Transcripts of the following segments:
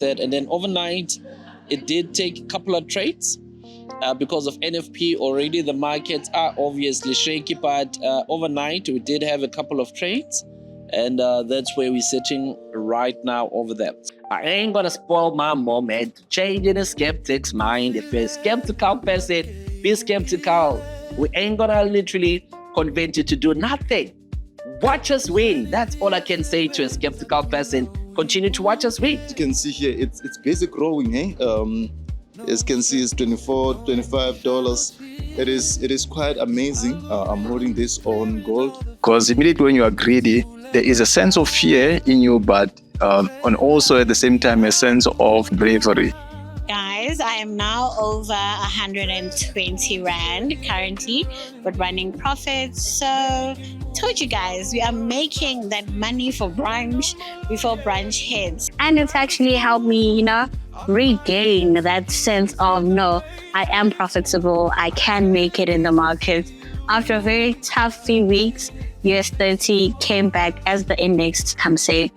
that, and then overnight it did take a couple of trades because of NFP. Already the markets are obviously shaky, but overnight we did have a couple of trades, and that's where we're sitting right now over there. I ain't gonna spoil my moment, changing a skeptic's mind. If you're a skeptical person, be skeptical. We ain't gonna literally convince you to do nothing. Watch us win. That's all I can say to a skeptical person. Continue to watch us win. You can see here, it's basic growing, as you can see, it's $24, $25. It is quite amazing. I'm holding this on gold. Because immediately when you are greedy, there is a sense of fear in you, but and also at the same time a sense of bravery. Guys, I am now over 120 Rand currently, but running profits. So, told you guys, we are making that money for brunch before brunch hits. And it's actually helped me, regain that sense of, no, I am profitable. I can make it in the market. After a very tough few weeks, US 30 came back as the index comes in.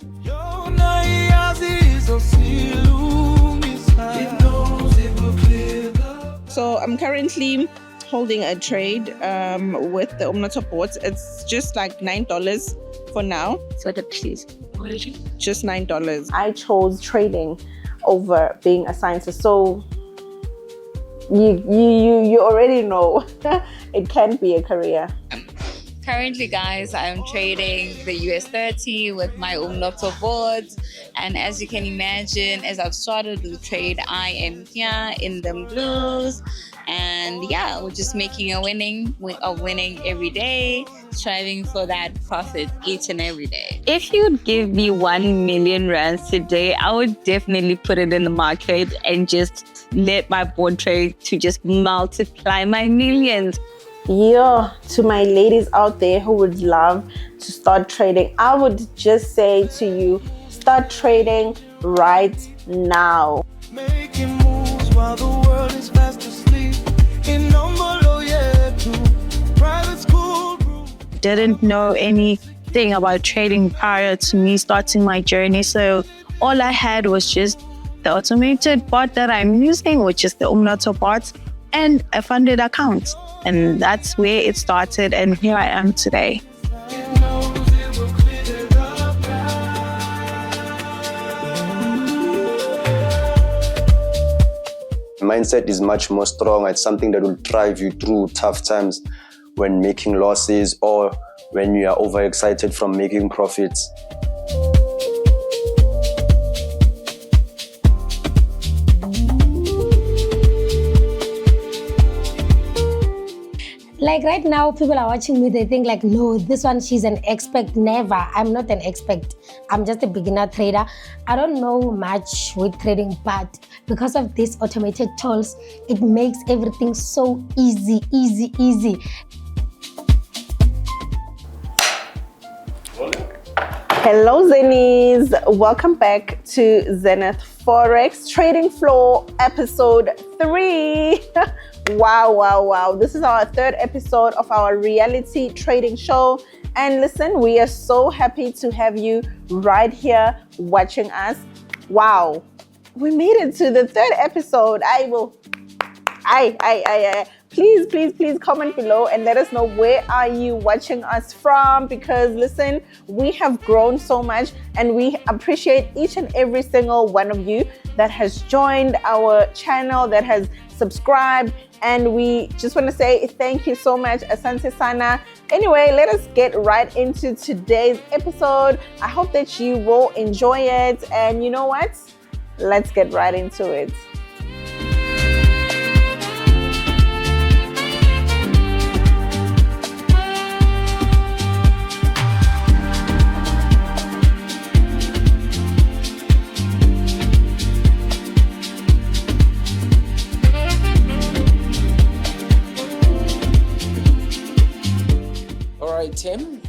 So I'm currently holding a trade with the Umnotto bots. It's just like $9 for now. So the please. Just $9. I chose trading over being a scientist. So you already know it can be a career. Currently, guys, I'm trading the US 30 with my Umnotto boards. And as you can imagine, as I've started the trade, I am here in the blues. And yeah, we're just making a winning every day, striving for that profit each and every day. If you'd give me 1 million rands today, I would definitely put it in the market and just let my board trade to just multiply my millions. Yeah, to my ladies out there who would love to start trading, I would just say to you, start trading right now. Making moves while the world is fast asleep. In private school group. Didn't know anything about trading prior to me starting my journey. So all I had was just the automated bot that I'm using, which is the Umnotto bot, and a funded account. And that's where it started, and here I am today. Mindset is much more strong. It's something that will drive you through tough times when making losses or when you are overexcited from making profits. Like right now, people are watching me, they think like, no, this one, she's an expert. Never. I'm not an expert. I'm just a beginner trader. I don't know much with trading, but because of these automated tools, it makes everything so easy. Hello, Zennies. Welcome back to Zenith Forex Trading Floor, episode 3. Wow. This is our 3rd episode of our reality trading show. And listen, we are so happy to have you right here watching us. Wow. We made it to the 3rd episode. Please comment below and let us know where are you watching us from, because listen, we have grown so much and we appreciate each and every single one of you that has joined our channel, that has subscribed, and we just want to say thank you so much. Asante sana. Anyway, let us get right into today's episode. I hope that you will enjoy it, and you know what? Let's get right into it. Tim,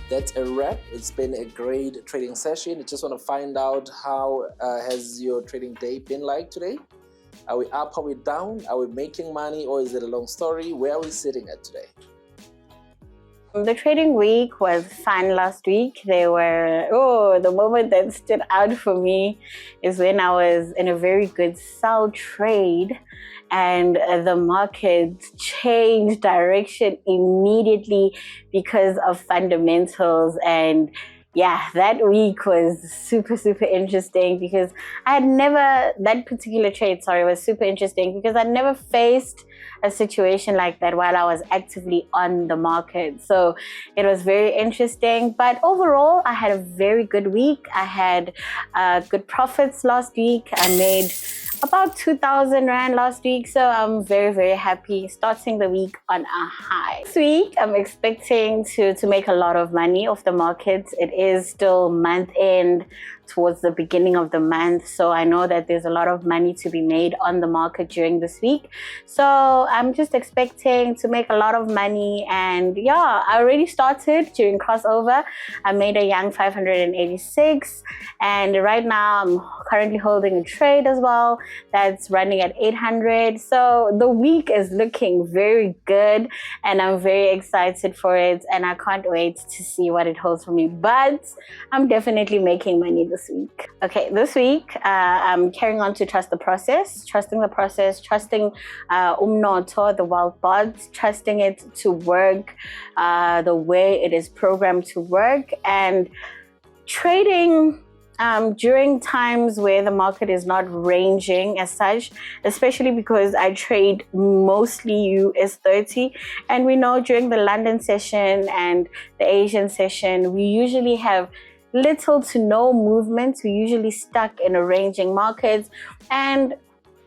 that's a wrap. It's been a great trading session. I just want to find out how has your trading day been like today? Are we up? Are we down? Are we making money, or is it a long story? Where are we sitting at today? The trading week was fun last week. The moment that stood out for me is when I was in a very good sell trade and the market changed direction immediately because of fundamentals. And yeah, that week was super, super interesting because that particular trade, was super interesting because I'd never faced a situation like that while I was actively on the market. So it was very interesting. But overall, I had a very good week. I had good profits last week. I made about 2,000 Rand last week. So I'm very, very happy starting the week on a high. This week, I'm expecting to make a lot of money off the market. It is still month end, towards the beginning of the month. So I know that there's a lot of money to be made on the market during this week. So I'm just expecting to make a lot of money. And yeah, I already started during crossover. I made a young 586. And right now I'm currently holding a trade as well that's running at 800. So the week is looking very good and I'm very excited for it. And I can't wait to see what it holds for me. But I'm definitely making money this week. Okay, this week I'm carrying on to trusting the process, trusting umnotho, the wild bots, trusting it to work the way it is programmed to work, and trading during times where the market is not ranging as such, especially because I trade mostly US 30, and we know during the London session and the Asian session, we usually have little to no movement. We're usually stuck in a ranging market, and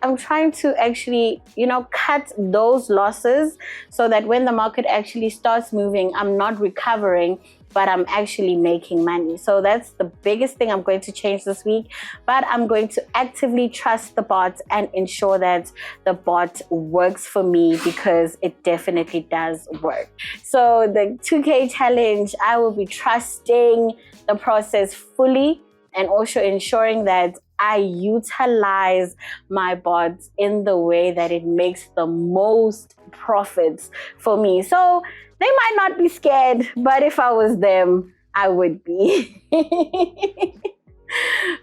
I'm trying to actually, cut those losses so that when the market actually starts moving, I'm not recovering, but I'm actually making money. So that's the biggest thing I'm going to change this week. But I'm going to actively trust the bot and ensure that the bot works for me, because it definitely does work. So the 2K challenge, I will be trusting the process fully and also ensuring that I utilize my bots in the way that it makes the most profits for me. So they might not be scared, but if I was them, I would be.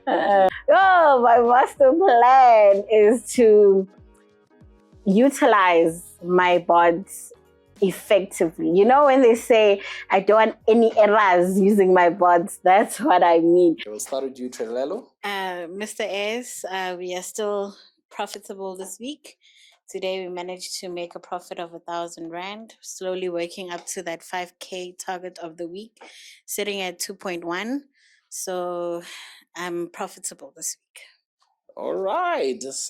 My master plan is to utilize my bots effectively. When they say I don't want any errors using my bots, that's what I mean. We'll start with you, Trelelo. Mr. S, we are still profitable this week. Today we managed to make a profit of 1,000 Rand, slowly working up to that 5K target of the week, sitting at 2.1. So I'm profitable this week. All right. It's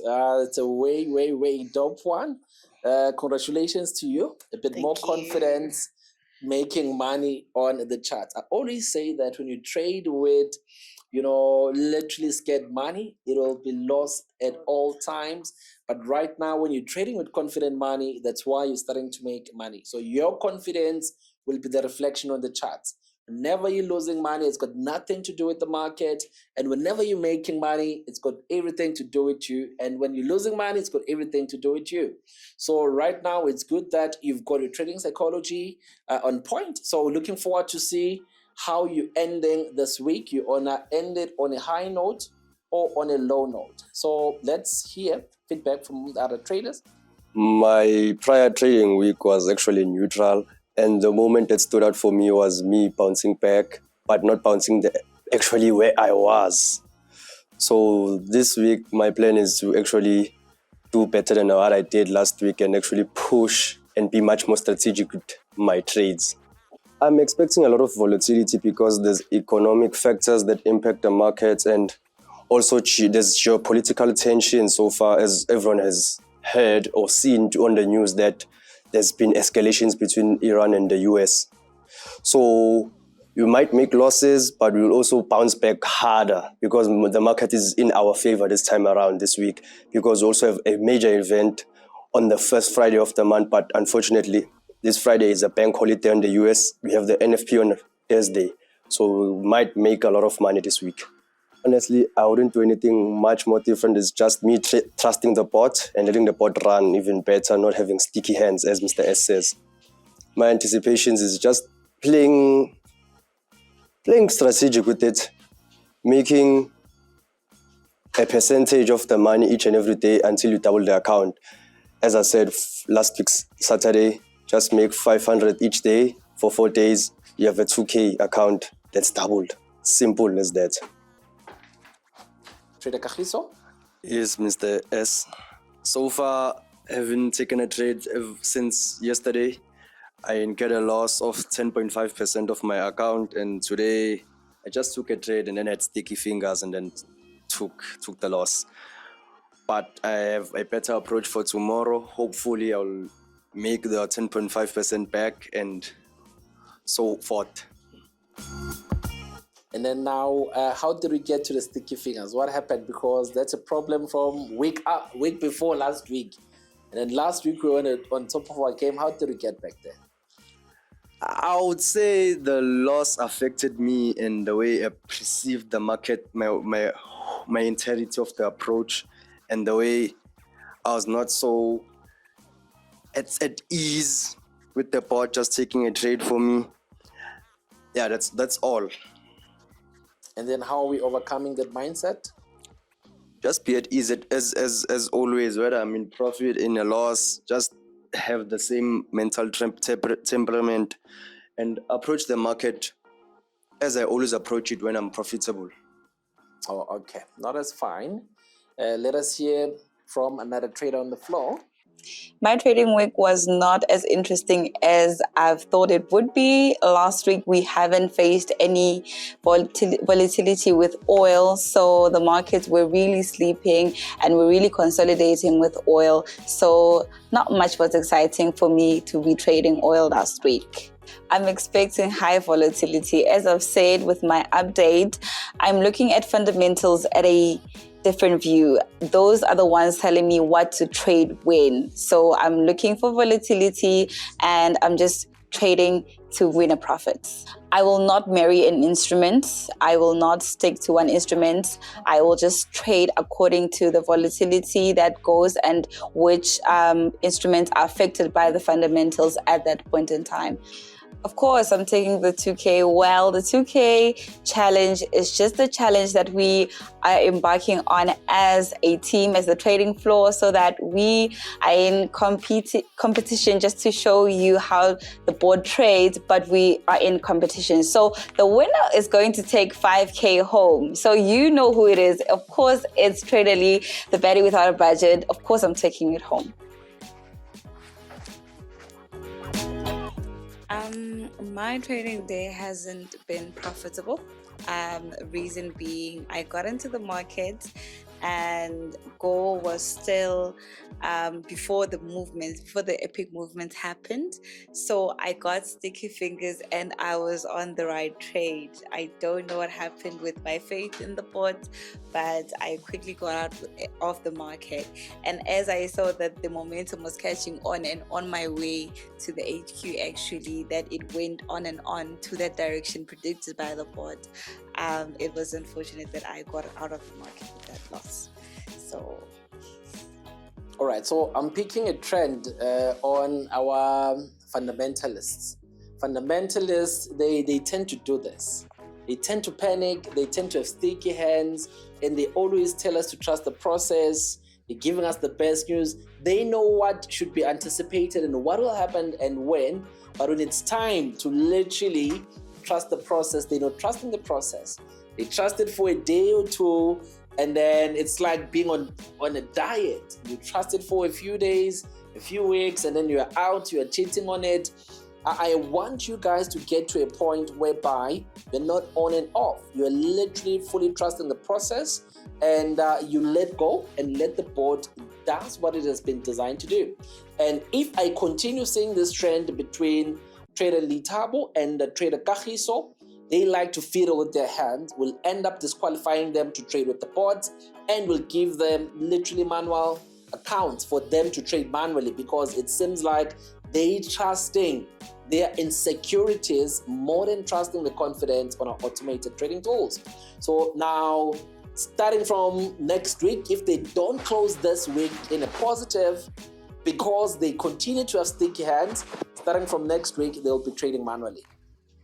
a way, way, way dope one. Congratulations to you. A bit Thank more you. confidence, making money on the chart. I always say that when you trade with, literally scared money, it will be lost at all times. But right now, when you're trading with confident money, that's why you're starting to make money. So your confidence will be the reflection on the charts. Whenever you're losing money, it's got nothing to do with the market. And whenever you're making money, it's got everything to do with you. And when you're losing money, it's got everything to do with you. So right now, it's good that you've got your trading psychology on point. So looking forward to see how you ending this week. You wanna end it on a high note or on a low note. So let's hear feedback from the other traders. My prior trading week was actually neutral, and the moment that stood out for me was me bouncing back, but not bouncing actually where I was. So this week, my plan is to actually do better than what I did last week and actually push and be much more strategic with my trades. I'm expecting a lot of volatility because there's economic factors that impact the markets, and also there's geopolitical tension so far, as everyone has heard or seen on the news that there's been escalations between Iran and the US. So you might make losses, but we'll also bounce back harder because the market is in our favor this time around this week, because we also have a major event on the first Friday of the month. But unfortunately, this Friday is a bank holiday in the US. We have the NFP on Thursday. So we might make a lot of money this week. Honestly, I wouldn't do anything much more different. It's just me trusting the bot and letting the bot run even better, not having sticky hands, as Mr. S says. My anticipations is just playing strategic with it, making a percentage of the money each and every day until you double the account. As I said last week's Saturday, just make 500 each day for 4 days. You have a 2K account that's doubled. Simple as that. Trader Kagiso? Yes, Mr. S. So far, I haven't taken a trade since yesterday. I incurred a loss of 10.5% of my account, and today I just took a trade and then had sticky fingers and then took the loss. But I have a better approach for tomorrow. Hopefully, I'll make the 10.5% back and so forth. And then now, how did we get to the sticky fingers? What happened? Because that's a problem from week before last week. And then last week we were on top of our game. How did we get back there? I would say the loss affected me in the way I perceived the market, my entirety of the approach, and the way I was not so at ease with the bot just taking a trade for me. Yeah, that's all. And then how are we overcoming that mindset? Just be at ease as always, whether I'm in profit, in a loss, just have the same mental temperament and approach the market as I always approach it when I'm profitable. Oh, okay. No, that's fine. Let us hear from another trader on the floor. My trading week was not as interesting as I've thought it would be. Last week, we haven't faced any volatility with oil. So the markets were really sleeping and we're really consolidating with oil. So not much was exciting for me to be trading oil last week. I'm expecting high volatility. As I've said with my update, I'm looking at fundamentals at a different view. Those are the ones telling me what to trade when. So I'm looking for volatility and I'm just trading to win a profit. I will not marry an instrument. I will not stick to one instrument. I will just trade according to the volatility that goes and which instruments are affected by the fundamentals at that point in time. Of course, I'm taking the 2K. Well, the 2K challenge is just a challenge that we are embarking on as a team, as the trading floor, so that we are in competition just to show you how the board trades, but we are in competition. So the winner is going to take 5K home. So you know who it is. Of course, it's Trader Lee, the baddie without a budget. Of course, I'm taking it home. My trading day hasn't been profitable. Reason being, I got into the market and goal was still before the epic movement happened. So I got sticky fingers and I was on the right trade. I don't know what happened with my faith in the bot, but I quickly got out of the market. And as I saw that the momentum was catching on and on my way to the HQ, actually, that it went on and on to that direction predicted by the bot, it was unfortunate that I got out of the market with that loss. So, all right, so I'm picking a trend on our fundamentalists. Fundamentalists, they tend to do this. They tend to panic, they tend to have sticky hands, and they always tell us to trust the process. They're giving us the best news. They know what should be anticipated and what will happen and when, but when it's time to literally trust the process, they're not trusting the process. They trust it for a day or two, and then it's like being on a diet. You trust it for a few days, a few weeks, and then you're out, you're cheating on it. I want you guys to get to a point whereby you're not on and off. You're literally fully trusting the process, and you let go and let the board does what it has been designed to do. And if I continue seeing this trend between Trader Litabo and the Trader Kagiso, they like to fiddle with their hands, will end up disqualifying them to trade with the bots, and will give them literally manual accounts for them to trade manually, because it seems like they trusting their insecurities more than trusting the confidence on our automated trading tools. So now, starting from next week, if they don't close this week in a positive, because they continue to have sticky hands, starting from next week, they'll be trading manually.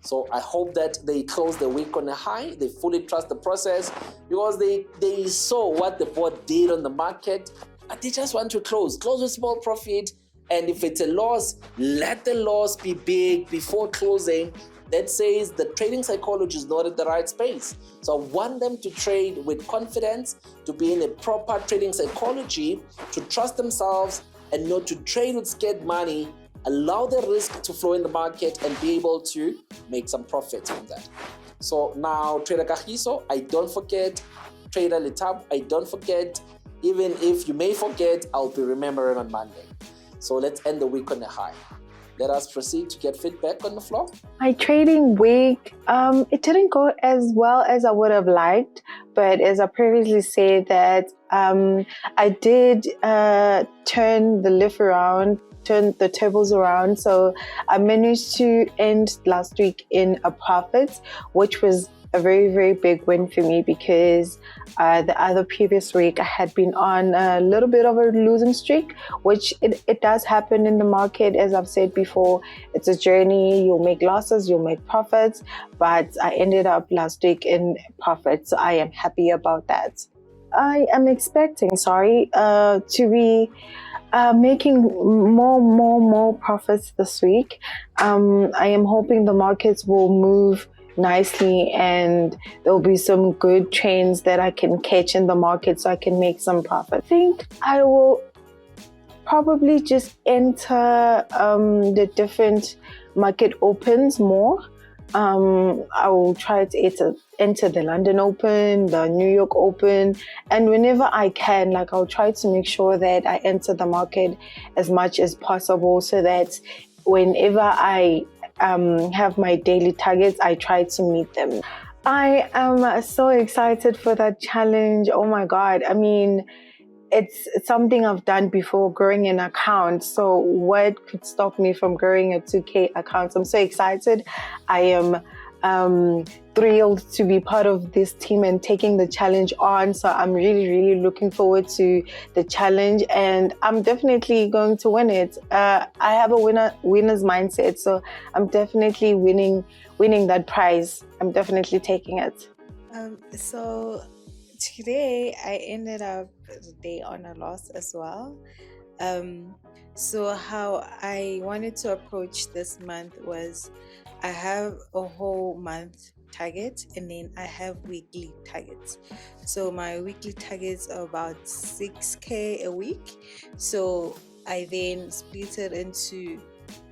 So I hope that they close the week on a high. They fully trust the process because they saw what the board did on the market, but they just want to close with small profit. And if it's a loss, let the loss be big before closing. That says the trading psychology is not at the right space. So I want them to trade with confidence, to be in a proper trading psychology, to trust themselves and not to trade with scared money. Allow the risk to flow in the market and be able to make some profits from that. So now, Trader Kagiso, I don't forget. Trader Litab, I don't forget. Even if you may forget, I'll be remembering on Monday. So let's end the week on a high. Let us proceed to get feedback on the floor. My trading week, it didn't go as well as I would have liked, but as I previously said that I did turn the lift around, turn the tables around. So I managed to end last week in a profit, which was a very, very big win for me because the other previous week I had been on a little bit of a losing streak, which it does happen in the market. As I've said before, it's a journey. You'll make losses, you'll make profits, but I ended up last week in profits. So I am happy about that. I am expecting, to be making more profits this week. I am hoping the markets will move nicely and there'll be some good trends that I can catch in the market so I can make some profit. I think I will probably just enter the different market opens more. I will try to enter the London Open, the New York Open, and whenever I can, I'll try to make sure that I enter the market as much as possible so that whenever I have my daily targets, I try to meet them. I am so excited for that challenge. Oh my God. I mean, it's something I've done before, growing an account. So what could stop me from growing a 2K account? I'm so excited. I am thrilled to be part of this team and taking the challenge on. So I'm really, really looking forward to the challenge and I'm definitely going to win it. I have a winner's mindset. So I'm definitely winning that prize. I'm definitely taking it. So today I ended up the day on a loss as well. So how I wanted to approach this month was I have a whole month target and then I have weekly targets. So my weekly targets are about 6K a week. So I then split it into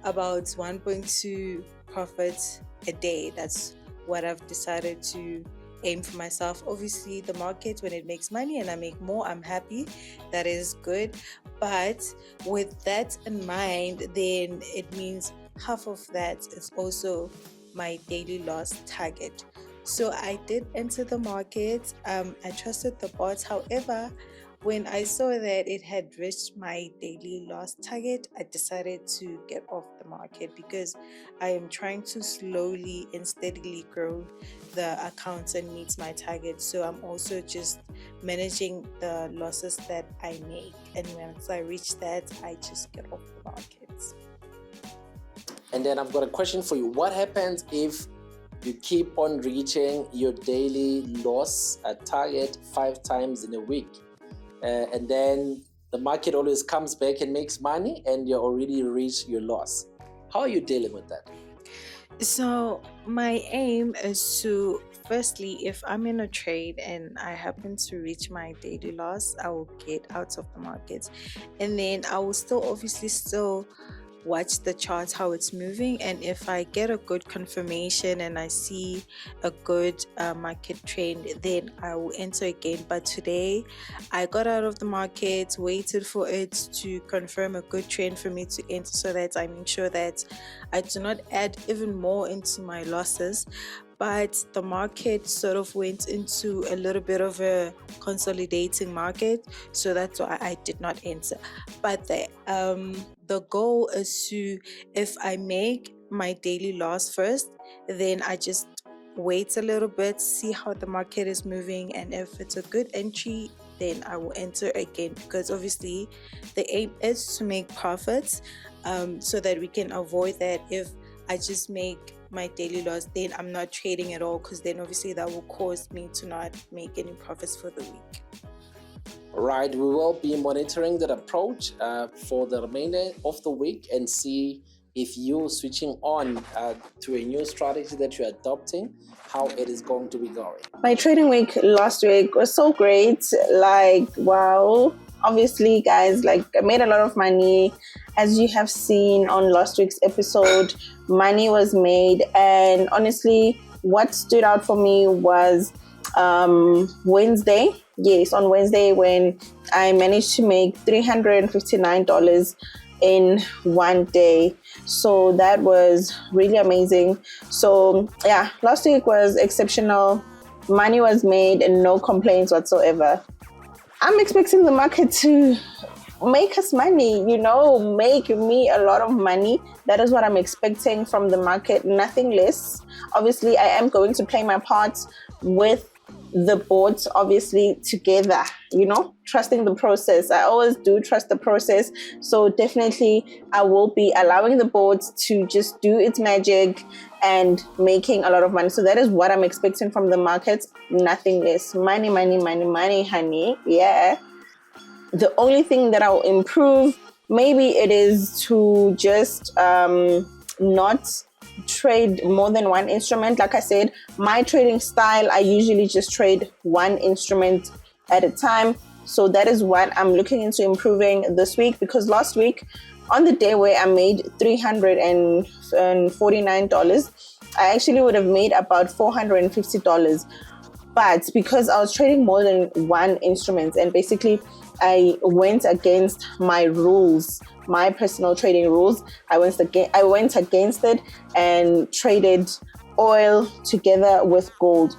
about 1.2 profits a day. That's what I've decided to aim for myself. Obviously the market, when it makes money and I make more, I'm happy. That is good. But with that in mind, then it means half of that is also my daily loss target. So I did enter the market. I trusted the bots. However, when I saw that it had reached my daily loss target, I decided to get off the market because I am trying to slowly and steadily grow the accounts and meet my target. So I'm also just managing the losses that I make. And once I reach that, I just get off the market. And then I've got a question for you. What happens if you keep on reaching your daily loss target 5 times in a week? And then the market always comes back and makes money and you already reached your loss. How are you dealing with that? So my aim is to, firstly, if I'm in a trade and I happen to reach my daily loss, I will get out of the market. And then I will still watch the chart, how it's moving, and if I get a good confirmation and I see a good market trend, then I will enter again. But today I got out of the market, waited for it to confirm a good trend for me to enter so that I make sure that I do not add even more into my losses. But the market sort of went into a little bit of a consolidating market, so that's why I did not enter. But the goal is to, if I make my daily loss first, then I just wait a little bit, see how the market is moving, and if it's a good entry, then I will enter again, because obviously the aim is to make profits, so that we can avoid that if I just make my daily loss, then I'm not trading at all, because then obviously that will cause me to not make any profits for the week. Right, we will be monitoring that approach for the remainder of the week and see if you're switching on to a new strategy that you're adopting, how it is going to be going. My trading week last week was so great. Like, wow. Obviously, guys, like, I made a lot of money. As you have seen on last week's episode, money was made. And honestly, what stood out for me was Wednesday. Yes, on Wednesday, when I managed to make $359 in one day. So that was really amazing. So yeah, last week was exceptional. Money was made and no complaints whatsoever. I'm expecting the market to make us money, make me a lot of money. That is what I'm expecting from the market, nothing less. Obviously, I am going to play my part with the boards, obviously, together, trusting the process. I always do trust the process. So definitely I will be allowing the boards to just do its magic and making a lot of money. So that is what I'm expecting from the markets, nothing less. Money, money, money, money, honey. Yeah. The only thing that I'll improve, maybe it is to just not trade more than one instrument. Like I said, my trading style, I usually just trade one instrument at a time. So that is what I'm looking into improving this week, because last week, on the day where I made $349, I actually would have made about $450. But because I was trading more than one instrument, and basically I went against my rules, my personal trading rules, I went against it and traded oil together with gold.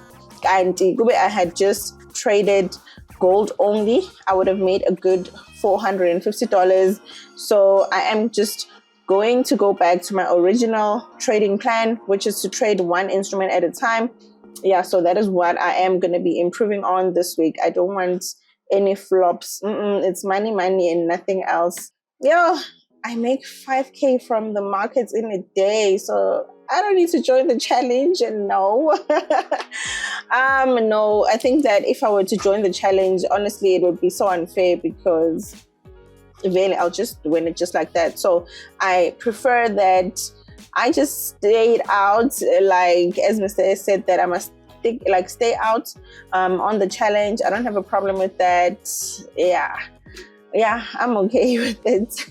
And I had just traded gold only, I would have made a good $450. So I am just going to go back to my original trading plan, which is to trade one instrument at a time. Yeah, so that is what I am going to be improving on this week. I don't want any flops. It's money, money, and nothing else. I make 5K from the markets in a day, so I don't need to join the challenge. No. No, I think that if I were to join the challenge, honestly, it would be so unfair, because really I'll just win it just like that. So I prefer that I just stayed out, like as Mr. S said, that I must stay out on the challenge. I don't have a problem with that. Yeah, I'm okay with it.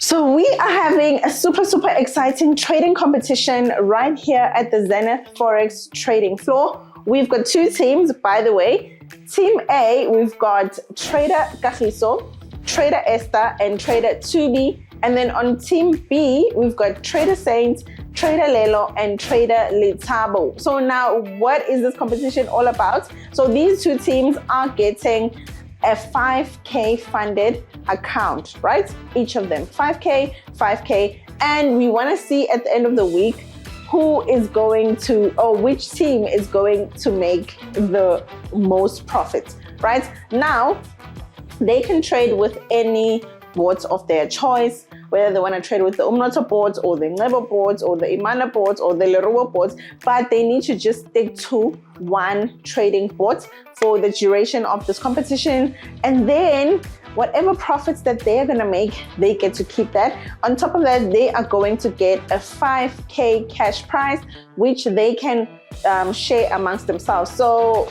So we are having a super, super exciting trading competition right here at the Zenith Forex Trading Floor. We've got two teams, by the way. Team A, we've got Trader Kagiso, Trader Esther, and Trader Tubi. And then on Team B, we've got Trader Saint, Trader Lelo, and Trader Letabo. So now, what is this competition all about? So these two teams are getting a 5K funded account, right? Each of them, 5K, 5K. And we want to see at the end of the week who is going to, or which team is going to make the most profit, right? Now, they can trade with any boards of their choice, whether they want to trade with the Umnoto boards or the Ngebo boards or the Imana boards or the Leruwa boards, but they need to just stick to one trading board for the duration of this competition. And then whatever profits that they're going to make, they get to keep that. On top of that, they are going to get a 5K cash prize, which they can share amongst themselves. So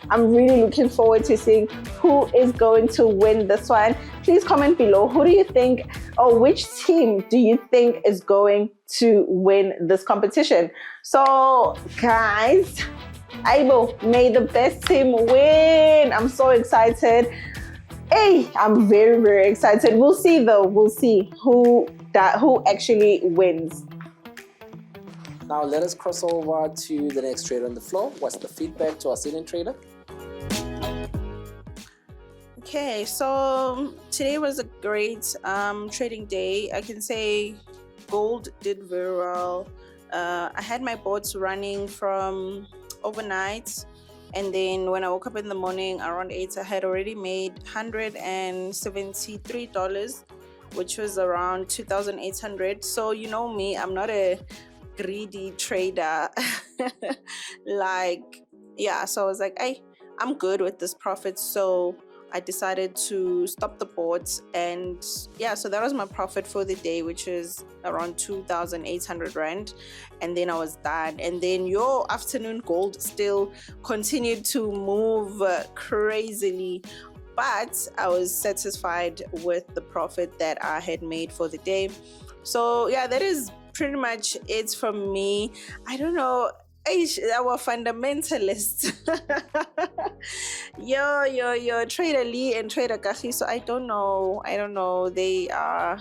I'm really looking forward to seeing who is going to win this one. Please comment below. Who do you think, or which team do you think is going to win this competition? So guys, Aibo, may the best team win. I'm so excited. Hey, I'm very, very excited. We'll see though. We'll see who actually wins. Now let us cross over to the next trader on the floor. What's the feedback to our senior trader? Okay, so today was a great trading day. I can say gold did very well. I had my bots running from overnight, and then when I woke up in the morning around 8, I had already made $173, which was around 2,800. So you know me, I'm not a greedy trader. Like, yeah, so I was like, hey, I'm good with this profit. So I decided to stop the boards, and yeah, so that was my profit for the day, which is around 2,800 rand. And then I was done. And then your afternoon gold still continued to move crazily, but I was satisfied with the profit that I had made for the day. So yeah, that is pretty much it from me. I don't know, our fundamentalists. Yo, Trader Lee and Trader Kahi. So I don't know. They are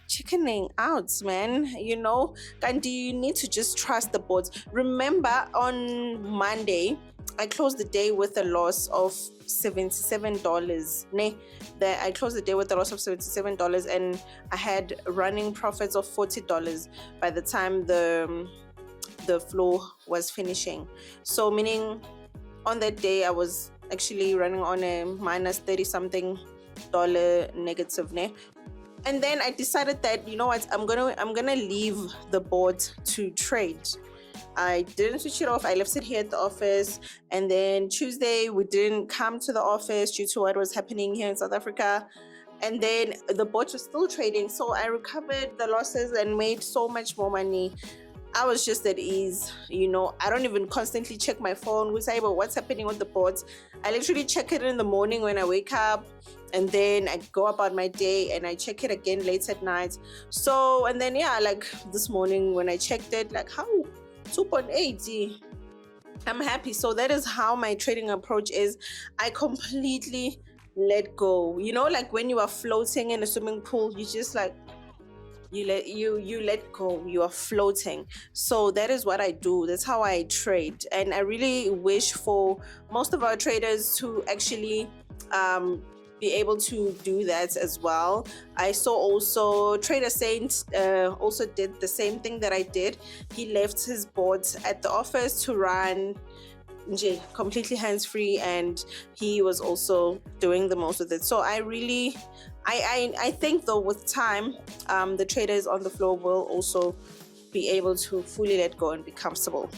chickening out, man. You know, and do you need to just trust the boards? Remember, on Monday, I closed the day with a loss of $77. That I closed the day with a loss of $77, and I had running profits of $40 by the time the floor was finishing. So meaning on that day I was actually running on a minus 30 something dollar negative. And then I decided that, you know what, I'm gonna leave the board to trade. I didn't switch it off. I left it here at the office, and then Tuesday we didn't come to the office due to what was happening here in South Africa. And then the board was still trading, so I recovered the losses and made so much more money. I was just at ease, you know. I don't even constantly check my phone with say, but what's happening with the boards. I literally check it in the morning when I wake up, and then I go about my day and I check it again late at night. So, and then yeah, like this morning when I checked it, like how 2.8, I'm happy. So that is how my trading approach is. I completely let go. You know, like when you are floating in a swimming pool, you just like you let go. You are floating. So that is what I do. That's how I trade. And I really wish for most of our traders to actually be able to do that as well. I saw also Trader Saint also did the same thing that I did. He left his boards at the office to run completely hands-free, and he was also doing the most with it. So I think though with time the traders on the floor will also be able to fully let go and be comfortable.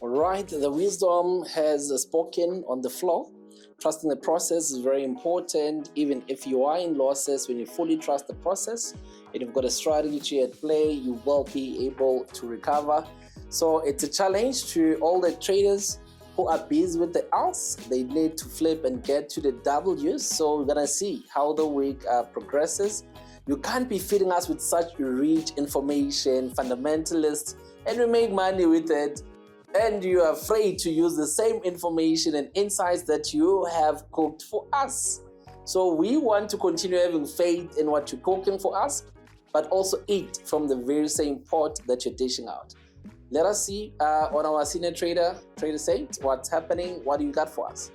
All right, the wisdom has spoken on the floor. Trusting the process is very important. Even if you are in losses, when you fully trust the process and you've got a strategy at play, you will be able to recover. So it's a challenge to all the traders who are busy with the L's. They need to flip and get to the W's. So we're gonna see how the week progresses. You can't be feeding us with such rich information, fundamentalists, and we make money with it, and you're afraid to use the same information and insights that you have cooked for us. So we want to continue having faith in what you're cooking for us, but also eat from the very same pot that you're dishing out. Let us see on our senior trader, Trader Saint, what's happening. What do you got for us?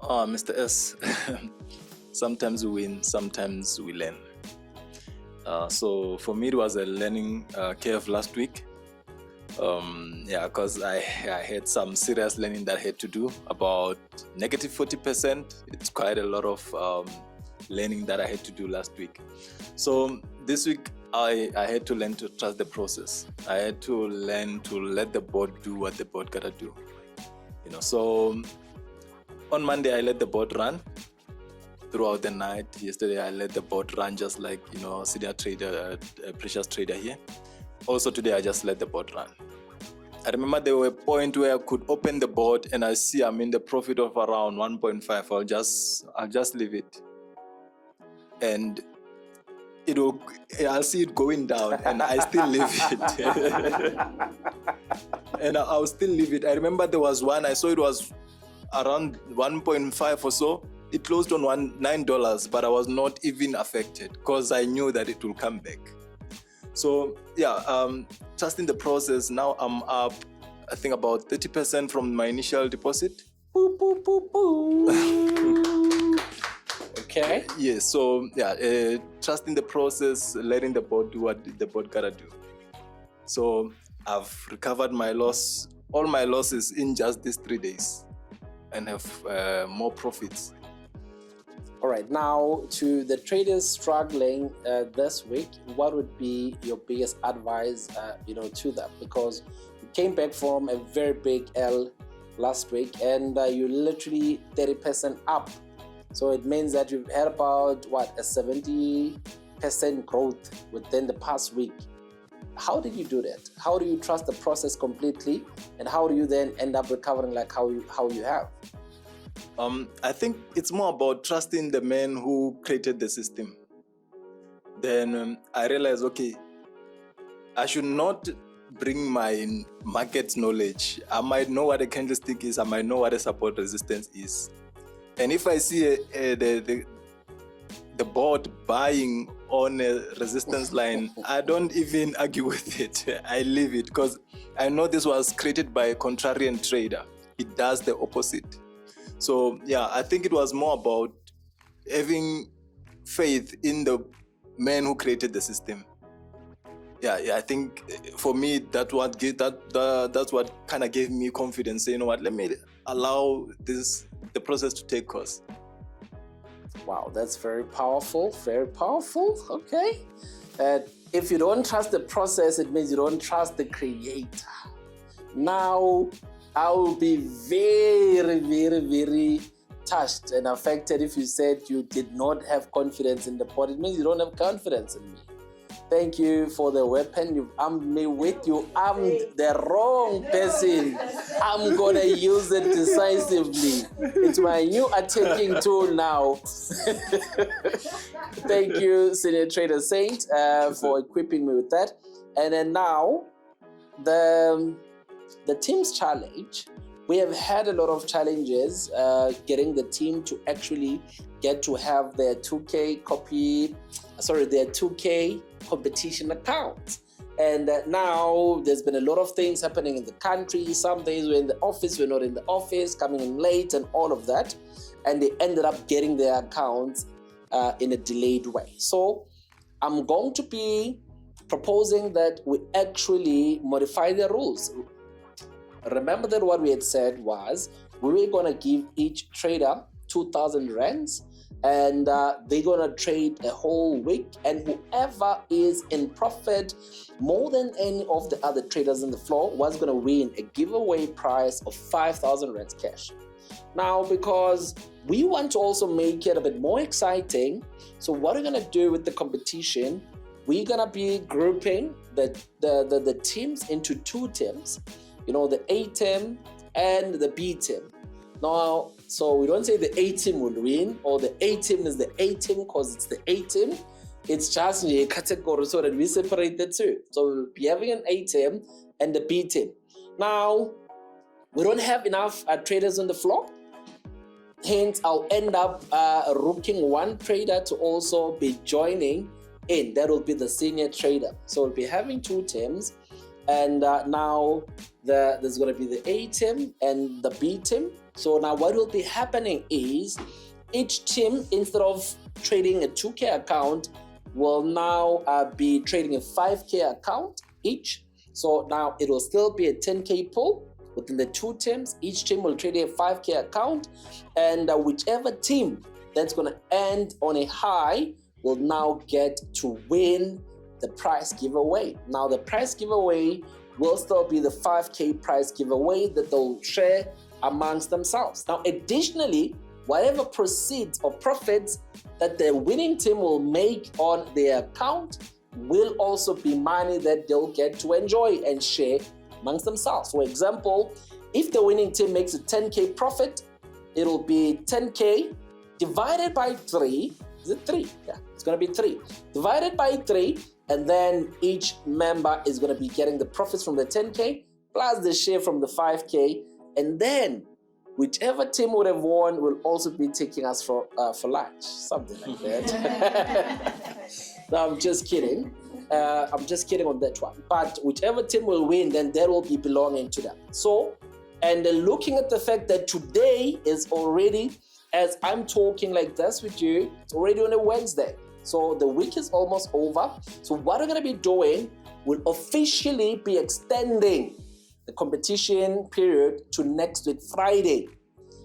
Mr. S, sometimes we win, sometimes we learn. So for me, it was a learning curve last week. Because I had some serious learning that I had to do about negative 40%. It's quite a lot of learning that I had to do last week. So this week, I had to learn to trust the process. I had to learn to let the board do what the board gotta do. You know, so on Monday, I let the board run throughout the night. Yesterday, I let the board run just like, you know, senior trader, precious trader here. Also today, I just let the board run. I remember there were a point where I could open the board and I see I'm in the profit of around 1.5. I'll just leave it. And I'll see it going down and I still leave it. And I'll still leave it. I remember there was one, I saw it was around 1.5 or so. It closed on $9, but I was not even affected because I knew that it will come back. So trusting the process. Now I'm up, I think about 30% from my initial deposit. Boop, boop, boop, boop. Okay. Yeah. So trusting the process, letting the board do what the board gotta do. So I've recovered all my losses in just these 3 days, and have more profits. All right, now to the traders struggling this week, what would be your biggest advice, to them? Because you came back from a very big L last week, and you literally 30% up. So it means that you've had about a 70% growth within the past week. How did you do that? How do you trust the process completely, and how do you then end up recovering like how you have? I think it's more about trusting the man who created the system. Then I realized, okay, I should not bring my market knowledge. I might know what a candlestick is. I might know what a support resistance is. And if I see the board buying on a resistance line, I don't even argue with it. I leave it because I know this was created by a contrarian trader. It does the opposite. So yeah, I think it was more about having faith in the man who created the system. Yeah, I think for me that's what kind of gave me confidence. You know what? Let me allow the process to take course. Wow, that's very powerful. Very powerful. Okay. If you don't trust the process, it means you don't trust the creator. Now, I will be very, very, very touched and affected if you said you did not have confidence in the pot. It means you don't have confidence in me. Thank you for the weapon you've armed me with. You armed the wrong person. I'm going to use it decisively. It's my new attacking tool now. Thank you, Senior Trader Saint, for equipping me with that. And then now, the team's challenge. We have had a lot of challenges getting the team to actually get to have their 2K competition account. And now there's been a lot of things happening in the country. Some days we're in the office, we're not in the office, coming in late and all of that. And they ended up getting their accounts in a delayed way. So I'm going to be proposing that we actually modify the rules. Remember that what we had said was we were going to give each trader 2,000 rands, and they're going to trade a whole week, and whoever is in profit more than any of the other traders in the floor was going to win a giveaway prize of 5,000 rands cash. Now, because we want to also make it a bit more exciting, so what we're going to do with the competition, we're going to be grouping the teams into two teams. The A team and the B team. Now, so we don't say the A team will win or the A team is the A team because it's the A team. It's just a category so that we separate the two. So we'll be having an A team and the B team. Now, we don't have enough traders on the floor. Hence, I'll end up rooking one trader to also be joining in. That will be the senior trader. So we'll be having two teams. And now there's going to be the A team and the B team. So now what will be happening is each team, instead of trading a 2K account, will now be trading a 5K account each. So now it will still be a 10K pool within the two teams. Each team will trade a 5K account, and whichever team that's going to end on a high will now get to win the prize giveaway. Now the prize giveaway will still be the 5K prize giveaway that they'll share amongst themselves. Now additionally, whatever proceeds or profits that the winning team will make on their account will also be money that they'll get to enjoy and share amongst themselves. For example, if the winning team makes a 10K profit, it'll be 10K divided by 3. Is it 3? Yeah, it's going to be 3. Divided by 3, and then each member is going to be getting the profits from the 10K plus the share from the 5K. And then whichever team would have won will also be taking us for lunch, something like that. No, I'm just kidding. I'm just kidding on that one. But whichever team will win, then that will be belonging to them. So, and looking at the fact that today is already, as I'm talking like this with you, it's already on a Wednesday. So the week is almost over. So what we're going to be doing will officially be extending the competition period to next week, Friday.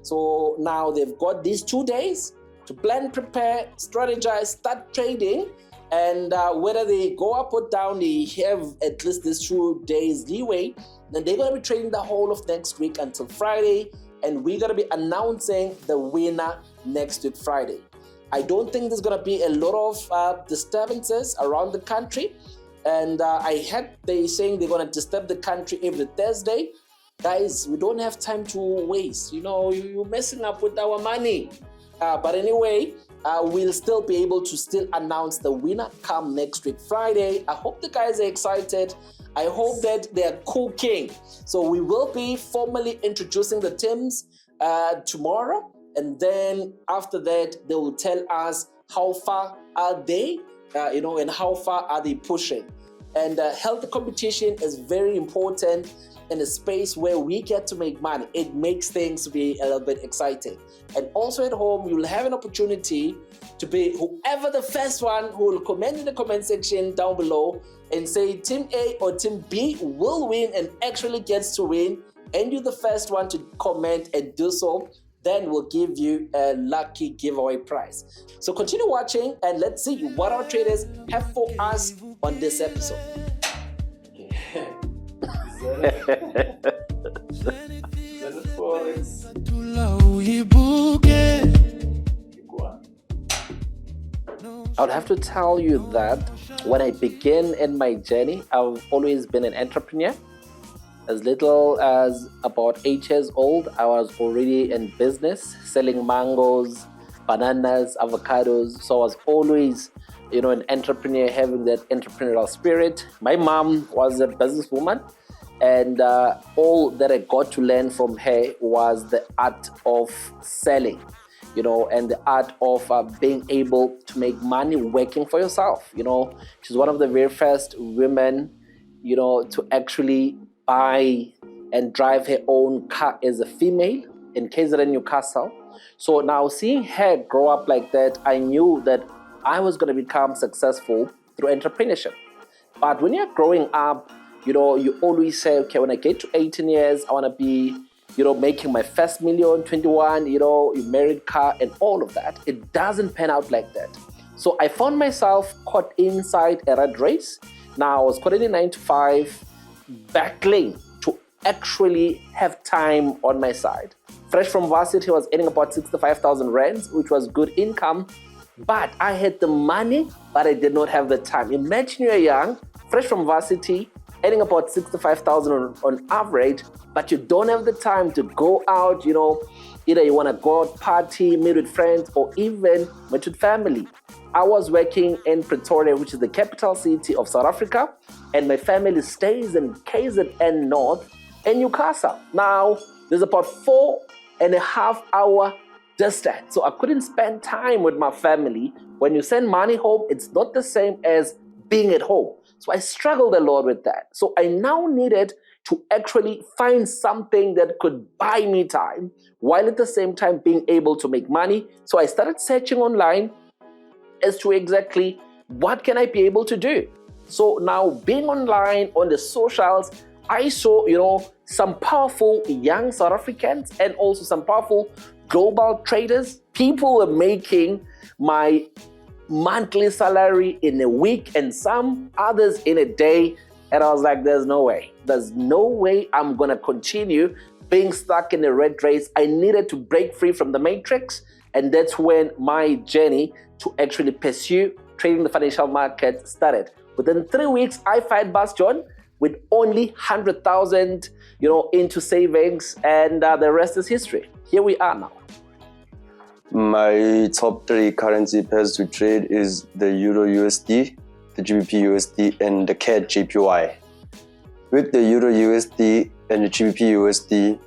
So now they've got these 2 days to plan, prepare, strategize, start trading. And whether they go up or down, they have at least these 2 days leeway. Then they're going to be trading the whole of next week until Friday. And we're going to be announcing the winner next week, Friday. I don't think there's going to be a lot of disturbances around the country. And I heard they saying they're going to disturb the country every Thursday. Guys, we don't have time to waste. You're messing up with our money. But anyway, we'll still be able to still announce the winner come next week, Friday. I hope the guys are excited. I hope that they're cooking. So we will be formally introducing the teams tomorrow. And then after that, they will tell us how far are they, and how far are they pushing. And healthy competition is very important in a space where we get to make money. It makes things be a little bit exciting. And also at home, you'll have an opportunity to be whoever the first one who will comment in the comment section down below and say Team A or Team B will win and actually gets to win. And you're the first one to comment and do so. Then we'll give you a lucky giveaway prize. So continue watching and let's see what our traders have for us on this episode. Zenith Forex. I would have to tell you that when I began in my journey, I've always been an entrepreneur. As little as about 8 years old, I was already in business, selling mangoes, bananas, avocados. So I was always, an entrepreneur, having that entrepreneurial spirit. My mom was a businesswoman, and all that I got to learn from her was the art of selling, and the art of being able to make money working for yourself. She's one of the very first women, to actually buy and drive her own car as a female in KZN, Newcastle. So now seeing her grow up like that, I knew that I was going to become successful through entrepreneurship. But when you're growing up, you always say, okay, when I get to 18 years, I want to be, making my first million, 21, you married, car, and all of that. It doesn't pan out like that. So I found myself caught inside a rat race. Now I was caught in a 9 to 5, battling to actually have time on my side. Fresh from varsity, I was earning about 65,000 rands, which was good income. But I had the money, but I did not have the time. Imagine you're young, fresh from varsity, earning about 65,000 on average, but you don't have the time to go out, either you want to go out, party, meet with friends, or even meet with family. I was working in Pretoria, which is the capital city of South Africa, and my family stays in KZN North in Newcastle. Now, there's about 4.5 hour distance, so I couldn't spend time with my family. When you send money home, it's not the same as being at home. So I struggled a lot with that. So I now needed to actually find something that could buy me time while at the same time being able to make money. So I started searching online as to exactly what can I be able to do. So now being online on the socials, I saw, some powerful young South Africans and also some powerful global traders. People were making my monthly salary in a week and some others in a day. And I was like, there's no way I'm going to continue being stuck in a red race. I needed to break free from the matrix. And that's when my journey to actually pursue trading the financial market started. Within 3 weeks, I fired Bastion with only 100,000, into savings, and the rest is history. Here we are now. My top 3 currency pairs to trade is the Euro USD, the GBP USD, and the CAD JPY. With the Euro USD and the GBP USD,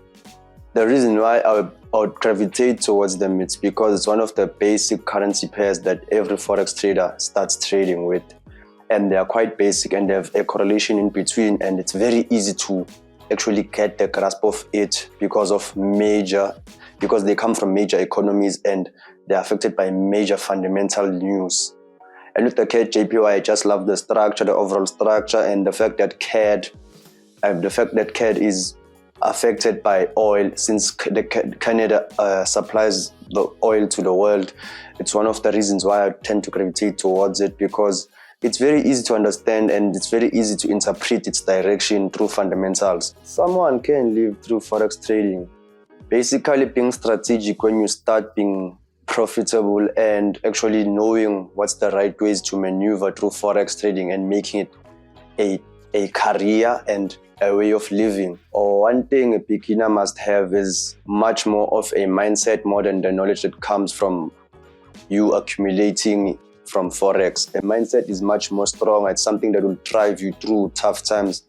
the reason why I would gravitate towards them is because it's one of the basic currency pairs that every forex trader starts trading with. And they are quite basic and they have a correlation in between, and it's very easy to actually get the grasp of it because they come from major economies and they're affected by major fundamental news. And with the CAD JPY, I just love the structure, the overall structure, and the fact that CAD is affected by oil, since Canada supplies the oil to the world. It's one of the reasons why I tend to gravitate towards it, because it's very easy to understand and it's very easy to interpret its direction through fundamentals. Someone can live through forex trading. Basically, being strategic when you start being profitable and actually knowing what's the right ways to maneuver through forex trading and making it a career and a way of living. Or one thing a beginner must have is much more of a mindset more than the knowledge that comes from you accumulating from forex. A mindset is much more strong. It's something that will drive you through tough times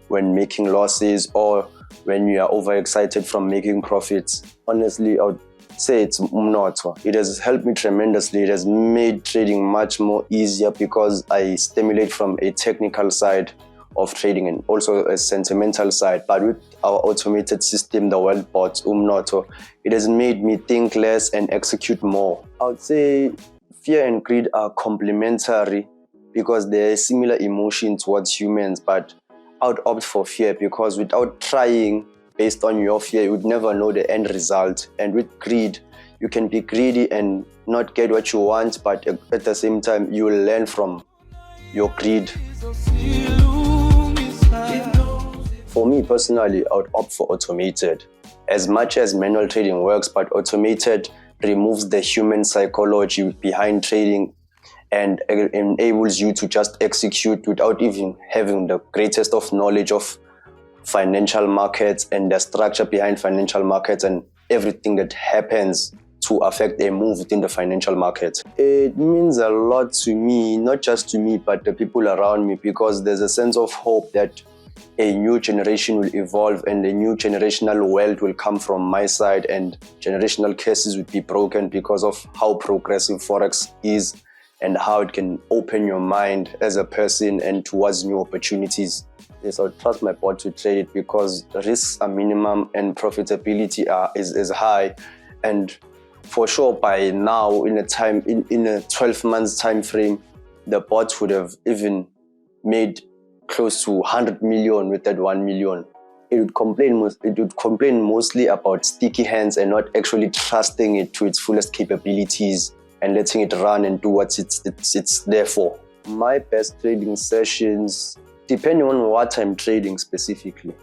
when making losses or when you are overexcited from making profits. Honestly, I would say it's umnotho. It has helped me tremendously. It has made trading much more easier because I stimulate from a technical side of trading and also a sentimental side. But with our automated system, the world bot umnotho, it has made me think less and execute more. I would say fear and greed are complementary because they're similar emotions towards humans, but I would opt for fear because without trying based on your fear, you would never know the end result. And with greed, you can be greedy and not get what you want, but at the same time, you will learn from your greed. For me personally, I would opt for automated. As much as manual trading works, but automated removes the human psychology behind trading and enables you to just execute without even having the greatest of knowledge of financial markets and the structure behind financial markets and everything that happens to affect a move within the financial market. It means a lot to me, not just to me, but the people around me, because there's a sense of hope that a new generation will evolve and a new generational wealth will come from my side and generational curses will be broken because of how progressive Forex is and how it can open your mind as a person and towards new opportunities. Yes, I would trust my bot to trade it because risks are minimum and profitability is high. And for sure, by now, in a 12 months time frame, the bot would have even made close to 100 million with that 1 million. It would complain mostly about sticky hands and not actually trusting it to its fullest capabilities and letting it run and do what it's there for. My best trading sessions, depending on what I'm trading specifically.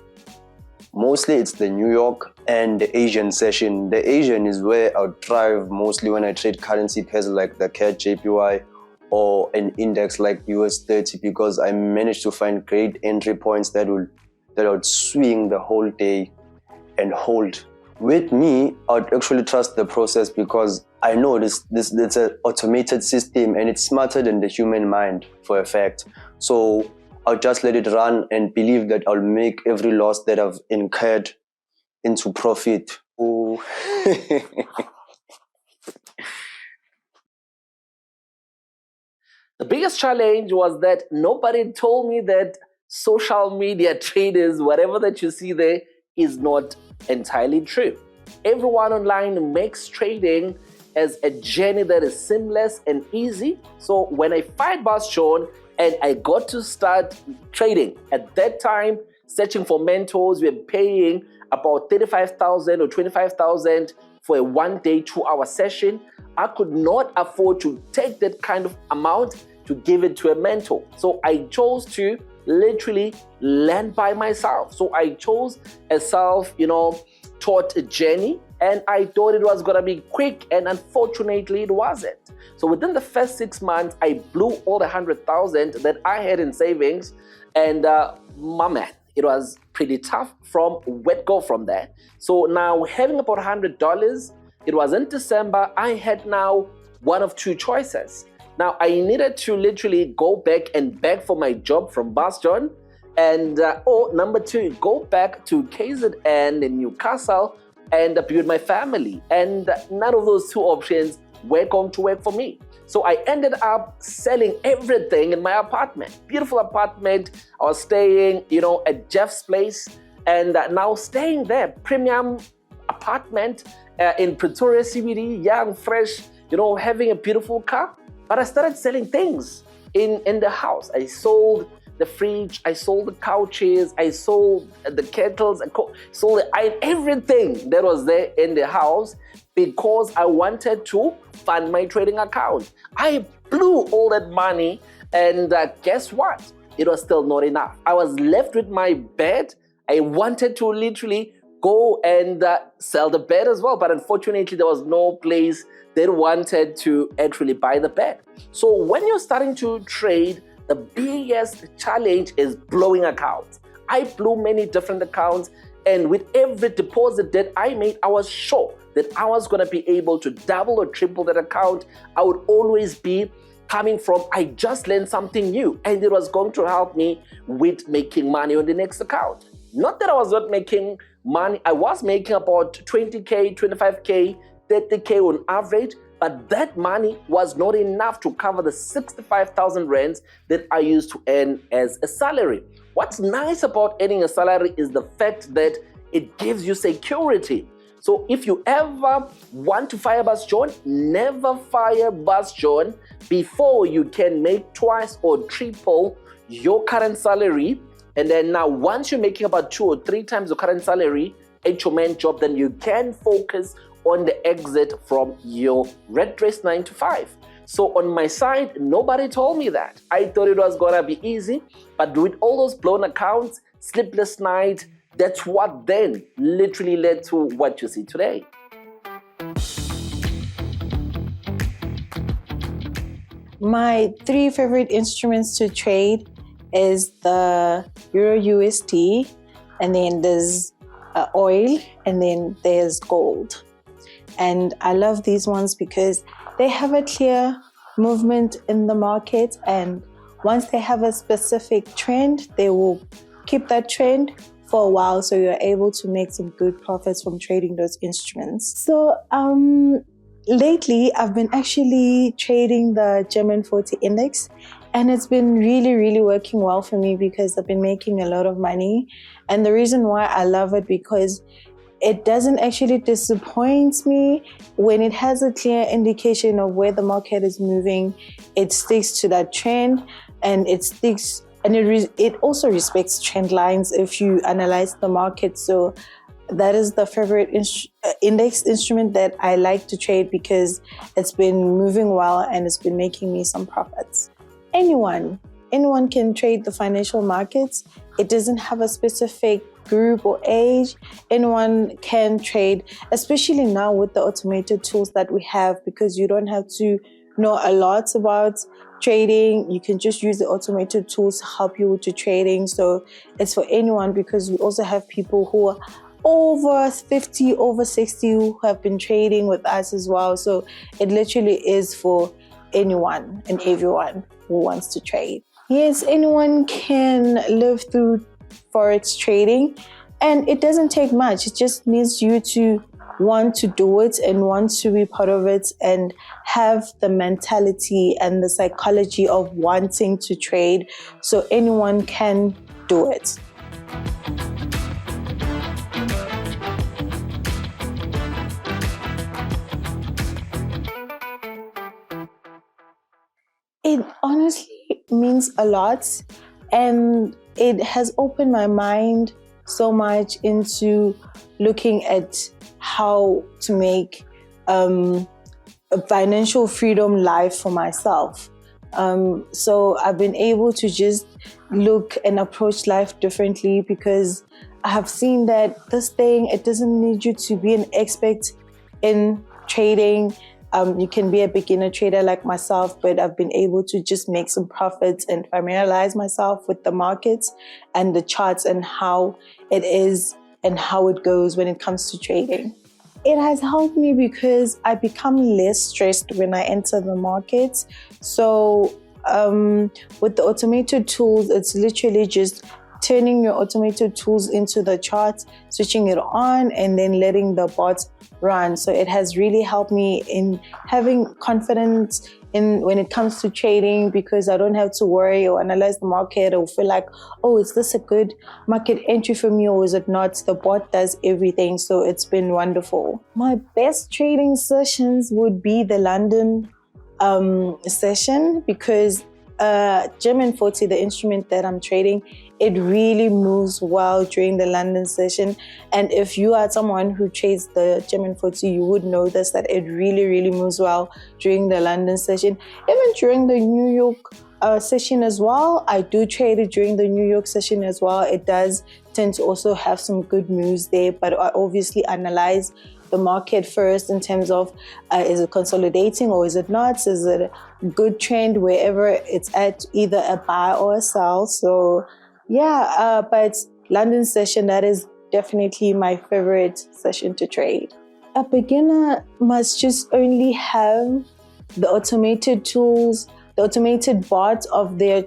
Mostly it's the New York and the Asian session. The Asian is where I'll thrive mostly when I trade currency pairs like the CAD JPY or an index like US 30 because I managed to find great entry points that would swing the whole day and hold. With me, I'd actually trust the process because I know it's an automated system and it's smarter than the human mind for a fact. So I'll just let it run and believe that I'll make every loss that I've incurred into profit. Oh. The biggest challenge was that nobody told me that social media traders, whatever that you see there, is not entirely true. Everyone online makes trading as a journey that is seamless and easy. So when I find Bastion and I got to start trading, at that time, searching for mentors, we were paying about 35,000 or 25,000 for a 1-day, 2-hour session. I could not afford to take that kind of amount to give it to a mentor. So I chose to literally learn by myself. So I chose a self-taught journey, and I thought it was gonna be quick, and unfortunately it wasn't. So within the first 6 months, I blew all the 100,000 that I had in savings, and my man, it was pretty tough from where go from there. So now having about $100, it was in December, I had now one of two choices. Now I needed to literally go back and beg for my job from Bastion, and or number two, go back to KZN in Newcastle and be with my family. And none of those two options were going to work for me. So I ended up selling everything in my apartment. Beautiful apartment. I was staying, at Jeff's place, and now staying there, premium apartment in Pretoria CBD, young, fresh, having a beautiful car. But I started selling things in the house. I sold the fridge, I sold the couches, I sold the kettles, sold everything that was there in the house because I wanted to fund my trading account. I blew all that money, and guess what? It was still not enough. I was left with my bed. I wanted to literally go and sell the bed as well, but unfortunately there was no place that wanted to actually buy the bed. So when you're starting to trade, the biggest challenge is blowing accounts. I blew many different accounts, and with every deposit that I made, I was sure that I was going to be able to double or triple that account. I would always be coming from, I just learned something new, and it was going to help me with making money on the next account. Not that I was not making money. I was making about 20K, 25K, 30K on average, but that money was not enough to cover the 65,000 rands that I used to earn as a salary. What's nice about earning a salary is the fact that it gives you security. So if you ever want to fire Bus John, never fire Bus John before you can make twice or triple your current salary. And then now once you're making about 2 or 3 times your current salary at your main job, then you can focus on the exit from your red dress 9 to 5. So on my side, nobody told me that. I thought it was gonna be easy, but with all those blown accounts, sleepless nights, that's what then literally led to what you see today. My 3 favorite instruments to trade is the Euro USD, and then there's oil, and then there's gold. And I love these ones because they have a clear movement in the market, and once they have a specific trend, they will keep that trend for a while, so you're able to make some good profits from trading those instruments. So lately I've been actually trading the German 40 index, and it's been really working well for me because I've been making a lot of money. And the reason why I love it, because it doesn't actually disappoint me. When it has a clear indication of where the market is moving, it sticks to that trend, and it sticks, and it also respects trend lines if you analyze the market. So that is the favorite index instrument that I like to trade because it's been moving well and it's been making me some profits. Anyone can trade the financial markets. It doesn't have a specific group or age. Anyone can trade, especially now with the automated tools that we have, because you don't have to know a lot about trading. You can just use the automated tools to help you with your trading. So it's for anyone, because we also have people who are over 50, over 60 who have been trading with us as well. So it literally is for anyone and everyone who wants to trade. Yes, anyone can live through Forex trading, and it doesn't take much. It just needs you to want to do it and want to be part of it and have the mentality and the psychology of wanting to trade. So anyone can do it. It honestly means a lot, and it has opened my mind so much into looking at how to make a financial freedom life for myself. So I've been able to just look and approach life differently, because I have seen that this thing, it doesn't need you to be an expert in trading. You can be a beginner trader like myself, but I've been able to just make some profits and familiarize myself with the markets and the charts and how it is and how it goes when it comes to trading. It has helped me because I become less stressed when I enter the market. So with the automated tools, it's literally just turning your automated tools into the chart, switching it on, and then letting the bots run. So it has really helped me in having confidence in when it comes to trading, because I don't have to worry or analyze the market or feel like, oh, is this a good market entry for me or is it not? The bot does everything. So it's been wonderful. My best trading sessions would be the London session, because German 40, the instrument that I'm trading, it really moves well during the London session. And if you are someone who trades the German 40, you would know this, that it really, really moves well during the London session. Even during the New York session as well, I do trade it during the New York session as well. It does tend to also have some good moves there, but I obviously analyze the market first in terms of is it consolidating or is it not? Is it a good trend wherever it's at, either a buy or a sell? So yeah, but London session, that is definitely my favorite session to trade. A beginner must just only have the automated tools, the automated bots of their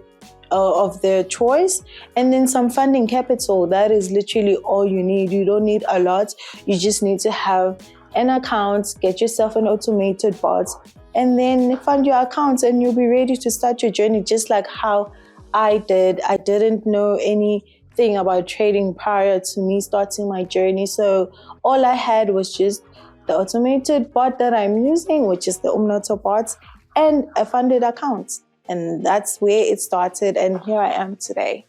choice, and then some funding capital. That is literally all you need. You don't need a lot. You just need to have an account, get yourself an automated bot, and then fund your account, and you'll be ready to start your journey, just like how I did. I didn't know anything about trading prior to me starting my journey. So all I had was just the automated bot that I'm using, which is the Umnoto bot, and a funded account. And that's where it started, and here I am today.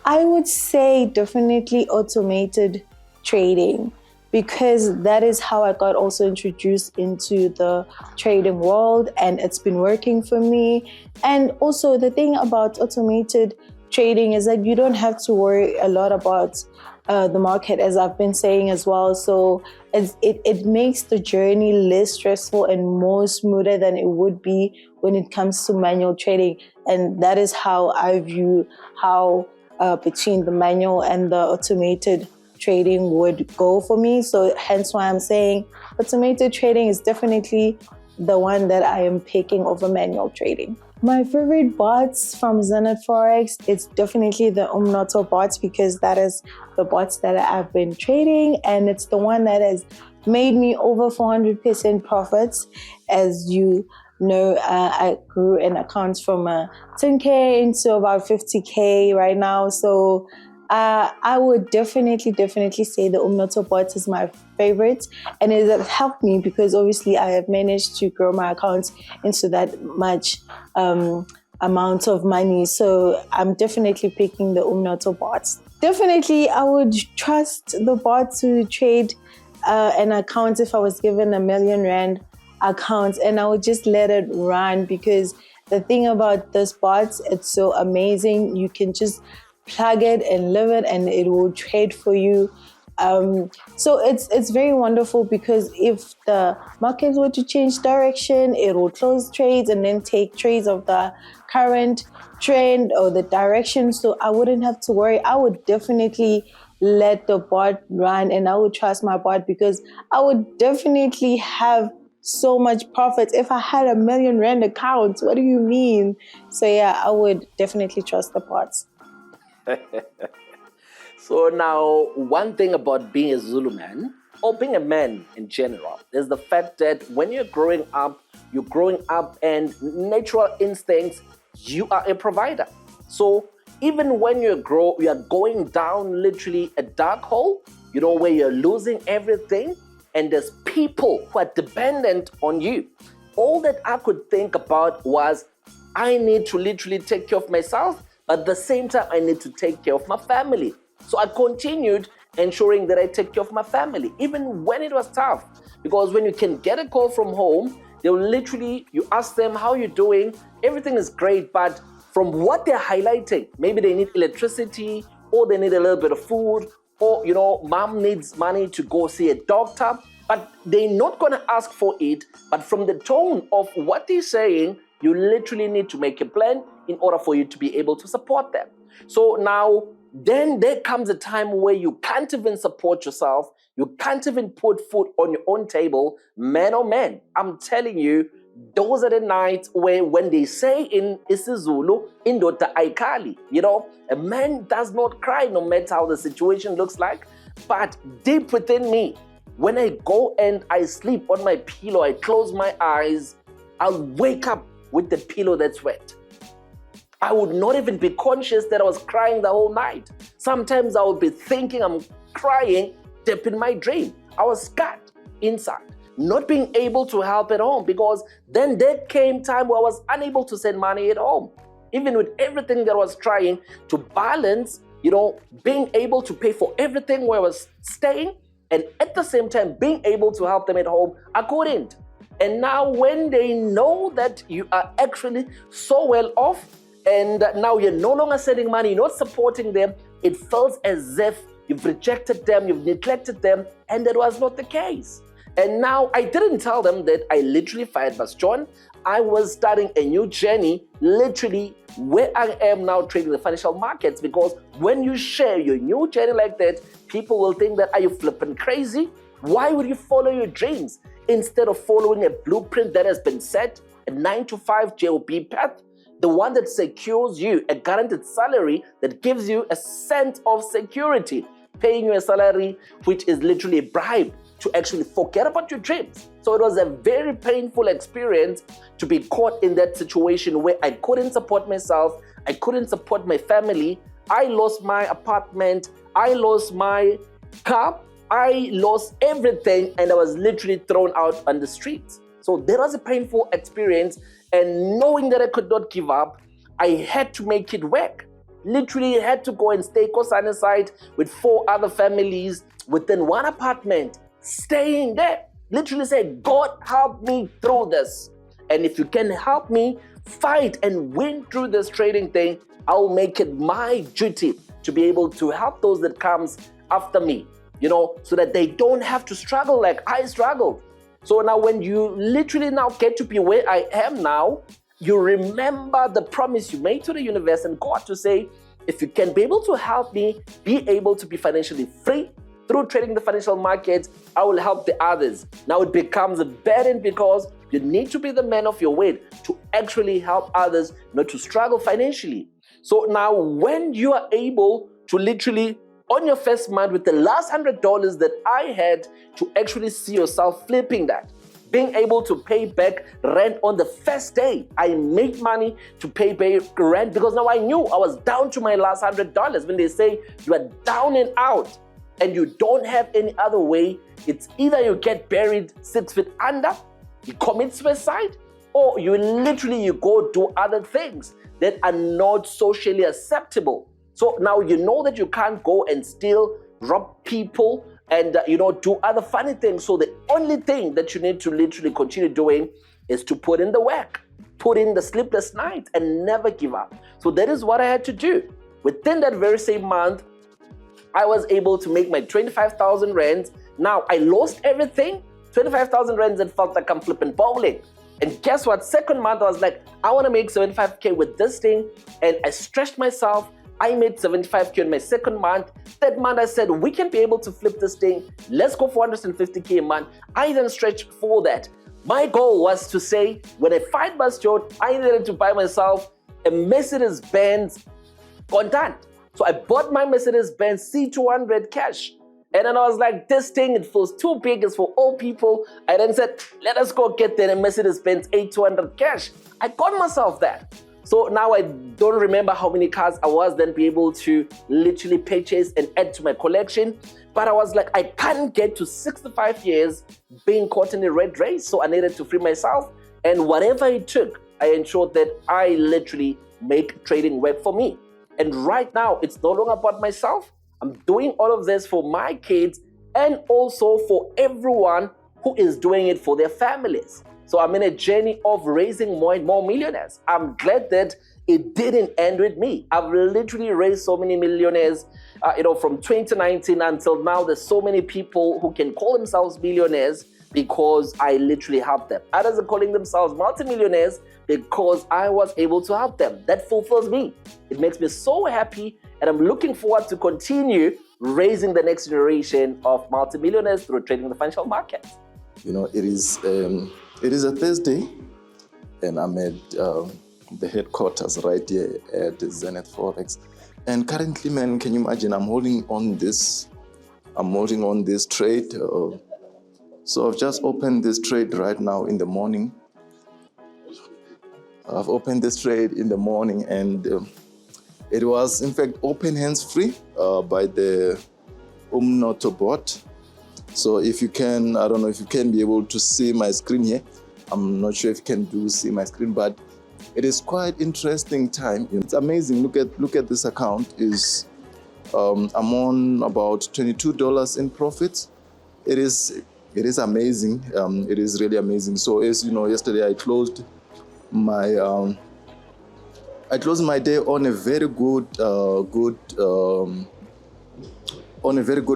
I would say definitely automated trading, because that is how I got also introduced into the trading world, and it's been working for me. And also the thing about automated trading is that you don't have to worry a lot about the market, as I've been saying as well. So it makes the journey less stressful and more smoother than it would be when it comes to manual trading. And that is how I view how between the manual and the automated trading would go for me. So hence why I'm saying automated trading is definitely the one that I am picking over manual trading. My favorite bots from Zenith Forex, it's definitely the Umnoto bots, because that is the bots that I've been trading, and it's the one that has made me over 400% profits. As you know, I grew an account from 10K into about 50K right now. So I would definitely say the Umnoto bot is my favorite, and it has helped me because obviously I have managed to grow my account into that much amount of money. So I'm definitely picking the Umnoto bots. Definitely, I would trust the bot to trade an account if I was given R1 million account, and I would just let it run, because the thing about this bot, it's so amazing. You can just plug it and leave it, and it will trade for you. So it's very wonderful, because if the markets were to change direction, it will close trades and then take trades of the current trend or the direction. So I wouldn't have to worry. I would definitely let the bot run, and I would trust my bot, because I would definitely have so much profit if I had R1 million account. What do you mean? So yeah, I would definitely trust the bots. So now, one thing about being a Zulu man, or being a man in general, is the fact that when you're growing up and natural instincts, you are a provider. So even when you are going down literally a dark hole, where you're losing everything, and there's people who are dependent on you. All that I could think about was, I need to literally take care of myself, but at the same time, I need to take care of my family. So I continued ensuring that I take care of my family, even when it was tough. Because when you can get a call from home, you ask them, how you doing? Everything is great, but from what they're highlighting, maybe they need electricity, or they need a little bit of food, or, mom needs money to go see a doctor, but they're not going to ask for it. But from the tone of what they're saying, you literally need to make a plan in order for you to be able to support them. So now, then there comes a time where you can't even support yourself. You can't even put food on your own table. Man, oh man, I'm telling you, those are the nights where, when they say in isiZulu, indoda aikali, a man does not cry no matter how the situation looks like. But deep within me, when I go and I sleep on my pillow, I close my eyes, I'll wake up with the pillow that's wet. I would not even be conscious that I was crying the whole night. Sometimes I would be thinking I'm crying, deep in my dream. I was scared inside, not being able to help at home, because then there came time where I was unable to send money at home. Even with everything that I was trying to balance, being able to pay for everything where I was staying, and at the same time being able to help them at home, I couldn't. And now when they know that you are actually so well off, and now you're no longer sending money, you're not supporting them, it feels as if you've rejected them, you've neglected them, and that was not the case. And now I didn't tell them that I literally fired Bastion. I was starting a new journey, literally where I am now trading the financial markets, because when you share your new journey like that, people will think that, are you flipping crazy? Why would you follow your dreams instead of following a blueprint that has been set, a 9-to-5 job path, the one that secures you a guaranteed salary that gives you a sense of security, paying you a salary which is literally a bribe to actually forget about your dreams. So it was a very painful experience to be caught in that situation where I couldn't support myself, I couldn't support my family, I lost my apartment, I lost my car, I lost everything, and I was literally thrown out on the streets. So that was a painful experience, and knowing that I could not give up, I had to make it work. Literally had to go and stay Kosane side with 4 other families within one apartment, staying there. Literally say, God, help me through this. And if you can help me fight and win through this trading thing, I'll make it my duty to be able to help those that comes after me, so that they don't have to struggle like I struggled. So now when you literally now get to be where I am now, you remember the promise you made to the universe and God to say, if you can be able to help me be able to be financially free through trading the financial markets, I will help the others. Now it becomes a burden because you need to be the man of your word to actually help others not to struggle financially. So now when you are able to literally on your first month with the last $100 that I had to actually see yourself flipping that, being able to pay back rent on the first day. I made money to pay back rent because now I knew I was down to my last $100. When they say you are down and out and you don't have any other way, it's either you get buried 6 feet under, you commit suicide, or you go do other things that are not socially acceptable. So now you know that you can't go and steal, rob people, and do other funny things. So the only thing that you need to literally continue doing is to put in the work, put in the sleepless nights, and never give up. So that is what I had to do. Within that very same month, I was able to make my 25,000 rands. Now I lost everything, 25,000 rands, and felt like I'm flipping bowling. And guess what? Second month, I was like, I want to make 75K with this thing. And I stretched myself. I made 75K in my second month. Third month, I said, we can be able to flip this thing. Let's go for 150K a month. I then stretched for that. My goal was to say, when I fight Bastion, I needed to buy myself a Mercedes-Benz contant. So I bought my Mercedes-Benz C200 cash. And then I was like, this thing, it feels too big, it's for old people. I then said, let us go get the Mercedes-Benz A200 cash. I got myself that. So now I don't remember how many cars I was then be able to literally purchase and add to my collection. But I was like, I can't get to 65 years being caught in a red race. So I needed to free myself. And whatever it took, I ensured that I literally make trading work for me. And right now, it's no longer about myself. I'm doing all of this for my kids and also for everyone who is doing it for their families. So I'm in a journey of raising more and more millionaires. I'm glad that it didn't end with me. I've literally raised so many millionaires, from 2019 until now. There's so many people who can call themselves millionaires because I literally helped them. Others are calling themselves multimillionaires because I was able to help them. That fulfills me. It makes me so happy, and I'm looking forward to continue raising the next generation of multimillionaires through trading the financial markets. It is a Thursday, and I'm at the headquarters right here at Zenith Forex. And currently, man, can you imagine? I'm holding on this trade. So I've just opened this trade right now in the morning. I've opened this trade in the morning, and it was in fact open hands free by the Umnoto bot. So if you can, I don't know if you can be able to see my screen here. I'm not sure if you can see my screen, but it is quite interesting time. It's amazing. Look at this account. I'm on about $22 in profits. It is amazing. It is really amazing. So as you know, yesterday I closed my day on a very good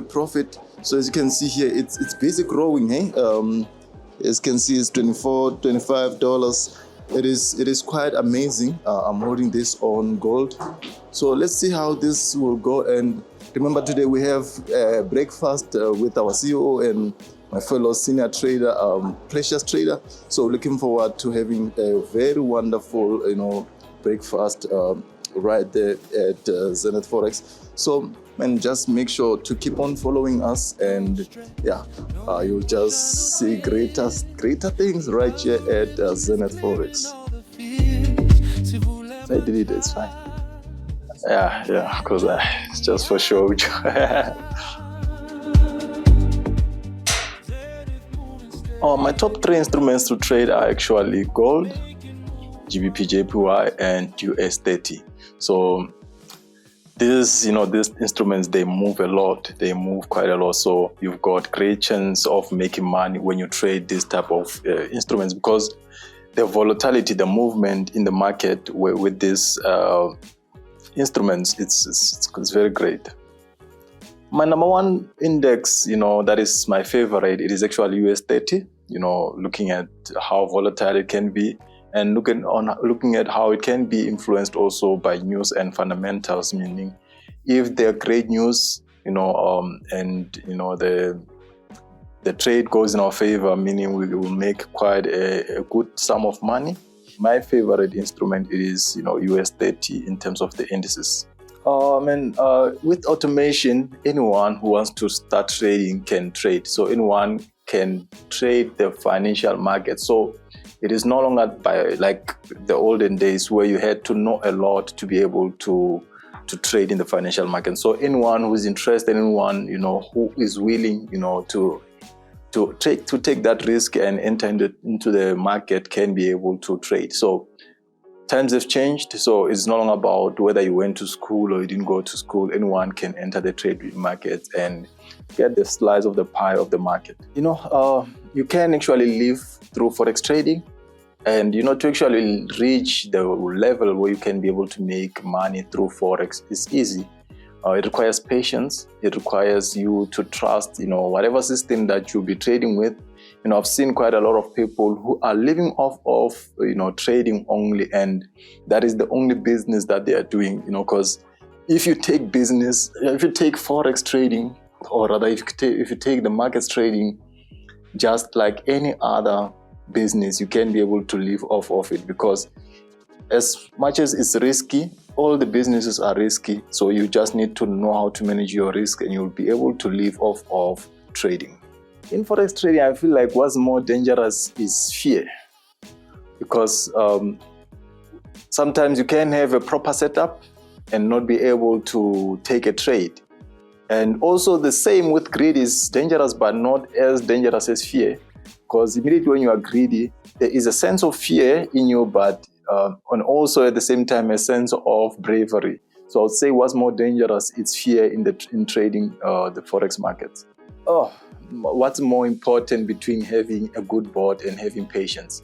profit. So as you can see here, it's basically growing. As you can see, it's $25. It is quite amazing. I'm holding this on gold. So let's see how this will go. And remember, today we have breakfast with our CEO and my fellow senior trader, precious trader. So looking forward to having a very wonderful, breakfast right there at Zenith Forex. So, man, just make sure to keep on following us, and you'll just see greater things right here at Zenith Forex. I did it, it's fine. Yeah, because it's just for show. My top 3 instruments to trade are actually gold, GBP, JPY, and US30. So these instruments, they move a lot. They move quite a lot. So you've got great chance of making money when you trade this type of instruments, because the volatility, the movement in the market with these instruments, it's very great. My number 1 index, that is my favorite. It is actually US30. Looking at how volatile it can be, and looking at how it can be influenced also by news and fundamentals. Meaning, if there are great news, and the trade goes in our favor, meaning we will make quite a good sum of money. My favorite instrument is US30 in terms of the indices. With automation, anyone who wants to start trading can trade. So anyone can trade the financial market. So it is no longer by like the olden days where you had to know a lot to be able to trade in the financial market. So anyone who is interested, anyone who is willing to take that risk and enter into the market can be able to trade. So times have changed, so it's no longer about whether you went to school or you didn't go to school. Anyone can enter the trade market and get the slice of the pie of the market. You can actually live through forex trading, and to actually reach the level where you can be able to make money through forex is easy. It requires patience. It requires you to trust, whatever system that you'll be trading with. I've seen quite a lot of people who are living off of, trading only, and that is the only business that they are doing, because if you take forex trading, or rather if you take the markets trading, just like any other business, you can be able to live off of it, because as much as it's risky, all the businesses are risky. So you just need to know how to manage your risk, and you'll be able to live off of trading. In forex trading, I feel like what's more dangerous is fear, because sometimes you can have a proper setup and not be able to take a trade. And also the same with greed is dangerous, but not as dangerous as fear, because immediately when you are greedy, there is a sense of fear in you, but and also at the same time a sense of bravery. So I would say what's more dangerous is fear in trading the forex markets. What's more important between having a good board and having patience?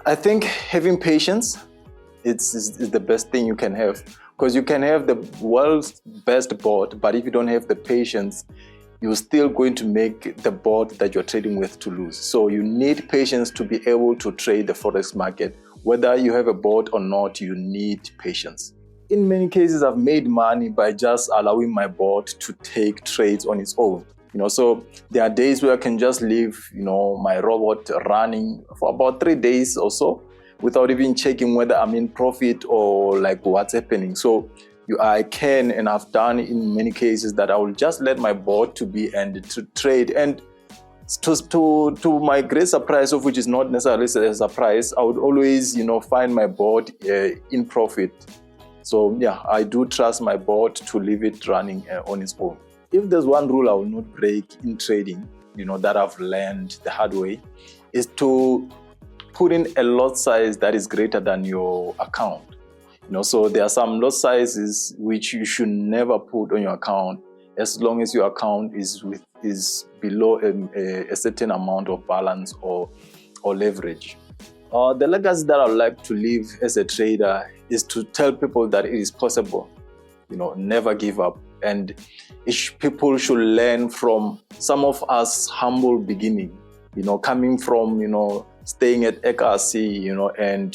I think having patience is the best thing you can have, because you can have the world's best board, but if you don't have the patience, you're still going to make the board that you're trading with to lose. So you need patience to be able to trade the forex market. Whether you have a board or not, you need patience. In many cases, I've made money by just allowing my board to take trades on its own. So there are days where I can just leave, my robot running for about 3 days or so without even checking whether I'm in profit or like what's happening. So I can, and I've done in many cases, that I will just let my board to be and to trade. And to my great surprise, of which is not necessarily a surprise, I would always, find my board in profit. So yeah, I do trust my board to leave it running on its own. if there's one rule I will not break in trading, that I've learned the hard way, is to put in a lot size that is greater than your account. So there are some lot sizes which you should never put on your account as long as your account is below a certain amount of balance or leverage. The legacy that I would like to leave as a trader is to tell people that it is possible. Never give up. And people should learn from some of us humble beginning, coming from, staying at EKRC, and,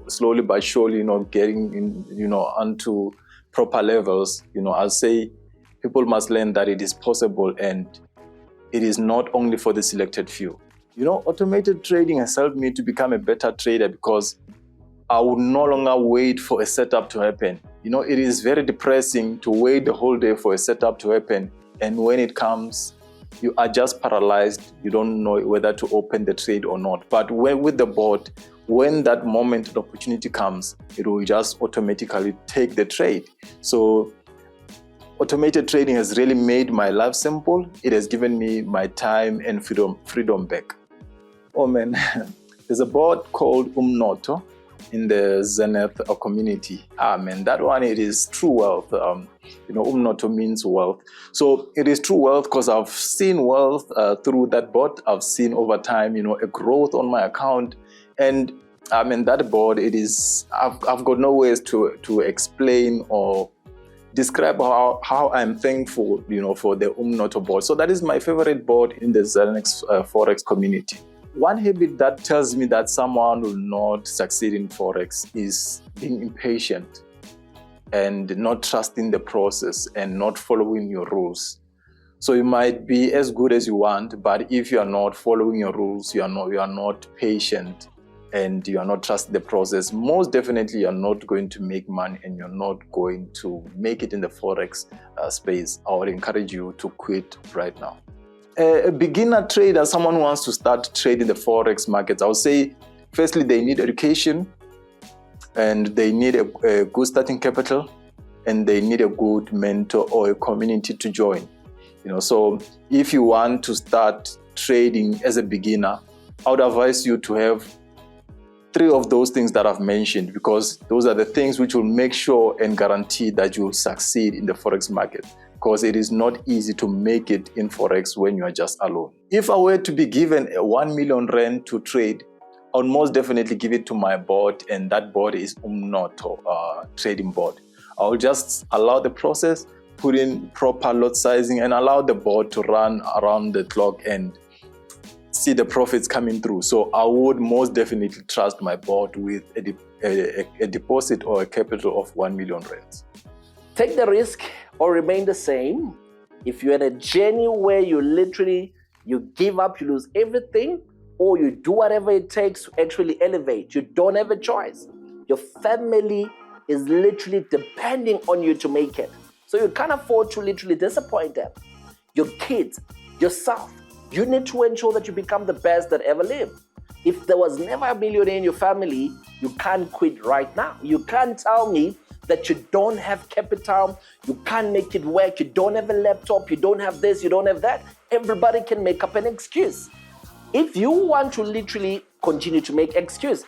slowly but surely, getting in, onto proper levels. I'll say people must learn that it is possible and it is not only for the selected few. Automated trading has helped me to become a better trader because I would no longer wait for a setup to happen. It is very depressing to wait the whole day for a setup to happen. And when it comes, you are just paralyzed. You don't know whether to open the trade or not. But with the bot, when that moment and opportunity comes, it will just automatically take the trade. So automated trading has really made my life simple. It has given me my time and freedom back. Oh man, there's a bot called Umnoto in the Zenith community. Man, that one, it is true wealth. Umnoto means wealth. So it is true wealth because I've seen wealth through that bot. I've seen over time, a growth on my account. And that bot, it is, I've got no ways to explain or describe how I'm thankful, for the Umnoto bot. So that is my favorite bot in the Zenith Forex community. One habit that tells me that someone will not succeed in Forex is being impatient and not trusting the process and not following your rules. So you might be as good as you want, but if you are not following your rules, you are not patient, and you are not trusting the process, most definitely you're not going to make money and you're not going to make it in the Forex space. I would encourage you to quit right now. A beginner trader, someone who wants to start trading the Forex markets, I would say, firstly, they need education and they need a good starting capital and they need a good mentor or a community to join. So if you want to start trading as a beginner, I would advise you to have 3 of those things that I've mentioned, because those are the things which will make sure and guarantee that you will succeed in the Forex market, because it is not easy to make it in Forex when you are just alone. If I were to be given 1 million rand to trade, I would most definitely give it to my bot, and that bot is Umnoto trading bot. I will just allow the process, put in proper lot sizing, and allow the bot to run around the clock and see the profits coming through. So I would most definitely trust my bot with a deposit or a capital of 1 million rands. Take the risk or remain the same. If you're in a journey where you give up, you lose everything, or you do whatever it takes to actually elevate, you don't have a choice. Your family is literally depending on you to make it. So you can't afford to literally disappoint them. Your kids, yourself, you need to ensure that you become the best that ever lived. If there was never a millionaire in your family, you can't quit right now. You can't tell me that you don't have capital, you can't make it work, you don't have a laptop, you don't have this, you don't have that. Everybody can make up an excuse. If you want to literally continue to make excuse,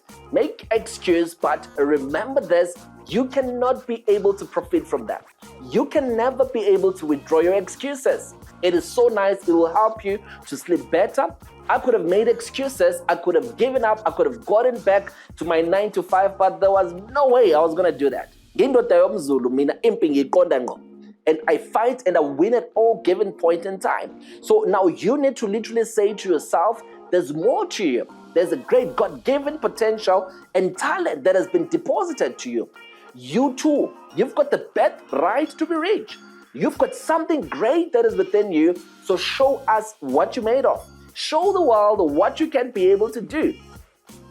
but remember this, you cannot be able to profit from that. You can never be able to withdraw your excuses. It is so nice, it will help you to sleep better. I could have made excuses, I could have given up, I could have gotten back to my 9 to 5, but there was no way I was going to do that. And I fight and I win at all given point in time. So now you need to literally say to yourself, there's more to you. There's a great God-given potential and talent that has been deposited to you. You too, you've got the birthright to be rich. You've got something great that is within you. So show us what you're made of. Show the world what you can be able to do.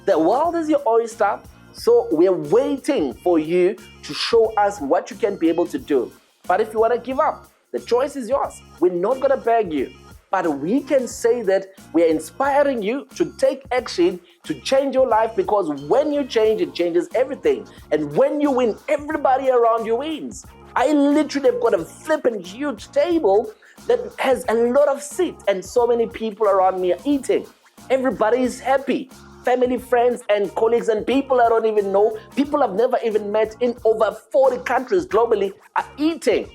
The world is your oyster. So we're waiting for you to show us what you can be able to do. But if you want to give up, the choice is yours. We're not going to beg you. But we can say that we are inspiring you to take action to change your life, because when you change, it changes everything. And when you win, everybody around you wins. I literally have got a flipping huge table that has a lot of seats, and so many people around me are eating. Everybody is happy. Family, friends, and colleagues, and people I don't even know, people I've never even met in over 40 countries globally are eating.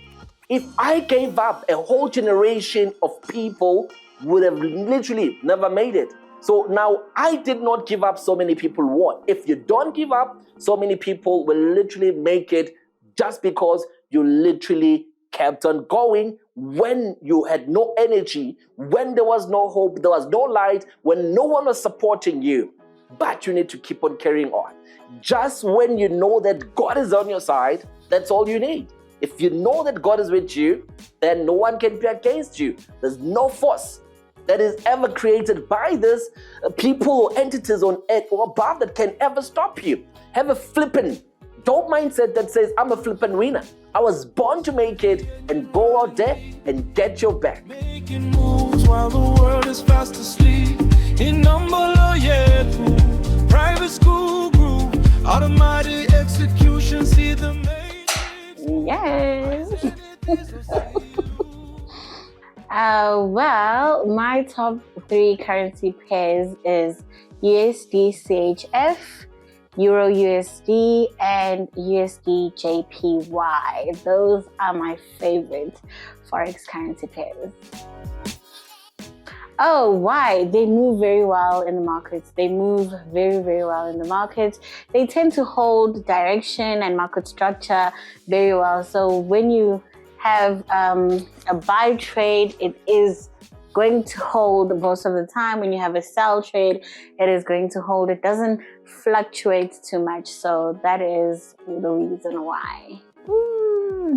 If I gave up, a whole generation of people would have literally never made it. So now I did not give up, so many people won't. If you don't give up, so many people will literally make it just because you literally kept on going when you had no energy, when there was no hope, there was no light, when no one was supporting you. But you need to keep on carrying on. Just when you know that God is on your side, that's all you need. If you know that God is with you, then no one can be against you. There's no force that is ever created by this people or entities on earth or above that can ever stop you. Have a flippin' dope mindset that says, I'm a flippin' winner. I was born to make it, and go out there and get your back. Making moves while the world is fast asleep. In number, yeah, private school group, automatic execution, see the Yes. Well, my top 3 currency pairs is USD CHF, Euro USD, and USD JPY. Those are my favorite forex currency pairs. Oh, why? They move very well in the markets. They move very, very well in the markets. They tend to hold direction and market structure very well. So when you have a buy trade, it is going to hold most of the time. When you have a sell trade, it is going to hold. It doesn't fluctuate too much. So that is the reason why.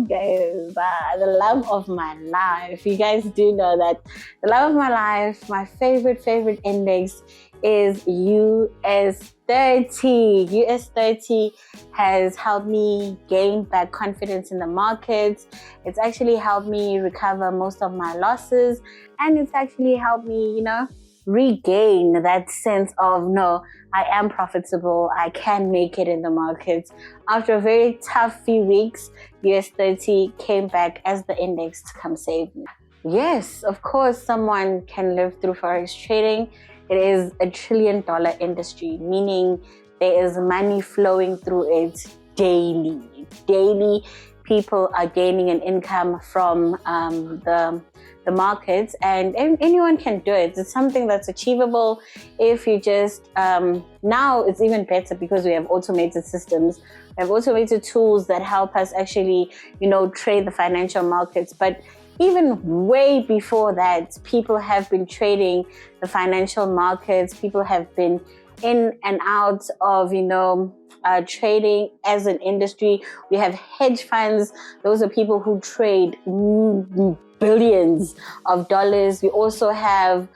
Guys, the love of my life. You guys do know that the love of my life, my favorite index is US 30. US 30 has helped me gain back confidence in the markets. It's actually helped me recover most of my losses, and it's actually helped me, regain that sense of, no, I am profitable, I can make it in the markets. After a very tough few weeks, US 30 came back as the index to come save me. Yes, of course, someone can live through forex trading. It is $1 trillion industry, meaning there is money flowing through it daily. Daily, people are gaining an income from the markets, and anyone can do it. It's something that's achievable if you just now it's even better because we have automated systems. We have automated tools that help us actually trade the financial markets. But even way before that, people have been trading the financial markets. People have been in and out of trading as an industry. We have hedge funds. Those are people who trade billions of dollars. We also have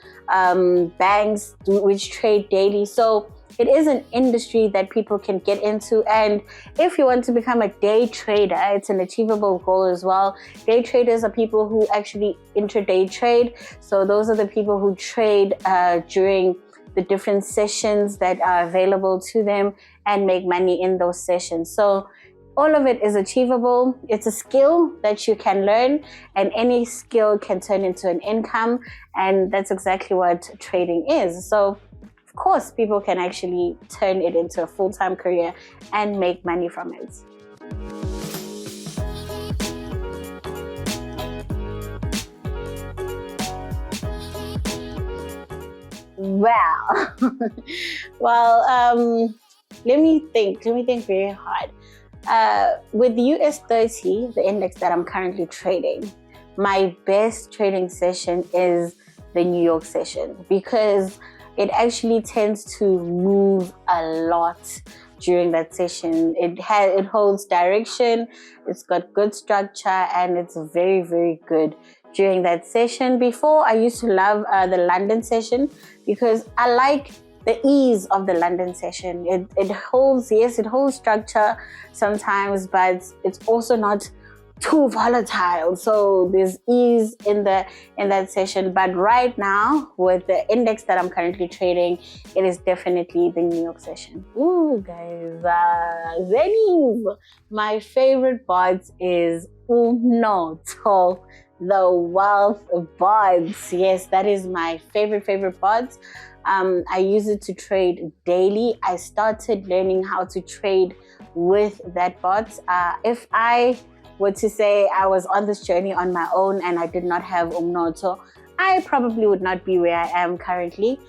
banks which trade daily. So it is an industry that people can get into. And if you want to become a day trader, it's an achievable goal as well. Day traders are people who actually intraday trade. So those are the people who trade during the different sessions that are available to them and make money in those sessions. So all of it is achievable. It's a skill that you can learn, and any skill can turn into an income. And that's exactly what trading is. So of course, people can actually turn it into a full-time career and make money from it. Well, let me think very hard. With US 30, the index that I'm currently trading, my best trading session is the New York session, because it actually tends to move a lot during that session. It holds direction, it's got good structure, and it's very, very good during that session. Before, I used to love the London session because I like the ease of the London session. It holds structure sometimes, but it's also not too volatile. So there's ease in that session. But right now, with the index that I'm currently trading, it is definitely the New York session. Ooh, guys, Zenith. My favorite bot is Umnotho, the wealth bots. Yes, that is my favorite bot. I use it to trade daily. I started learning how to trade with that bot. If I were to say I was on this journey on my own and I did not have Umnotho, I probably would not be where I am currently.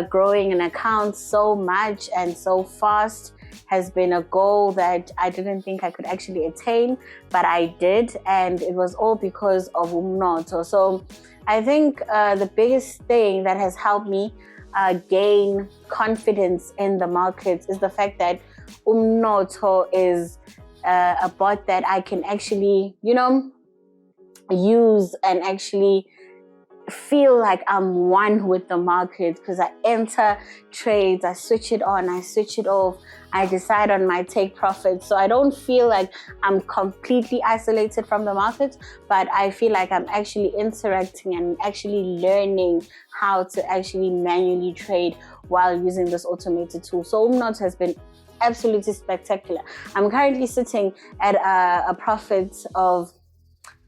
Growing an account so much and so fast has been a goal that I didn't think I could actually attain, but I did, and it was all because of Umnotho. So I think the biggest thing that has helped me gain confidence in the markets is the fact that Umnotho is a bot that I can actually, use and actually feel like I'm one with the market, because I enter trades, I switch it on, I switch it off, I decide on my take profits. So I don't feel like I'm completely isolated from the market, but I feel like I'm actually interacting and actually learning how to actually manually trade while using this automated tool. So Umnotho has been absolutely spectacular. I'm currently sitting at a profit of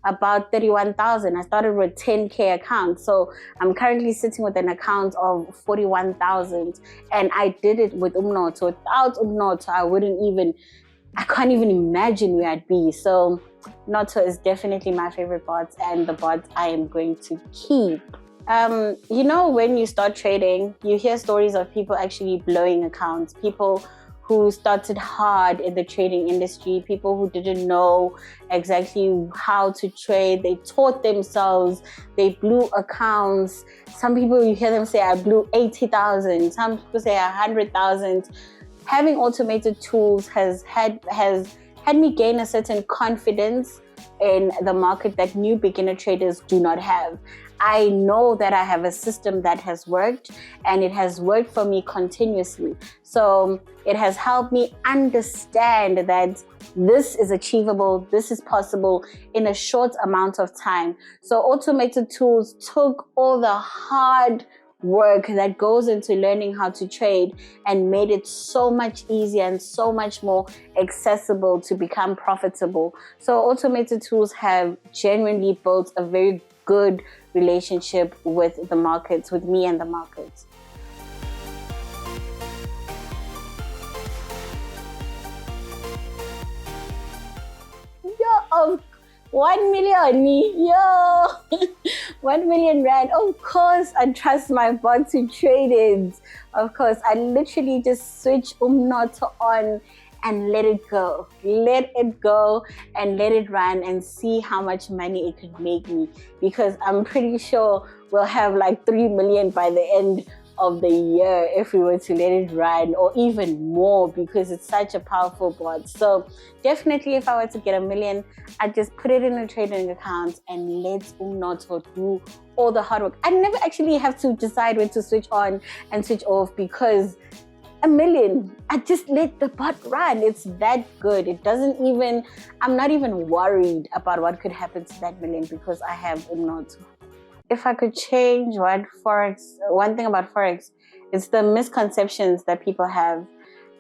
about 31,000. I started with 10K account. So I'm currently sitting with an account of 41,000. And I did it with Umnotho. Without Umnotho, I can't even imagine where I'd be. So Umnotho is definitely my favorite bot and the bot I am going to keep. When you start trading, you hear stories of people actually blowing accounts, people who started hard in the trading industry, people who didn't know exactly how to trade. They taught themselves, they blew accounts. Some people, you hear them say, I blew 80,000. Some people say 100,000. Having automated tools has had me gain a certain confidence in the market that new beginner traders do not have. I know that I have a system that has worked, and it has worked for me continuously. So it has helped me understand that this is achievable, this is possible in a short amount of time. So automated tools took all the hard work that goes into learning how to trade and made it so much easier and so much more accessible to become profitable. So automated tools have genuinely built a very good relationship with the markets, with me and the markets. Yo, 1 million, yo, 1 million rand. Of course, I trust my bot to trade it. Of course, I literally just switch Umnotho on and let it go. Let it go and let it run and see how much money it could make me. Because I'm pretty sure we'll have like 3 million by the end of the year if we were to let it run, or even more, because it's such a powerful bot. So definitely, if I were to get 1 million, I'd just put it in a trading account and let Umnotho do all the hard work. I never actually have to decide when to switch on and switch off, because 1 million, I just let the bot run. It's that good. I'm not even worried about what could happen to that 1 million because I have Umnotho. If I could change one thing about Forex, it's the misconceptions that people have.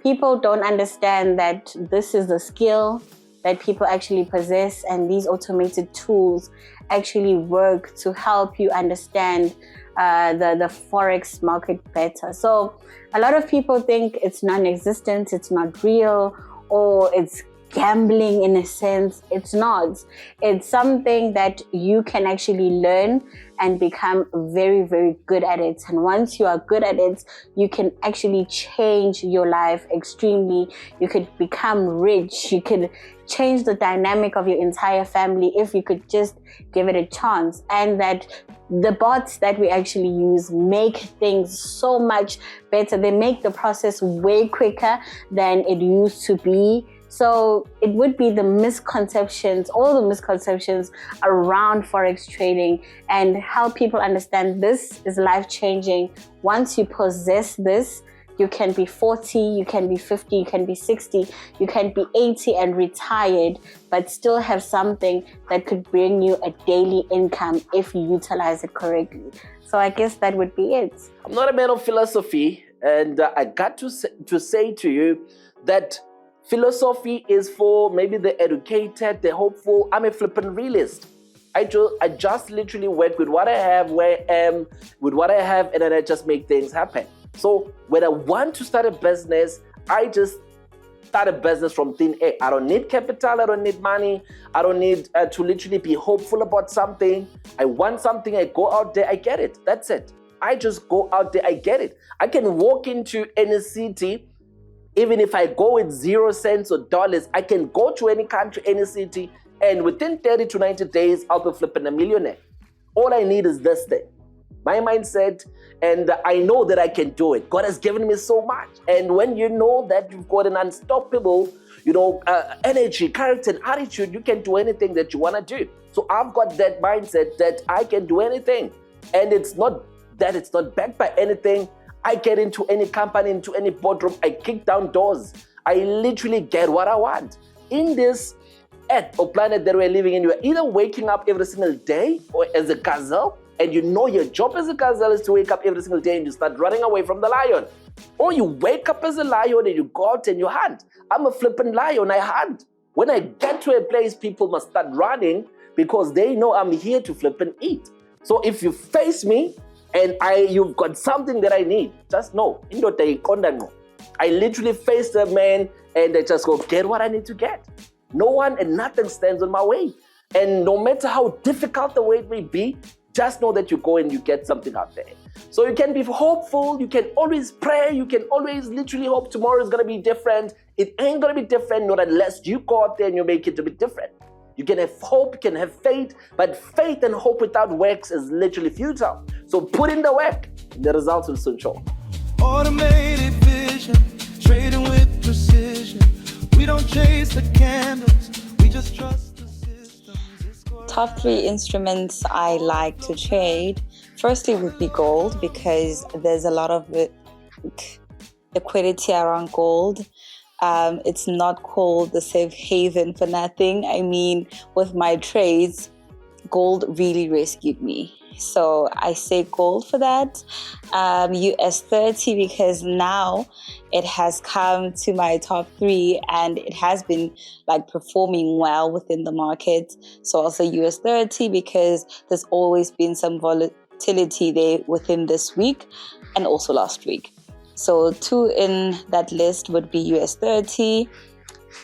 People don't understand that this is a skill that people actually possess, and these automated tools actually work to help you understand the Forex market better. So a lot of people think it's non-existent, it's not real, or it's gambling in a sense. It's not. It's something that you can actually learn and become very, very good at it. And once you are good at it, you can actually change your life extremely. You could become rich. You could change the dynamic of your entire family if you could just give it a chance. And that the bots that we actually use make things so much better. They make the process way quicker than it used to be. So it would be the misconceptions, all the misconceptions around Forex trading, and help people understand this is life-changing. Once you possess this, You can be 40, you can be 50, you can be 60, you can be 80 and retired, but still have something that could bring you a daily income if you utilize it correctly. So I guess that would be it. I'm not a man of philosophy, and I got to say to you that philosophy is for maybe the educated, the hopeful. I'm a flippant realist. I just literally work with what I have, where I am, with what I have, and then I just make things happen. So when I want to start a business, I just start a business from thin air. I don't need capital, I don't need money, I don't need to literally be hopeful about something. I want something, I go out there, I get it. That's it. I just go out there, I get it. I can walk into any city, even if I go with 0 cents or dollars, I can go to any country, any city, and within 30 to 90 days, I'll be flipping a millionaire. All I need is this thing, my mindset, and I know that I can do it. God has given me so much. And when you know that you've got an unstoppable, energy, character, and attitude, you can do anything that you want to do. So I've got that mindset that I can do anything. And it's not that it's not backed by anything. I get into any company, into any boardroom, I kick down doors. I literally get what I want. In this earth or planet that we're living in, you're either waking up every single day or as a gazelle, and you know your job as a gazelle is to wake up every single day and you start running away from the lion. Or you wake up as a lion and you go out and you hunt. I'm a flippant lion, I hunt. When I get to a place, people must start running because they know I'm here to flip and eat. So if you face me and you've got something that I need, just know, I literally face the man and I just go get what I need to get. No one and nothing stands on my way. And no matter how difficult the way it may be, just know that you go and you get something out there. So you can be hopeful, you can always pray, you can always literally hope tomorrow is going to be different. It ain't going to be different, not unless you go out there and you make it to be different. You can have hope, you can have faith, but faith and hope without works is literally futile. So put in the work, and the results will soon show. Automated vision, trading with precision. We don't chase the candles, we just trust. Top 3 instruments I like to trade. Firstly would be gold, because there's a lot of liquidity around gold. It's not called the safe haven for nothing. I mean, with my trades, gold really rescued me. So I say gold for that. US 30, because now it has come to my top 3 and it has been performing well within the market. So also US 30, because there's always been some volatility there within this week and also last week. So 2 in that list would be US 30.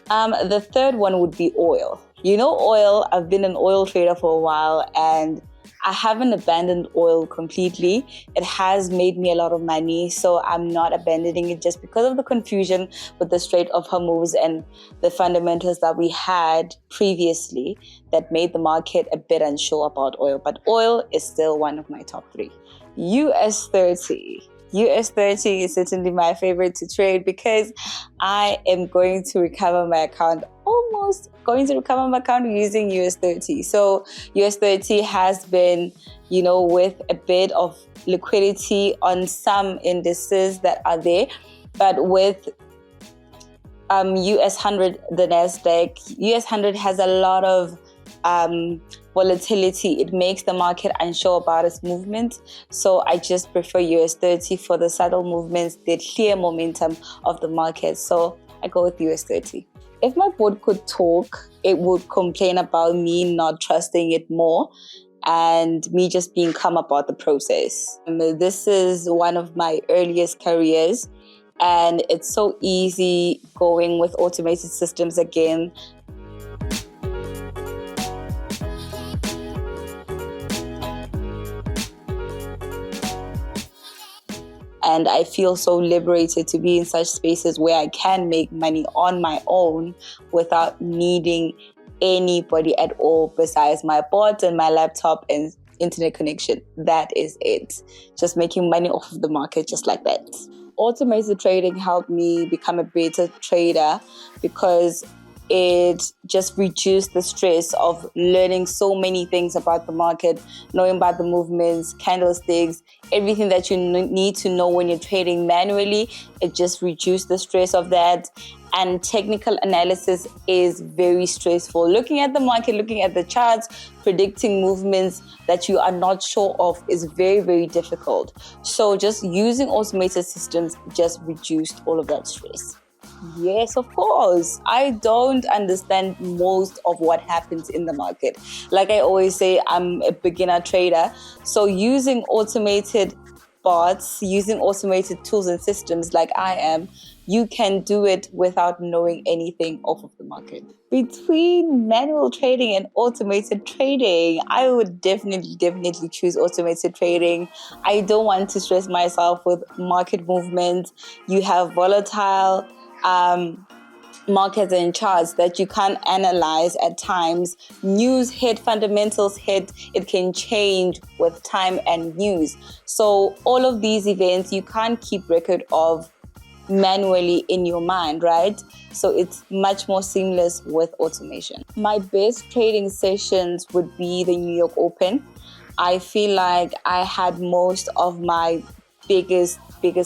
The third one would be oil. Oil, I've been an oil trader for a while and I haven't abandoned oil completely. It has made me a lot of money, so I'm not abandoning it just because of the confusion with the Strait of Hormuz and the fundamentals that we had previously that made the market a bit unsure about oil. But oil is still one of my top 3. US 30. US 30 is certainly my favorite to trade because I am going to recover my account, almost going to recover my account using US 30. So US 30 has been, with a bit of liquidity on some indices that are there, but with US 100, the Nasdaq, US 100 has a lot of volatility. It makes the market unsure about its movement. So I just prefer US 30 for the subtle movements, the clear momentum of the market. So I go with US 30. If my board could talk, it would complain about me not trusting it more and me just being calm about the process. This is one of my earliest careers and it's so easy going with automated systems again. And I feel so liberated to be in such spaces where I can make money on my own without needing anybody at all besides my bot and my laptop and internet connection. That is it. Just making money off of the market just like that. Automated trading helped me become a better trader because it just reduced the stress of learning so many things about the market, knowing about the movements, candlesticks, everything that you need to know when you're trading manually. It just reduced the stress of that. And technical analysis is very stressful. Looking at the market, looking at the charts, predicting movements that you are not sure of is very, very difficult. So just using automated systems just reduced all of that stress. Yes, of course. I don't understand most of what happens in the market. Like I always say, I'm a beginner trader. So using automated bots, using automated tools and systems like I am, you can do it without knowing anything off of the market. Between manual trading and automated trading, I would definitely choose automated trading. I don't want to stress myself with market movements. You have volatile markets and charts that you can't analyze at times. News hit, fundamentals hit, it can change with time and news. So all of these events you can't keep record of manually in your mind, right? So it's much more seamless with automation. My best trading sessions would be the New York Open. I feel like I had most of my biggest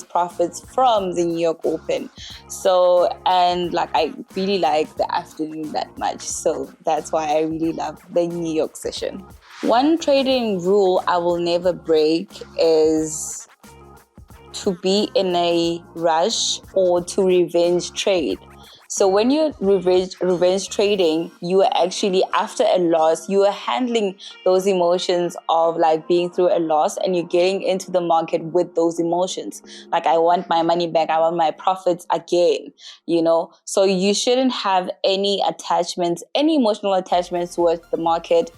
profits from the New York Open. So, and like I really like the afternoon that much. So that's why I really love the New York session. One trading rule I will never break is to be in a rush or to revenge trade. So when you're revenge trading, you are actually, after a loss, you are handling those emotions of like being through a loss, and you're getting into the market with those emotions. Like, I want my money back, I want my profits again, you know? So you shouldn't have any attachments, any emotional attachments towards the market.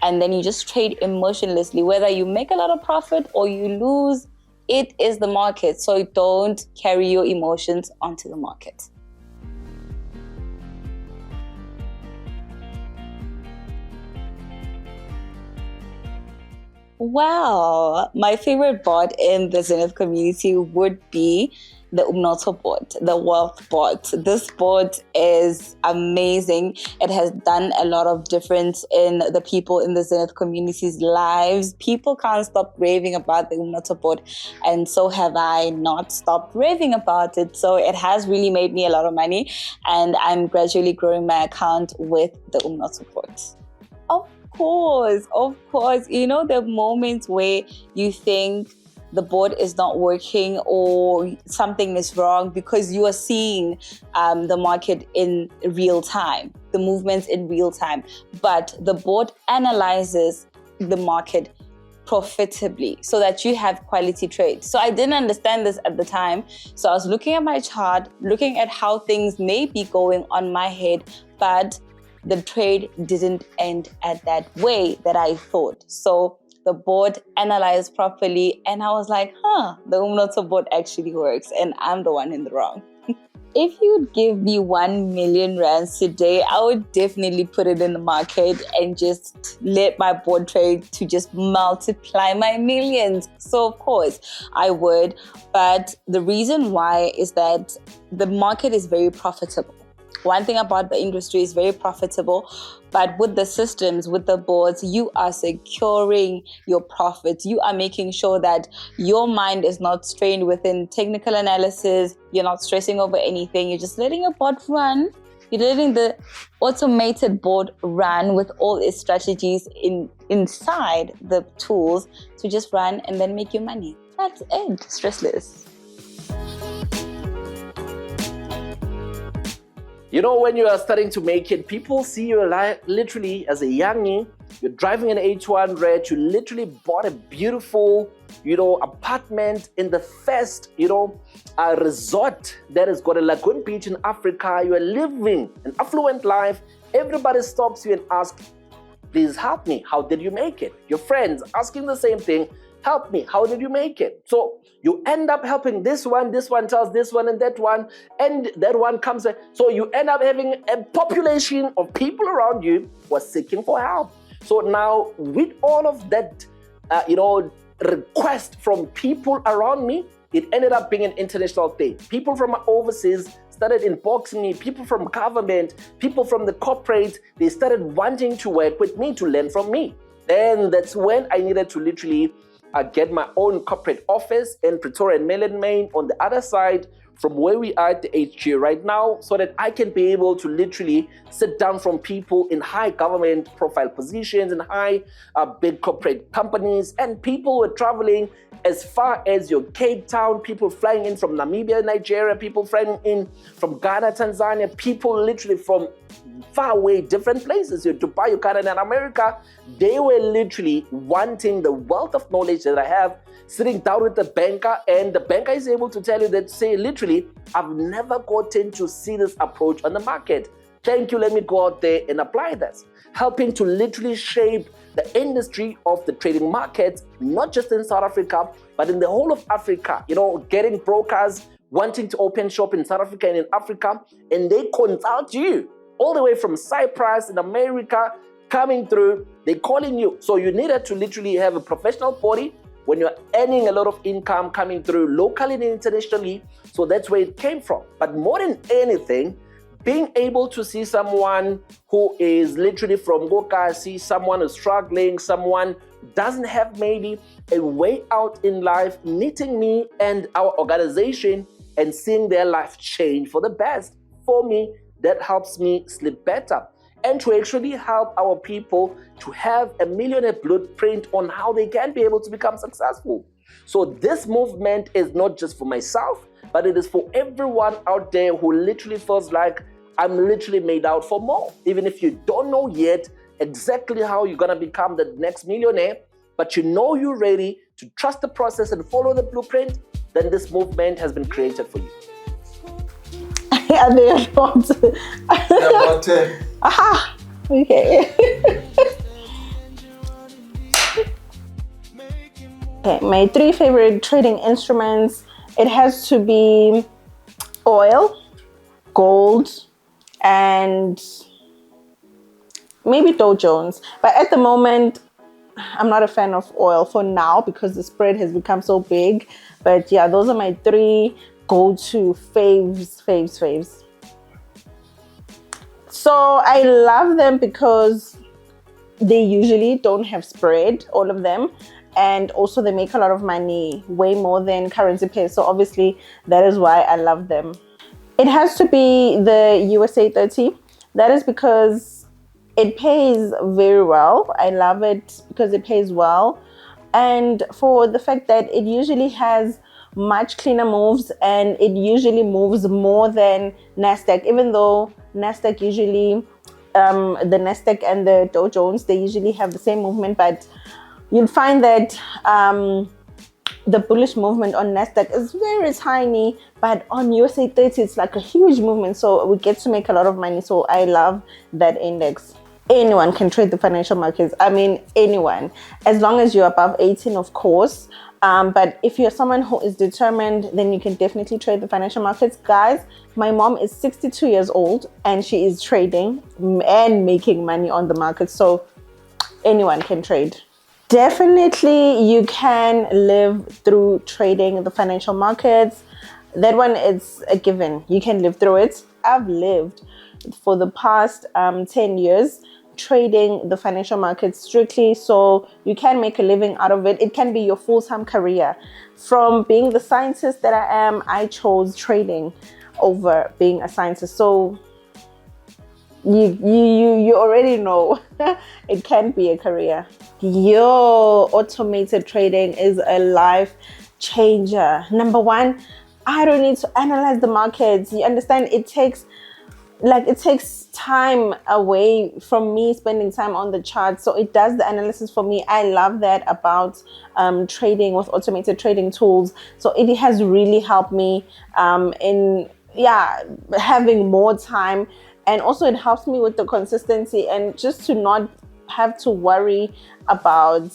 And then you just trade emotionlessly, whether you make a lot of profit or you lose, it is the market. So don't carry your emotions onto the market. Well, my favorite bot in the Zenith community would be the Umnoto bot, the wealth bot. This bot is amazing. It has done a lot of difference in the people in the Zenith community's lives. People can't stop raving about the Umnoto bot, and so have I not stopped raving about it. So it has really made me a lot of money, and I'm gradually growing my account with the Umnoto bot. Of course. You know, the moments where you think the board is not working or something is wrong because you are seeing the market in real time, the movements in real time. But the board analyzes the market profitably so that you have quality trades. So I didn't understand this at the time. So I was looking at my chart, looking at how things may be going on my head, but the trade didn't end at that way that I thought. So the board analyzed properly, and I was like, the Umnoto board actually works, and I'm the one in the wrong. If you'd give me 1 million rands today, I would definitely put it in the market and just let my board trade to just multiply my millions. So of course I would, but the reason why is that the market is very profitable. One thing about the industry is very profitable, but with the systems, with the boards, you are securing your profits. You are making sure that your mind is not strained within technical analysis. You're not stressing over anything. You're just letting your board run. You're letting the automated board run with all its strategies inside the tools to just run and then make your money. That's it. Stressless. You know, when you are starting to make it, people see you literally as a youngie. You're driving an H1 Red. You literally bought a beautiful, apartment in the first, a resort that has got a lagoon beach in Africa. You are living an affluent life. Everybody stops you and asks, please help me. How did you make it? Your friends asking the same thing. Help me. How did you make it? So you end up helping this one tells this one, and that one comes back. So you end up having a population of people around you who are seeking for help. So now with all of that, request from people around me, it ended up being an international thing. People from overseas started inboxing me, people from government, people from the corporates, they started wanting to work with me, to learn from me. Then that's when I needed to literally get my own corporate office in Pretoria and Mainland Main on the other side from where we are at the HQ right now, so that I can be able to literally sit down from people in high government profile positions and high big corporate companies, and people who are traveling as far as your Cape Town, people flying in from Namibia, Nigeria, people flying in from Ghana, Tanzania, people literally from far away different places, your Dubai, your Canada, and America. They were literally wanting the wealth of knowledge that I have, sitting down with the banker, and the banker is able to tell you that, say, literally, I've never gotten to see this approach on the market. Thank you, let me go out there and apply this. Helping to literally shape the industry of the trading markets, not just in South Africa, but in the whole of Africa. You know, getting brokers wanting to open shop in South Africa and in Africa, and they consult you all the way from Cyprus in America, coming through, they're calling you. So you needed to literally have a professional body when you're earning a lot of income coming through locally and internationally. So that's where it came from. But more than anything, being able to see someone who is literally from Goka, see someone who's struggling, someone who doesn't have maybe a way out in life, meeting me and our organization and seeing their life change for the best. For me, that helps me sleep better, and to actually help our people to have a millionaire blueprint on how they can be able to become successful. So this movement is not just for myself, but it is for everyone out there who literally feels like I'm literally made out for more. Even if you don't know yet exactly how you're gonna become the next millionaire, but you know you're ready to trust the process and follow the blueprint, then this movement has been created for you. Are they about? About 10. Aha. Okay. Okay, my 3 favorite trading instruments. It has to be oil, gold, and maybe Dow Jones. But at the moment, I'm not a fan of oil for now because the spread has become so big. But yeah, those are my 3 go-to faves. So I love them because they usually don't have spread, all of them, and also they make a lot of money, way more than currency pairs. So obviously that is why I love them. It has to be the USA 30. That is because it pays very well. I love it because it pays well, and for the fact that it usually has much cleaner moves, and it usually moves more than Nasdaq, even though Nasdaq usually the Nasdaq and the Dow Jones, they usually have the same movement, but you'll find that the bullish movement on Nasdaq is very tiny, but on USA 30 it's like a huge movement, so we get to make a lot of money. So I love that index. Anyone can trade the financial markets. I mean, anyone, as long as you're above 18, of course. But if you're someone who is determined, then you can definitely trade the financial markets. Guys, my mom is 62 years old and she is trading and making money on the market. So anyone can trade. Definitely you can live through trading the financial markets. That one is a given. You can live through it. I've lived for the past 10 years trading the financial markets strictly, so you can make a living out of it. It can be your full-time career. From being the scientist that I am, I chose trading over being a scientist. So you already know it can be a career. Automated trading is a life changer. Number one, I don't need to analyze the markets. You understand? It takes time away from me spending time on the chart, so it does the analysis for me. I love that about trading with automated trading tools. So it has really helped me in having more time, and also it helps me with the consistency and just to not have to worry about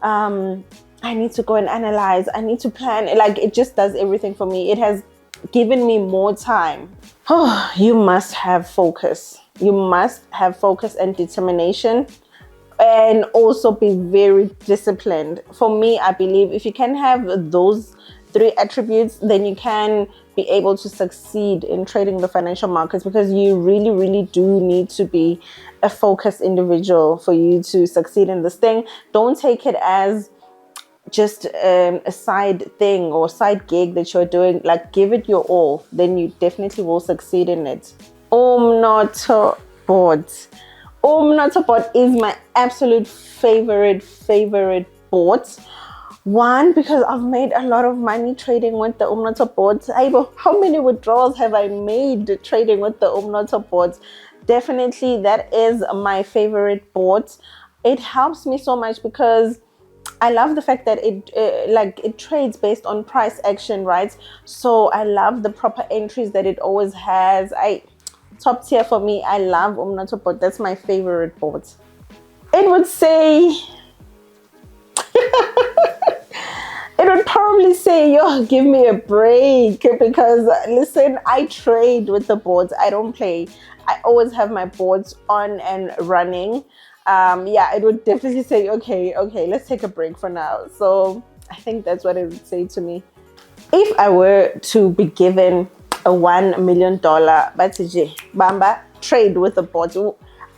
I need to go and analyze, I need to plan. Like, it just does everything for me. It has given me more time. Oh, you must have focus. You must have focus and determination, and also be very disciplined. For me, I believe if you can have those 3 attributes, then you can be able to succeed in trading the financial markets, because you really, really do need to be a focused individual for you to succeed in this thing. Don't take it as just a side thing or side gig that you're doing. Like, give it your all, then you definitely will succeed in it. Umnotho board. Umnotho board is my absolute favorite board. One, because I've made a lot of money trading with the Umnotho boards. How many withdrawals have I made trading with the Umnotho boards? Definitely, that is my favorite board. It helps me so much because I love the fact that it trades based on price action, right? So I love the proper entries that it always has. Top tier for me. I love Umnotho board. That's my favorite board. It would say. It would probably say, yo, give me a break, because listen, I trade with the boards. I don't play. I always have my boards on and running. Yeah, it would definitely say, okay, let's take a break for now. So I think that's what it would say to me. If I were to be given a $1 million Bamba trade with the boards,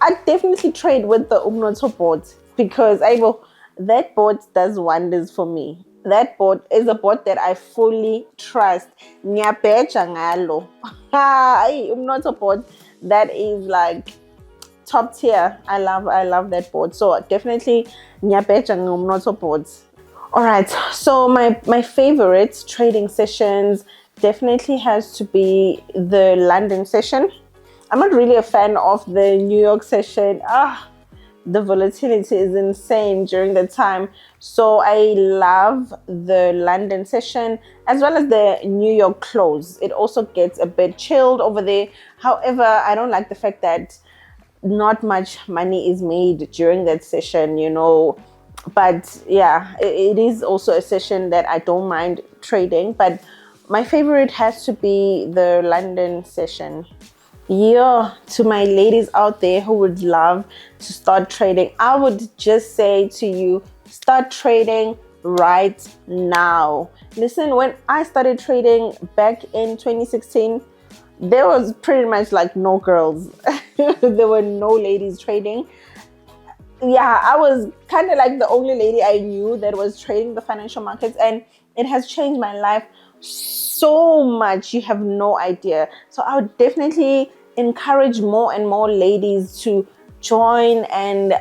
I'd definitely trade with the Umnotho boards, because that board does wonders for me. That board is a board that I fully trust. Ngiyabheja ngalo. Umnotho board, that is like top tier. I love that board. So definitely ngiyabheja ngomnotho boards. All right, so my favorite trading sessions definitely has to be the London session. I'm not really a fan of the New York session. The volatility is insane during the time. So I love the London session as well as the New York close. It also gets a bit chilled over there. However, I don't like the fact that not much money is made during that session, But yeah, it is also a session that I don't mind trading. But my favorite has to be the London session. Yeah, to my ladies out there who would love to start trading, I would just say to you, start trading right now. Listen, when I started trading back in 2016, there was pretty much like no girls. There were no ladies trading. Yeah, I was kind of like the only lady I knew that was trading the financial markets, and it has changed my life so much. You have no idea. So I would definitely encourage more and more ladies to join and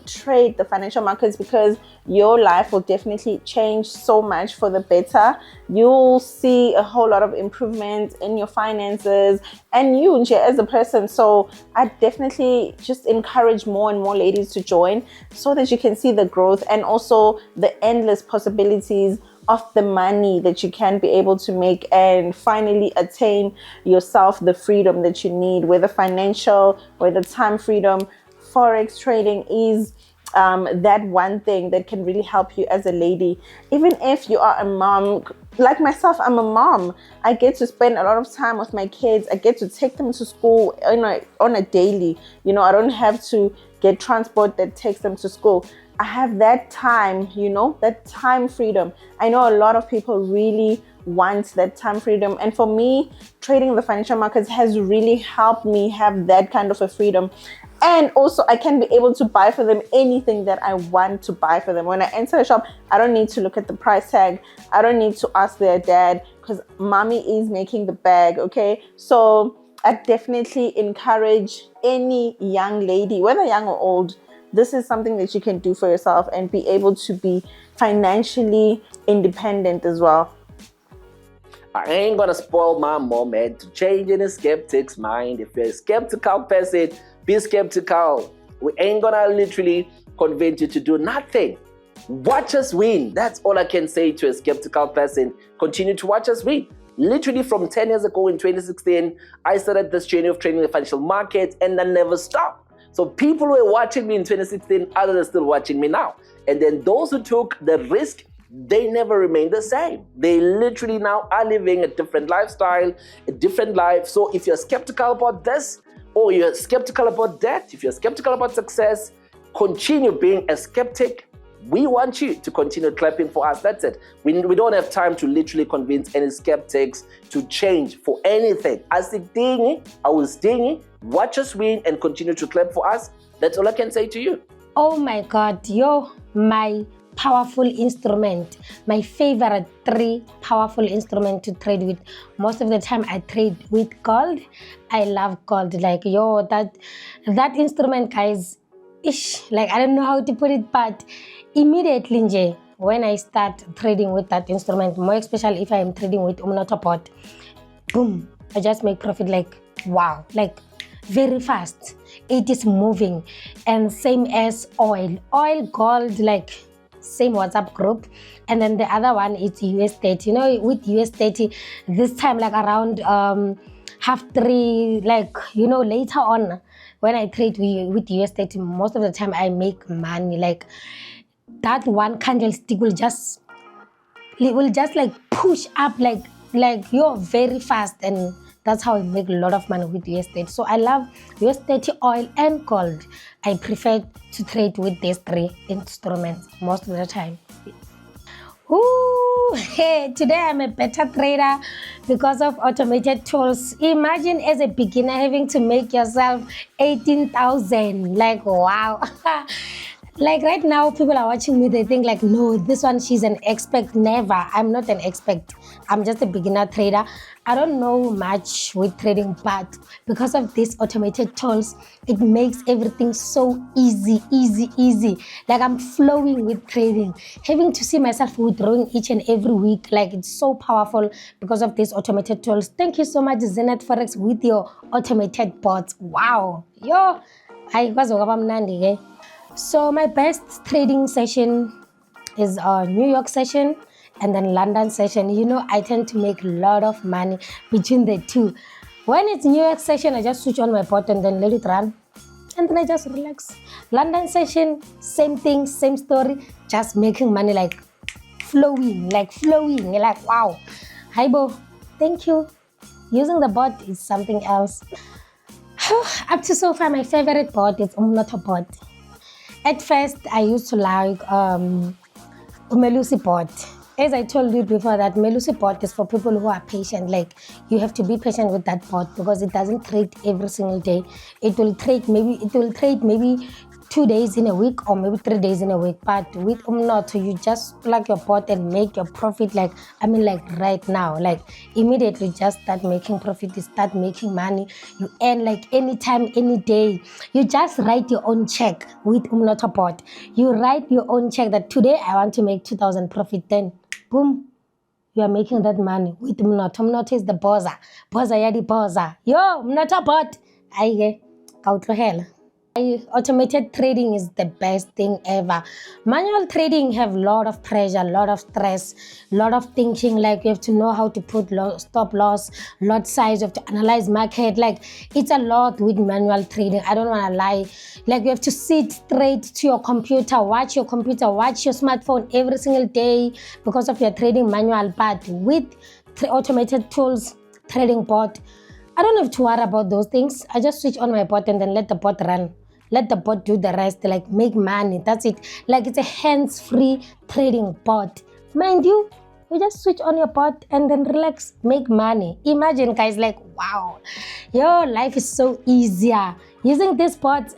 trade the financial markets, because your life will definitely change so much for the better. You'll see a whole lot of improvement in your finances and you as a person. So I definitely just encourage more and more ladies to join, so that you can see the growth and also the endless possibilities of the money that you can be able to make, and finally attain yourself the freedom that you need, whether financial, whether time freedom. Forex trading is that one thing that can really help you as a lady. Even if you are a mom, like myself, I'm a mom. I get to spend a lot of time with my kids. I get to take them to school on a daily. I don't have to get transport that takes them to school. I have that time, that time freedom. I know a lot of people really want that time freedom. And for me, trading the financial markets has really helped me have that kind of a freedom. And also, I can be able to buy for them anything that I want to buy for them. When I enter a shop, I don't need to look at the price tag. I don't need to ask their dad, because mommy is making the bag, okay? So I definitely encourage any young lady, whether young or old, this is something that you can do for yourself and be able to be financially independent as well. I ain't gonna spoil my moment to change in a skeptic's mind. If you're a skeptical person, be skeptical. We ain't gonna literally convince you to do nothing. Watch us win. That's all I can say to a skeptical person. Continue to watch us win. Literally from 10 years ago in 2016, I started this journey of trading the financial market, and I never stopped. So people who were watching me in 2016, others are still watching me now. And then those who took the risk, they never remained the same. They literally now are living a different lifestyle, a different life. So if you're skeptical about this, or you're skeptical about that, if you're skeptical about success, continue being a skeptic. We want you to continue clapping for us. That's it. We don't have time to literally convince any skeptics to change for anything. I was dingy. Watch us win and continue to clap for us. That's all I can say to you. Oh my God, yo, my powerful instrument, my favorite 3 powerful instruments to trade with. Most of the time I trade with gold. I love gold. Like, yo, that instrument, guys, like, I don't know how to put it, but immediately when I start trading with that instrument, more especially if I am trading with Umnotopot, boom, I just make profit like wow, like very fast. It is moving. And same as oil, gold, like same WhatsApp group. And then the other one is US30. You know, with US30, this time like around 2:30, like, you know, later on when I trade with US30, most of the time I make money. Like that one candlestick will just like push up like you're very fast, and that's how I make a lot of money with US30. So I love US30, oil, and gold. I prefer to trade with these 3 instruments most of the time. Ooh, hey, today I'm a better trader because of automated tools. Imagine as a beginner having to make yourself 18,000. Like, wow. Like right now, people are watching me, they think like, no, this one, she's an expert. Never. I'm not an expert. I'm just a beginner trader. I don't know much with trading, but because of these automated tools, it makes everything so easy. Like I'm flowing with trading. Having to see myself withdrawing each and every week, like it's so powerful because of these automated tools. Thank you so much, Zenith Forex, with your automated bots. Wow. Yo, I was mnandi. So my best trading session is a New York session and then London session. You know, I tend to make a lot of money between the 2. When it's New York session, I just switch on my bot and then let it run. And then I just relax. London session, same thing, same story, just making money like flowing, like wow. Hi, Bo. Thank you. Using the bot is something else. Up to so far, my favorite bot is Umnoto bot. At first, I used to like Melusi bot. As I told you before, that Melusi bot is for people who are patient. Like, you have to be patient with that bot because it doesn't trade every single day. It will trade maybe 2 days in a week or maybe 3 days in a week. But with Umnoto, you just plug your bot and make your profit like right now. Like immediately just start making profit, you start making money. You earn like anytime, any day. You just write your own check with Umnoto bot. You write your own check that today I want to make 2,000 profit. Then boom, you are making that money with Umnoto. Umnoto is the boza yadi boza. Yo, Umnoto bot. I hell. Automated trading is the best thing ever. Manual trading have a lot of pressure, a lot of stress, a lot of thinking. Like you have to know how to put stop loss, lot size, you have to analyze market. Like it's a lot with manual trading. I don't want to lie. Like you have to sit straight to your computer, watch your smartphone every single day because of your trading manual. But with automated tools, trading bot, I don't have to worry about those things. I just switch on my bot and then let the bot run. Let the bot do the rest, like make money. That's it. Like it's a hands-free trading bot. Mind you, you just switch on your bot and then relax, make money. Imagine, guys, like, wow, your life is so easier. Using this bot,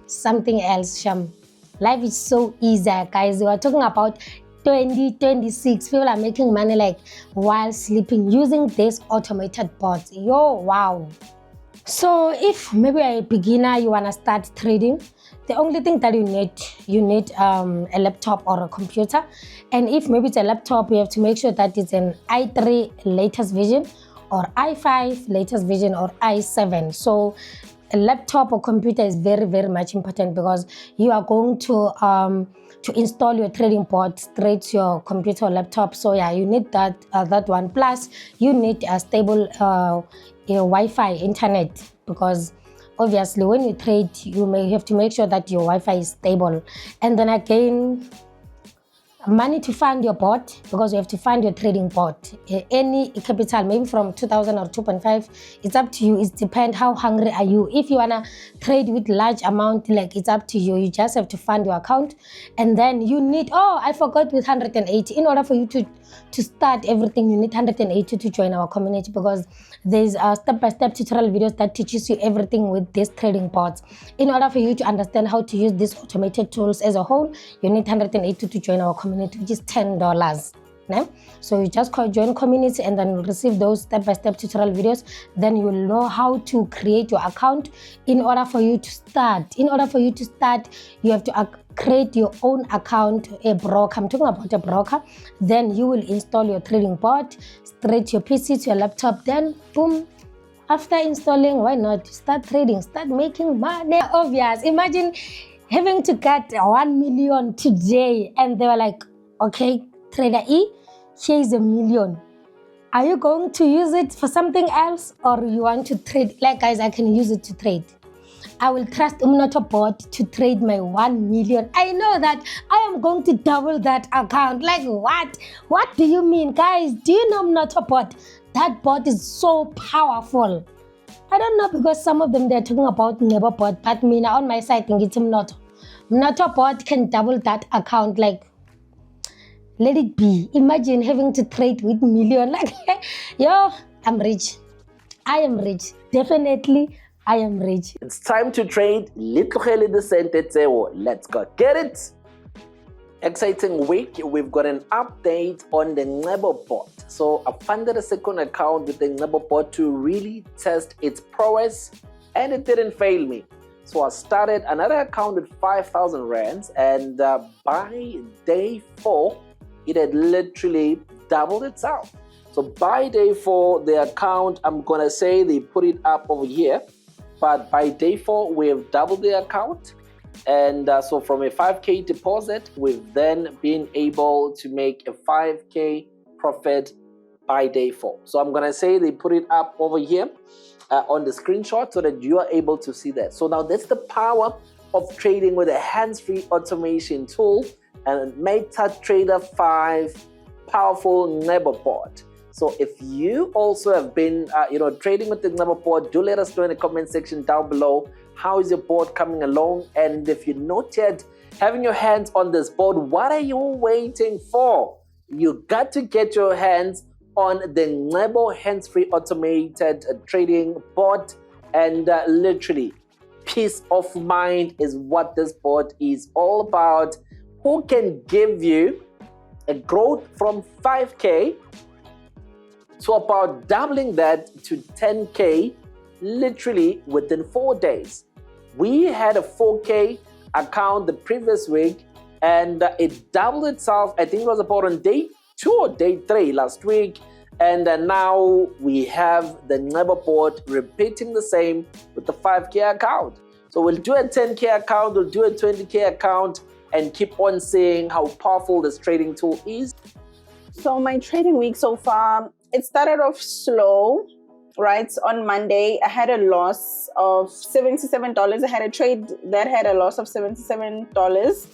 something else, Sham. Life is so easier, guys. We are talking about 2026. People are making money like while sleeping using this automated bots. Yo, wow. So if maybe you're a beginner, you want to start trading, the only thing that you need a laptop or a computer. And if maybe it's a laptop, you have to make sure that it's an i3 latest version or i5 latest version or i7. So a laptop or computer is very, very much important because you are going to install your trading bot straight to your computer or laptop. So yeah, you need that one. Plus, you need a stable Wi-Fi internet because obviously when you trade, you may have to make sure that your Wi-Fi is stable. And then again, money to fund your bot, because you have to fund your trading bot. Any capital, maybe from 2,000 or 2.5, it's up to you. It depends how hungry are you. If you wanna trade with large amount, like, it's up to you. You just have to fund your account, and then you need, oh, I forgot, with 180, in order for you to start everything, you need 180 to join our community, because there's a step-by-step tutorial videos that teaches you everything with these trading bots. In order for you to understand how to use these automated tools as a whole, you need 180 to join our community, which is $10. Yeah? So you just join community, and then you'll receive those step-by-step tutorial videos. Then you will know how to create your account. In order for you to start, you have to create your own account, a broker. I'm talking about a broker. Then you will install your trading bot straight to your PC, to your laptop. Then boom, after installing, why not start trading, start making money? Obvious. Imagine having to get 1 million today, and they were like, okay, Trader E, here is $1 million. Are you going to use it for something else, or you want to trade? Like, guys, I can use it to trade. I will trust Umnoto bot to trade my 1 million. I know that I am going to double that account. Like, what? What do you mean, guys? Do you know Umnoto bot? That bot is so powerful. I don't know, because some of them, they're talking about Nebo bot, but me now on my side, I think it's Umnoto. Umnoto bot can double that account. Like, let it be. Imagine having to trade with million. Like, yo, I'm rich. I am rich. Definitely, I am rich. It's time to trade. Let's go get it. Exciting week. We've got an update on the Nebo bot. So I funded a second account with the Nebo bot to really test its prowess, and it didn't fail me. So I started another account with 5,000 rands, and by day 4, it had literally doubled itself. So by day 4, the account, I'm gonna say they put it up over here, but by day 4, we've doubled the account. And so from a 5K deposit, we've then been able to make a 5K profit by day 4. So I'm gonna say they put it up over here on the screenshot, so that you are able to see that. So now that's the power of trading with a hands-free automation tool and MetaTrader 5 powerful Nebo bot. So if you also have been trading with the Nebo bot, do let us know in the comment section down below. How is your board coming along? And if you're not yet having your hands on this board, what are you waiting for? You got to get your hands on the Nebo hands-free automated trading bot, and literally peace of mind is what this bot is all about. Who can give you a growth from 5K to about doubling that to 10K literally within 4 days. We had a 4K account the previous week, and it doubled itself. I think it was about on day 2 or day 3 last week. And now we have the Nebo bot repeating the same with the 5K account. So we'll do a 10K account, we'll do a 20K account, and keep on seeing how powerful this trading tool is. So my trading week so far, it started off slow, right? On Monday, I had a loss of $77. I had a trade that had a loss of $77,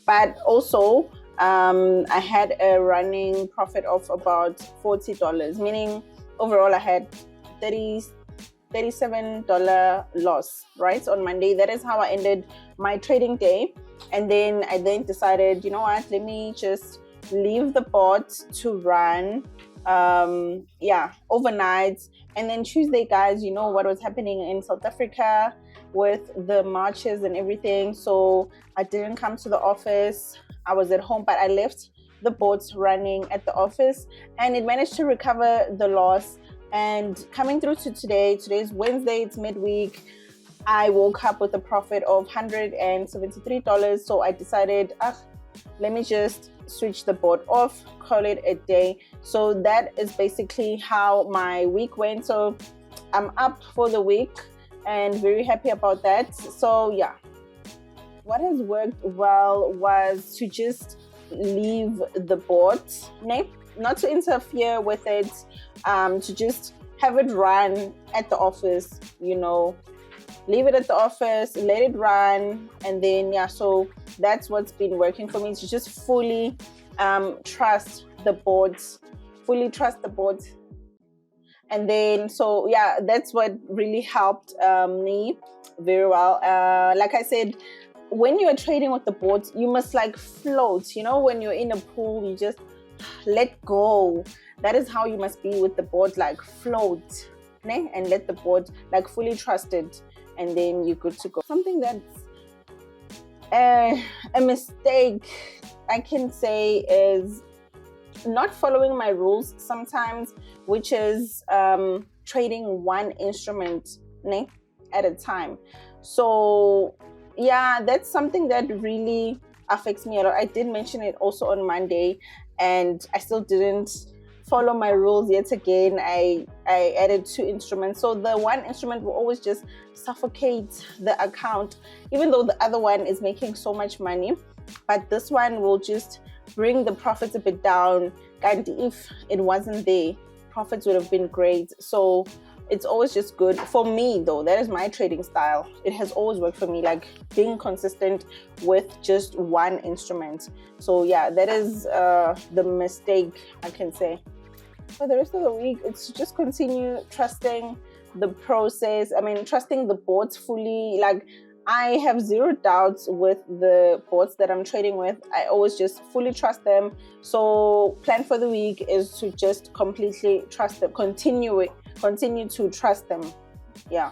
but also I had a running profit of about $40, meaning overall I had $37 loss, right? On Monday, that is how I ended my trading day. And then I decided, you know what, let me just leave the bot to run overnight. And then Tuesday, guys, you know what was happening in South Africa with the marches and everything. So I didn't come to the office. I was at home, but I left the bots running at the office, and it managed to recover the loss. And coming through to today's Wednesday, it's midweek, I woke up with a profit of $173. So I decided, let me just switch the bot off, call it a day. So that is basically how my week went. So I'm up for the week and very happy about that. So yeah, what has worked well was to just leave the bot, not to interfere with it, to just have it run at the office, leave it at the office, let it run, and then so that's what's been working for me, to just fully trust the boards, fully trust the boards. And then, so yeah, that's what really helped me very well. Like I said, when you're trading with the boards, you must like float. You know, when you're in a pool, you just let go. That is how you must be with the board, like float, né? And let the board like fully trust it, and then you're good to go. Something that's a mistake I can say is not following my rules sometimes, which is trading one instrument, né, at a time. So yeah, that's something that really affects me a lot. I did mention it also on Monday, and I still didn't follow my rules yet again. I added 2 instruments, so the one instrument will always just suffocate the account, even though the other one is making so much money. But this one will just bring the profits a bit down, and if it wasn't there, profits would have been great. So it's always just good for me, though. That is my trading style. It has always worked for me, like being consistent with just one instrument. So yeah, that is the mistake I can say. For the rest of the week, it's just continue trusting the process. I mean, trusting the boards fully. Like, I have zero doubts with the boards that I'm trading with. I always just fully trust them. So plan for the week is to just completely trust them, continue to trust them. Yeah.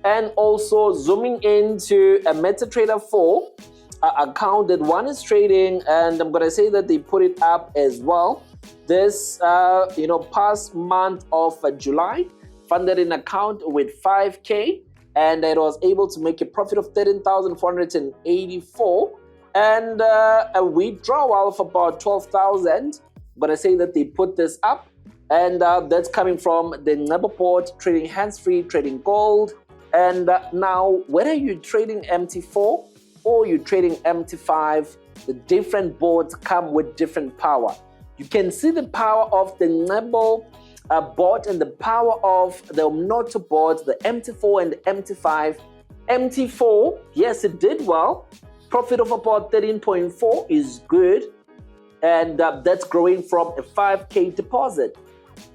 And also zooming into a MetaTrader 4 account that one is trading, and I'm gonna say that they put it up as well. This past month of July, funded an account with 5K, and it was able to make a profit of 13,484 and a withdrawal of about 12,000. But I say that they put this up, and that's coming from the Neboport trading hands-free, trading gold. And now, whether you're trading MT4 or you're trading MT5, the different boards come with different power. You can see the power of the Nebo board and the power of the Omnoto board, the MT4 and the MT5. MT4, yes, it did well. Profit of about 13.4 is good, and that's growing from a 5K deposit.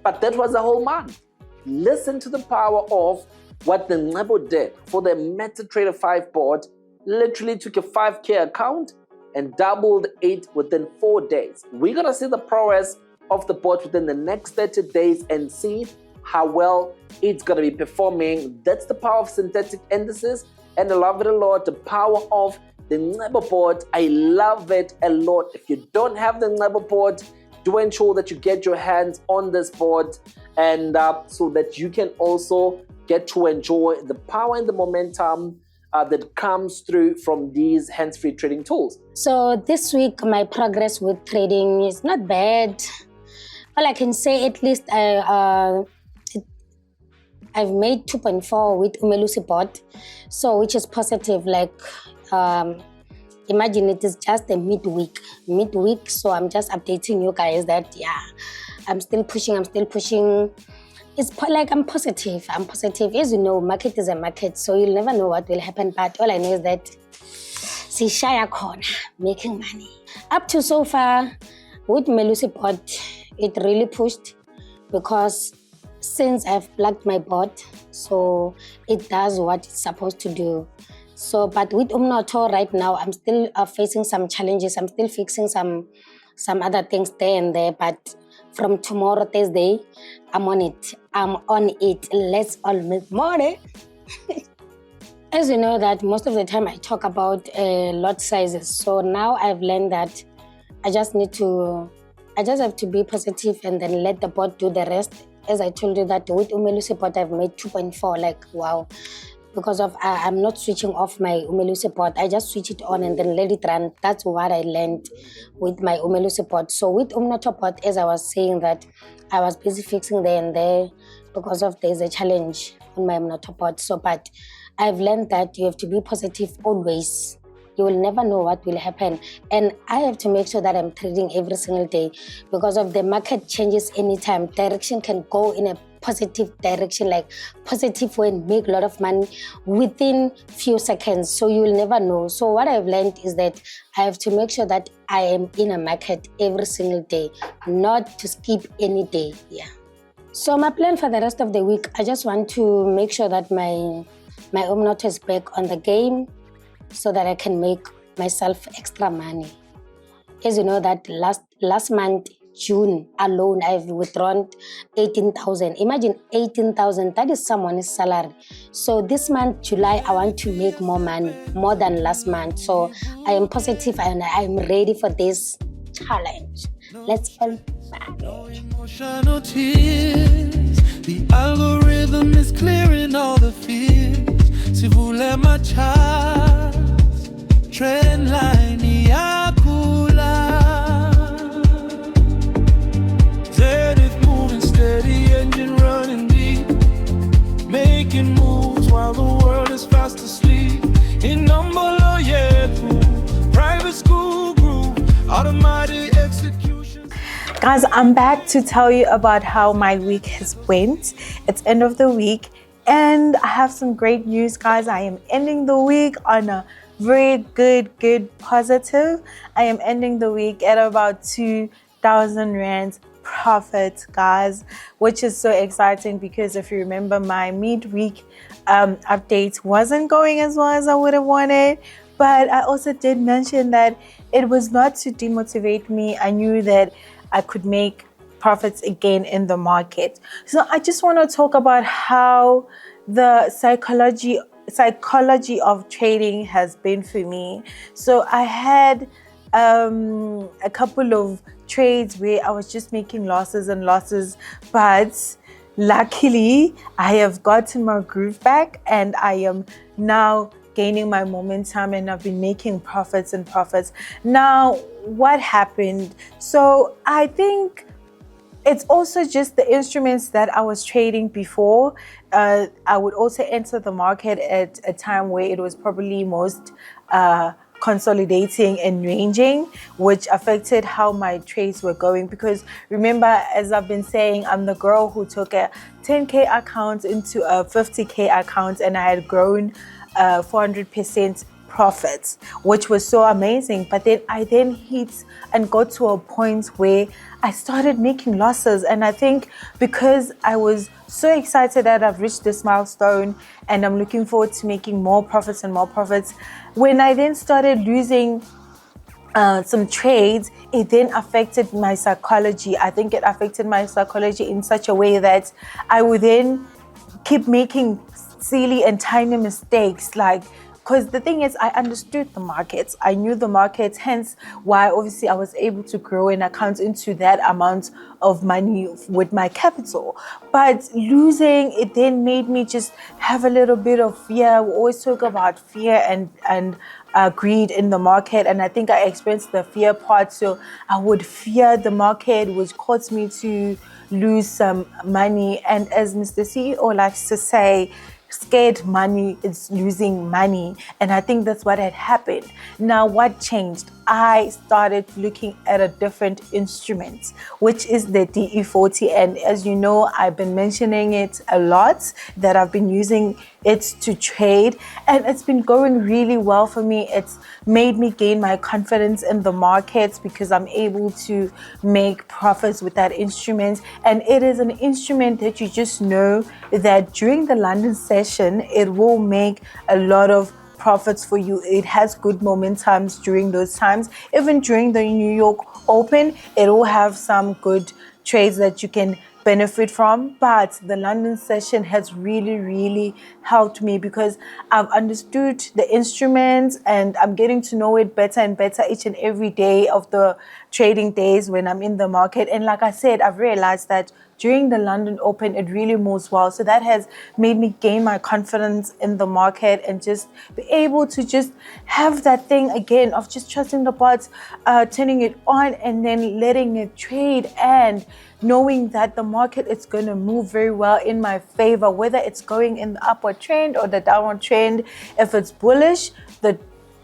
But that was a whole month. Listen to the power of what the Nebo did for the MetaTrader 5 board. Literally took a 5K account and doubled it within 4 days. We're gonna see the prowess of the bot within the next 30 days and see how well it's gonna be performing. That's the power of synthetic indices, and I love it a lot. The power of the Nebo bot, I love it a lot. If you don't have the Nebo bot, do ensure that you get your hands on this board, and so that you can also get to enjoy the power and the momentum that comes through from these hands-free trading tools. So this week, my progress with trading is not bad. All I can say, at least I've made 2.4 with Umelusi bot, so which is positive. Like, imagine it is just a midweek. So I'm just updating you guys that I'm still pushing. It's like I'm positive. As you know, market is a market, so you'll never know what will happen. But all I know is that Sishaya Corner making money. Up to so far, with Melusi bot, it really pushed, because since I've plugged my bot, so it does what it's supposed to do. So, but with Umnoto right now, I'm still facing some challenges. I'm still fixing some other things there and there, but from tomorrow, Thursday, I'm on it. Let's all make money. As you know that most of the time I talk about lot sizes. So now I've learned that I just have to be positive and then let the bot do the rest. As I told you that with Umelusi bot, I've made 2.4, like wow. Because of I'm not switching off my Umelusi bot. I just switch it on and then let it run. That's what I learned with my Umelusi bot. So with Umnoto bot, as I was saying that I was busy fixing there and there because of there's a challenge on my Umnoto bot. So, but I've learned that you have to be positive always. You will never know what will happen. And I have to make sure that I'm trading every single day, because of the market changes anytime. Direction can go in a positive direction, like positive way, and make a lot of money within few seconds. So you will never know. So what I've learned is that I have to make sure that I am in a market every single day, not to skip any day. Yeah. So my plan for the rest of the week, I just want to make sure that my umnotto is back on the game so that I can make myself extra money. As you know that last month, June alone, I've withdrawn 18,000. Imagine 18,000, that is someone's salary. So this month, July, I want to make more money, more than last month. So I am positive and I am ready for this challenge. Let's all No emotional tears. The algorithm is clearing all the fears. Si vous voulez ma child, trend line yakula. Zenith moving steady, engine running deep, making moves while the world is fast asleep. In number private school group, automatic execution. Guys, I'm back to tell you about how my week has went. It's end of the week and I have some great news, guys. I am ending the week on a very good positive. I am ending the week at about 2,000 rands profit, guys, which is so exciting because if you remember, my midweek update wasn't going as well as I would have wanted. But I also did mention that it was not to demotivate me. I knew that I could make profits again in the market. So I just want to talk about how the psychology of trading has been for me. So I had a couple of trades where I was just making losses and losses, but luckily I have gotten my groove back and I am now gaining my momentum and I've been making profits and profits. Now, what happened? So I think it's also just the instruments that I was trading before. I would also enter the market at a time where it was probably most consolidating and ranging, which affected how my trades were going. Because remember, as I've been saying, I'm the girl who took a 10K account into a 50K account and I had grown 400% profits, which was so amazing. But then I hit and got to a point where I started making losses. And I think because I was so excited that I've reached this milestone and I'm looking forward to making more profits and more profits, when I then started losing some trades, it then affected my psychology. I think it affected my psychology in such a way that I would then keep making silly and tiny mistakes, like, because the thing is, I understood the markets. I knew the markets, hence why obviously I was able to grow an account into that amount of money with my capital. But losing, it then made me just have a little bit of fear. We always talk about fear and greed in the market, and I think I experienced the fear part. So I would fear the market, which caused me to lose some money. And as Mr. CEO likes to say, scared money is losing money. And I think that's what had happened. Now, what changed? I started looking at a different instrument, which is the DE40. And as you know, I've been mentioning it a lot, that I've been using it to trade, and it's been going really well for me. It's made me gain my confidence in the markets because I'm able to make profits with that instrument. And it is an instrument that you just know that during the London session, it will make a lot of profits for you. It has good momentums during those times. Even during the New York Open, it will have some good trades that you can benefit from. But the London session has really helped me because I've understood the instruments and I'm getting to know it better and better each and every day of the trading days when I'm in the market. And like I said, I've realized that during the London Open, it really moves well. So that has made me gain my confidence in the market and just be able to just have that thing again of just trusting the bots, turning it on and then letting it trade and knowing that the market is going to move very well in my favor, whether it's going in the upward trend or the downward trend. If it's bullish, the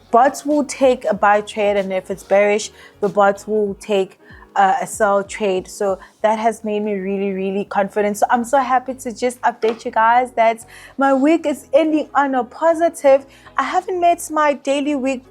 bots will take a buy trade, and if it's bearish, the bots will take a sell trade. So that has made me really, really confident. So I'm so happy to just update you guys that my week is ending on a positive. I haven't met my daily week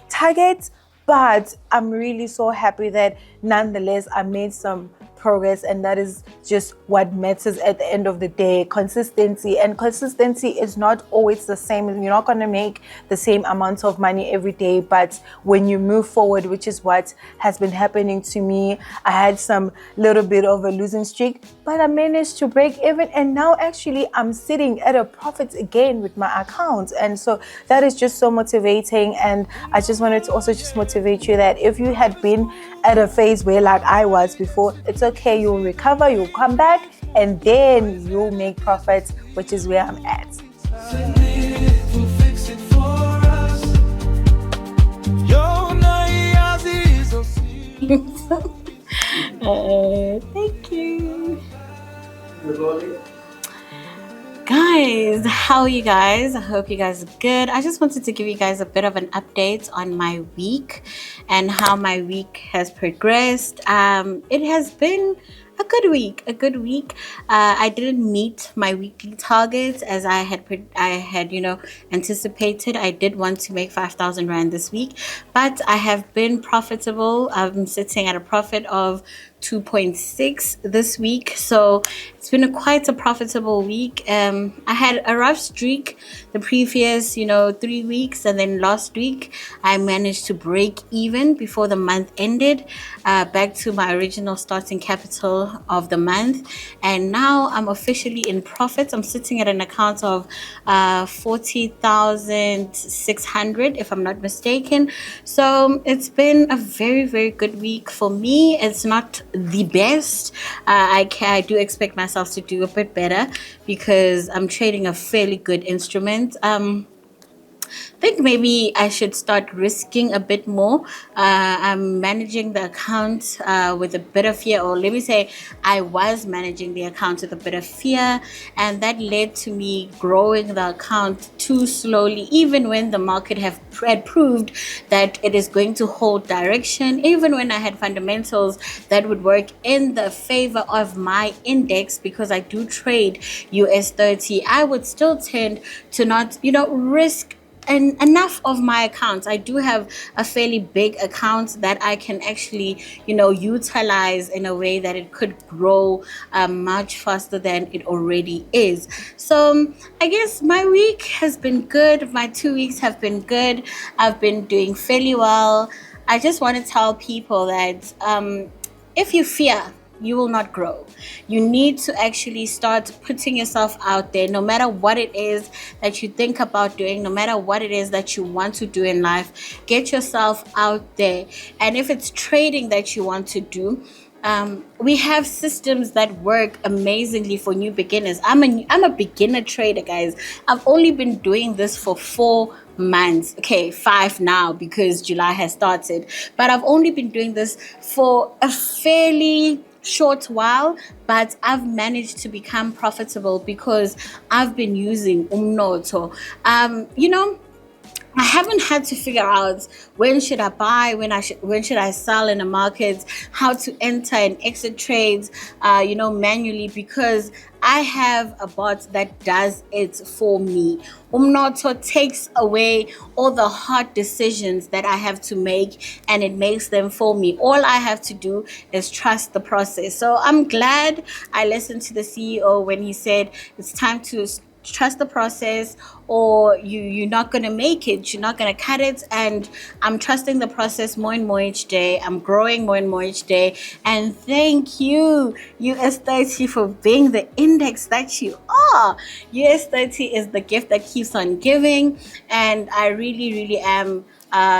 target, but I'm really so happy that nonetheless I made some progress, and that is just what matters at the end of the day. Consistency, and consistency is not always the same. You're not going to make the same amount of money every day, but when you move forward, which is what has been happening to me, I had some little bit of a losing streak, but I managed to break even, and now actually I'm sitting at a profit again with my account. And so that is just so motivating. And I just wanted to also just motivate you that if you had been at a phase where like I was before, it's okay, you'll recover, you'll come back, and then you'll make profits, which is where I'm at. Zenith will fix it for us. Yo, Nayazi is a Thank you. Guys, how are you guys? I hope you guys are good. I just wanted to give you guys a bit of an update on my week and how my week has progressed. It has been a good week. I didn't meet my weekly targets as I had anticipated. I did want to make 5,000 rand this week, but I have been profitable. I'm sitting at a profit of 2.6 this week, so it's been quite a profitable week. I had a rough streak the previous 3 weeks, and then last week I managed to break even before the month ended, back to my original starting capital of the month, and now I'm officially in profit. I'm sitting at an account of 40,600 if I'm not mistaken. So it's been a very, very good week for me. It's not the best. I do expect myself to do a bit better because I'm trading a fairly good instrument. I think maybe I should start risking a bit more. I'm managing the account with a bit of fear, or let me say, I was managing the account with a bit of fear, and that led to me growing the account too slowly, even when the market had proved that it is going to hold direction, even when I had fundamentals that would work in the favor of my index, because I do trade US 30, I would still tend to not, risk and enough of my accounts. I do have a fairly big account that I can actually, utilize in a way that it could grow much faster than it already is. So I guess my week has been good. My 2 weeks have been good. I've been doing fairly well. I just want to tell people that if you fear, you will not grow. You need to actually start putting yourself out there, no matter what it is that you think about doing, no matter what it is that you want to do in life. Get yourself out there. And if it's trading that you want to do, we have systems that work amazingly for new beginners. I'm a beginner trader, guys. I've only been doing this for 4 months. Okay, 5 now because July has started. But I've only been doing this for a fairly short while, but I've managed to become profitable because I've been using umnoto. I haven't had to figure out when should I buy, when should I sell in the markets, how to enter and exit trades, manually, because I have a bot that does it for me. Umnoto takes away all the hard decisions that I have to make, and it makes them for me. All I have to do is trust the process. So I'm glad I listened to the CEO when he said it's time to trust the process, or you're not going to make it, you're not going to cut it. And I'm trusting the process more and more each day. I'm growing more and more each day. And thank you, US 30, for being the index that you are. US 30 is the gift that keeps on giving, and I really, really am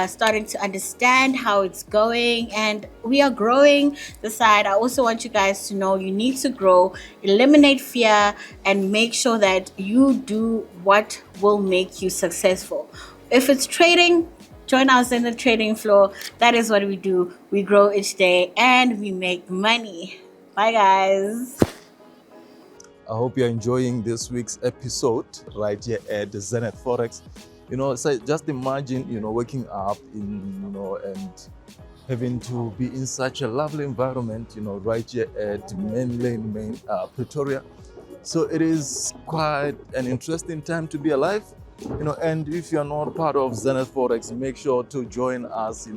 starting to understand how it's going, and we are growing the side. I also want you guys to know you need to grow, eliminate fear, and make sure that you do what will make you successful. If it's trading, join us in the trading floor. That is what we do. We grow each day and we make money. Bye, guys. I hope you're enjoying this week's episode right here at the Zenith Forex. So just imagine, waking up and having to be in such a lovely environment, right here at Main Lane, Pretoria. So it is quite an interesting time to be alive, and if you're not part of Zenith Forex, make sure to join us,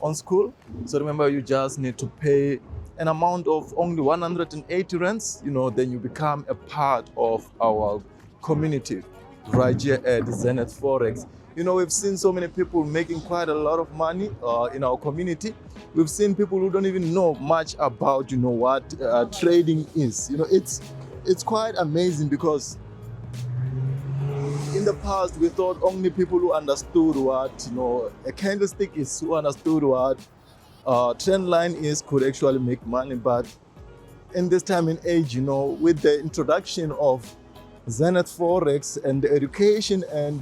on school. So remember, you just need to pay an amount of only 180 rands, then you become a part of our community right here at Zenith Forex. We've seen so many people making quite a lot of money in our community. We've seen people who don't even know much about, what trading is. It's quite amazing, because in the past we thought only people who understood what, a candlestick is, who understood what trend line is, could actually make money. But in this time and age, with the introduction of Zenith Forex and the education and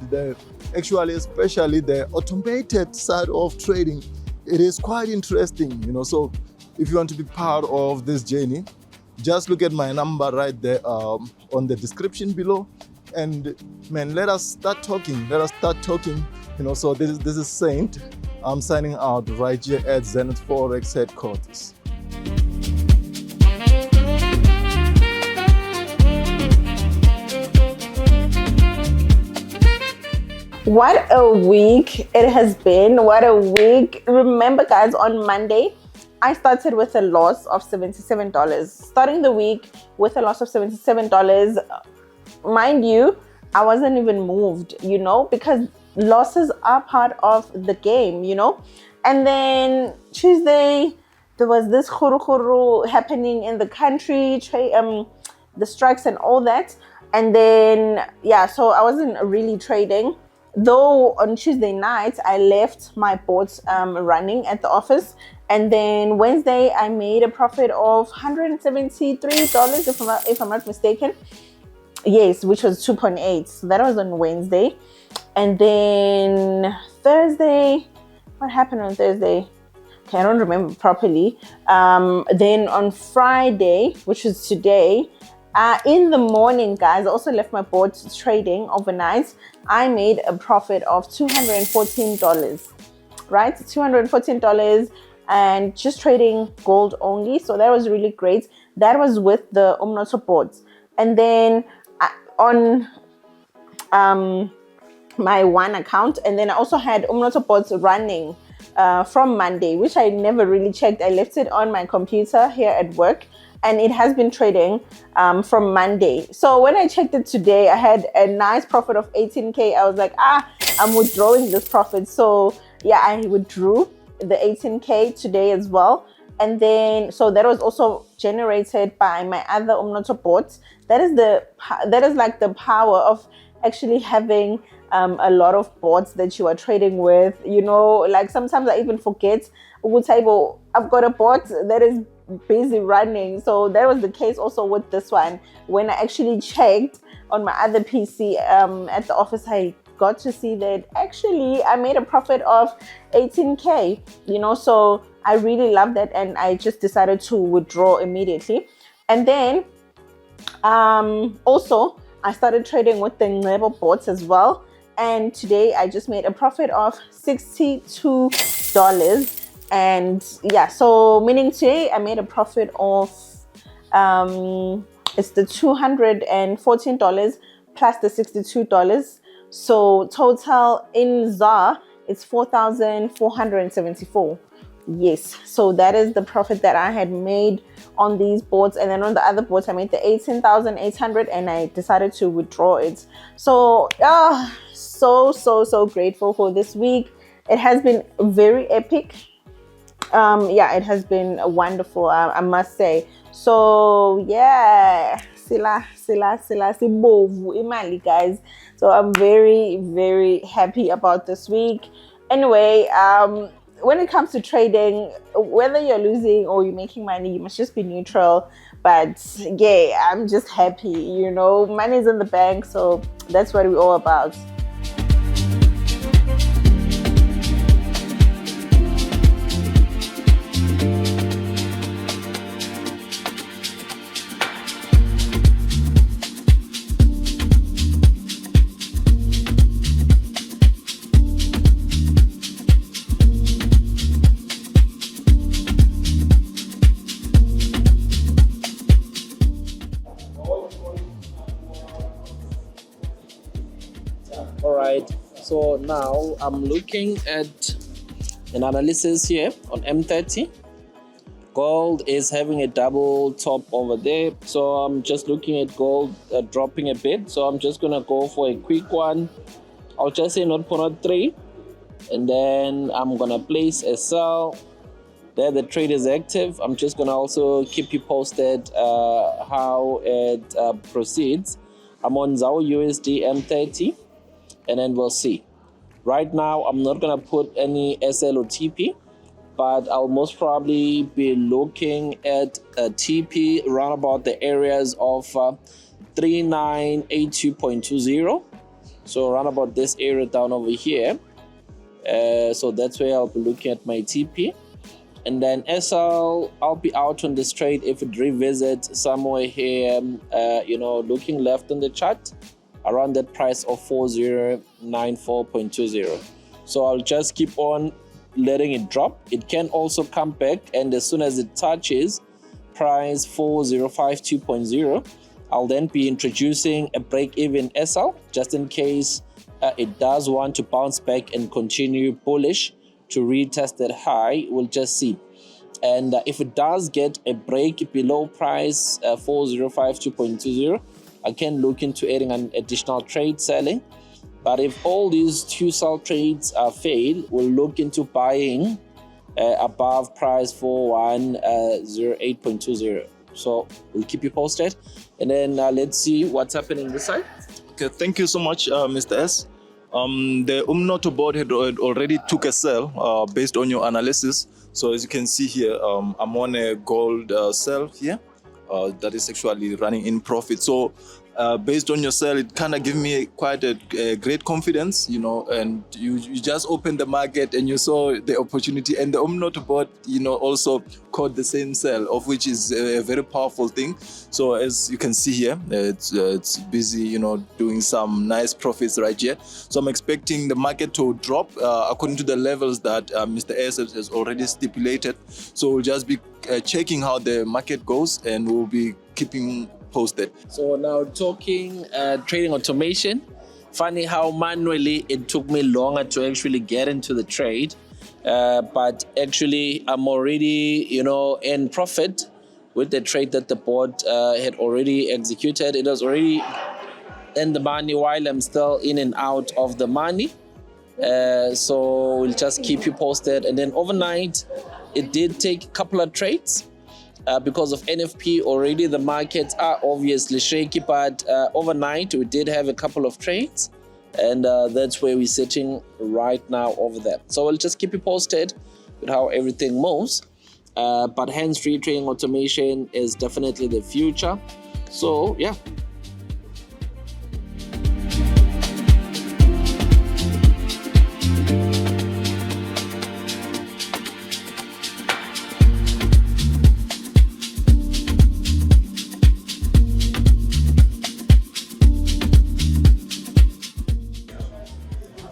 especially the automated side of trading, it is quite interesting, So if you want to be part of this journey, just look at my number right there on the description below, and man, let us start talking. So this is Saint. I'm signing out right here at Zenith Forex headquarters. What a week it has been. What a week. Remember, guys, on Monday, I started with a loss of $77. Starting the week with a loss of $77. Mind you, I wasn't even moved, because losses are part of the game, And then Tuesday, there was this khuru happening in the country, the strikes and all that. And then, so I wasn't really trading. Though on Tuesday night, I left my bots running at the office. And then Wednesday, I made a profit of $173, if I'm not mistaken. Yes, which was 2.8. So that was on Wednesday. And then Thursday, what happened on Thursday? Okay, I don't remember properly. Then on Friday, which is today, in the morning, guys, I also left my board trading overnight. I made a profit of $214, right? $214, and just trading gold only. So that was really great. That was with the Umnoto boards. And then on my one account, and then I also had Umnoto boards running from Monday, which I never really checked. I left it on my computer here at work, and it has been trading from Monday. So when I checked it today, I had a nice profit of 18K. I was like, I'm withdrawing this profit. So yeah, I withdrew the 18K today as well. And then, so that was also generated by my other Umnoto bots. That is like the power of actually having a lot of bots that you are trading with. Like sometimes I even forget, I've got a bot that is busy running. So that was the case also with this one. When I actually checked on my other PC at the office, I got to see that actually I made a profit of 18K, so I really love that, and I just decided to withdraw immediately. And then also I started trading with the Ngebo bots as well, and today I just made a profit of $62. And yeah, so meaning today I made a profit of it's the $214 plus the $62. So total in ZAR it's 4,474. Yes, so that is the profit that I had made on these boards. And then on the other boards I made the 18,800, and I decided to withdraw it. So so grateful for this week. It has been very epic. It has been wonderful, I must say. So yeah, sila sibovu imali, guys. So I'm very, very happy about this week. Anyway, when it comes to trading, whether you're losing or you're making money, you must just be neutral. But yeah, I'm just happy, money's in the bank, so that's what we're all about. So now I'm looking at an analysis here on M30. Gold is having a double top over there. So I'm just looking at gold dropping a bit. So I'm just going to go for a quick one. I'll just say 0.3. And then I'm going to place a sell. There the trade is active. I'm just going to also keep you posted how it proceeds. I'm on ZAO USD M30. And then we'll see. Right now, I'm not going to put any SL or TP. But I'll most probably be looking at a TP around about the areas of 3982.20. So around about this area down over here. So that's where I'll be looking at my TP. And then SL, I'll be out on this trade if it revisits somewhere here, looking left on the chart around that price of 4094.20. So I'll just keep on letting it drop. It can also come back, and as soon as it touches price 4052.0, I'll then be introducing a break-even SL just in case it does want to bounce back and continue bullish to retest that high. We'll just see. And if it does get a break below price 4052.20, I can look into adding an additional trade selling. But if all these two sell trades fail, we'll look into buying above price 4108.20. So we'll keep you posted. And then let's see what's happening this side. Okay, thank you so much, Mr. S. The Umnoto board had already took a sell based on your analysis. So as you can see here, I'm on a gold sell here that is actually running in profit. So based on your sell, it kind of gave me quite a great confidence, and you just opened the market and you saw the opportunity, and the Umnoto board, also caught the same sell, of which is a very powerful thing. So as you can see here, it's busy, doing some nice profits right here. So I'm expecting the market to drop according to the levels that Mr. S has already stipulated. So we'll just be checking how the market goes, and we'll be keeping posted. So now talking trading automation. Funny how manually it took me longer to actually get into the trade, but actually I'm already in profit with the trade that the board had already executed. It was already in the money while I'm still in and out of the money. So we'll just keep you posted. And then overnight it did take a couple of trades. Because of NFP already, the markets are obviously shaky, but overnight we did have a couple of trades, and that's where we're sitting right now over there. So we'll just keep you posted with how everything moves. But hands-free trading automation is definitely the future. So yeah.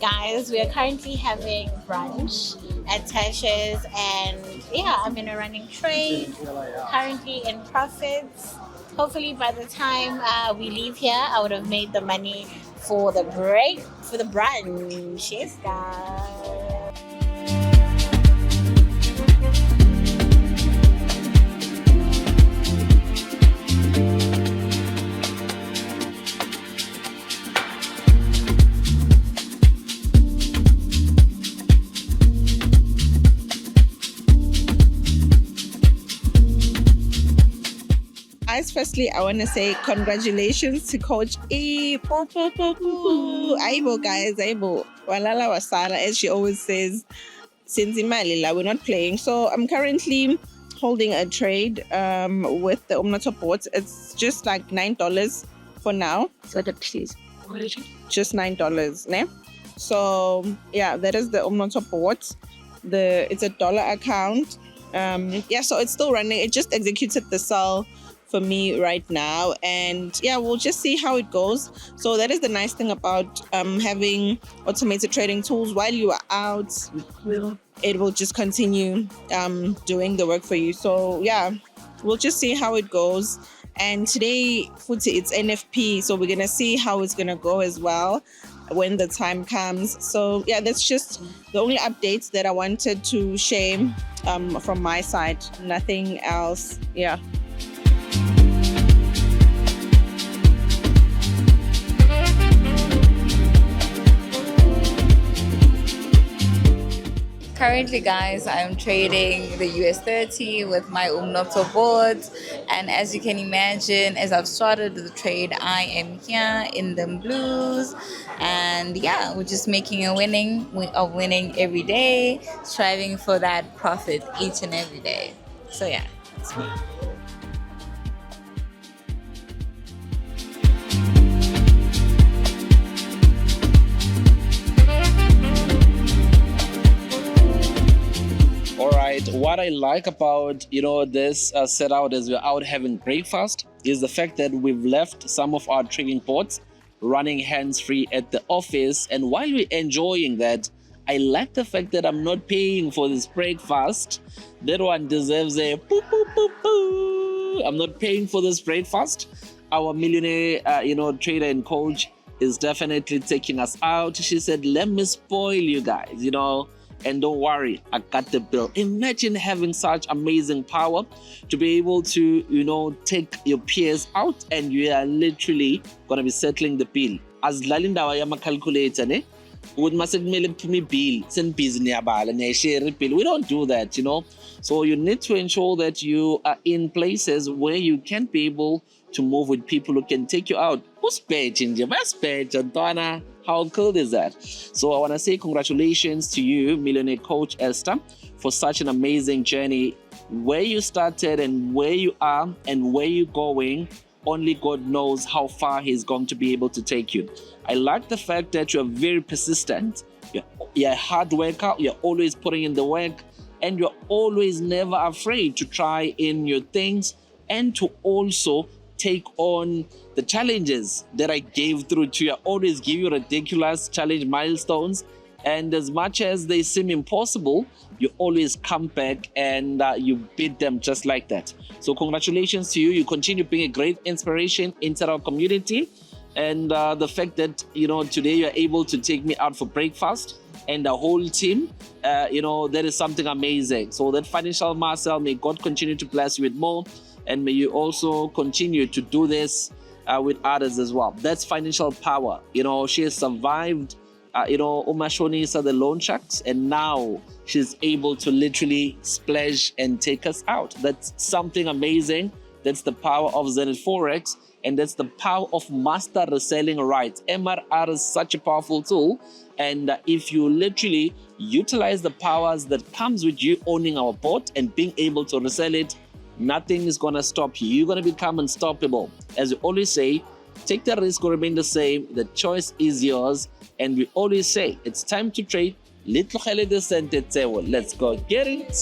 Guys, we are currently having brunch at Tasha's, and yeah, I'm in a running trade, currently in profits. Hopefully by the time we leave here, I would have made the money for the break, for the brunch. Yes, guys. Guys, firstly, I want to say congratulations to Coach E. Aibo, guys, Aibo. Walala wasala, as she always says, since we're not playing. So I'm currently holding a trade with the Umnoto bots. It's just like $9 for now. So that please. Just $9, ne? So yeah, that is the Umnoto bot. It's a dollar account. So it's still running. It just executed the sell for me right now, and yeah, we'll just see how it goes. So that is the nice thing about having automated trading tools. While you are out, it will just continue doing the work for you. So yeah, we'll just see how it goes. And today, Futhi, it's NFP, so we're gonna see how it's gonna go as well. when the time comes. So yeah, that's just the only updates that I wanted to share from my side. Nothing else. Yeah. Currently, guys, I'm trading the US 30 with my Umnoto board. And as you can imagine, as I've started the trade, I am here in the blues. And yeah, we're just making a winning. We are winning every day, striving for that profit each and every day. So yeah, that's me. All right. What I like about this set out as we're out having breakfast is the fact that we've left some of our trading ports running hands-free at the office, and while we're enjoying that, I like the fact that I'm not paying for this breakfast. That one deserves a boo, boo, boo, boo. I'm not paying for this breakfast. Our millionaire, trader and coach is definitely taking us out. She said, "Let me spoil you guys, and don't worry, I got the bill." Imagine having such amazing power to be able to, take your peers out and you are literally going to be settling the bill. As Lalinda Yama calculator, ne? With my bill, send business bill. We don't do that. So you need to ensure that you are in places where you can be able to move with people who can take you out. Who's paying? How cool is that? So I want to say congratulations to you, Millionaire Coach Esther, for such an amazing journey. Where you started and where you are and where you're going, only God knows how far He's going to be able to take you. I like the fact that you're very persistent. You're a hard worker. You're always putting in the work. And you're always never afraid to try in new things and to also take on the challenges that I gave through to you. I always give you ridiculous challenge milestones, and as much as they seem impossible, you always come back and you beat them just like that. So congratulations to you. You continue being a great inspiration into our community, and the fact that today you're able to take me out for breakfast and the whole team, that is something amazing. So that financial Marcel, may God continue to bless you with more. And may you also continue to do this with others as well. That's financial power. She has survived, Umashonisa, the loan sharks, and now she's able to literally splash and take us out. That's something amazing. That's the power of Zenith Forex, and that's the power of master reselling rights. MRR is such a powerful tool, and if you literally utilize the powers that comes with you owning our bot and being able to resell it, nothing is going to stop you. You're going to become unstoppable. As we always say, take the risk or remain the same. The choice is yours. And we always say, it's time to trade. Let's go get it.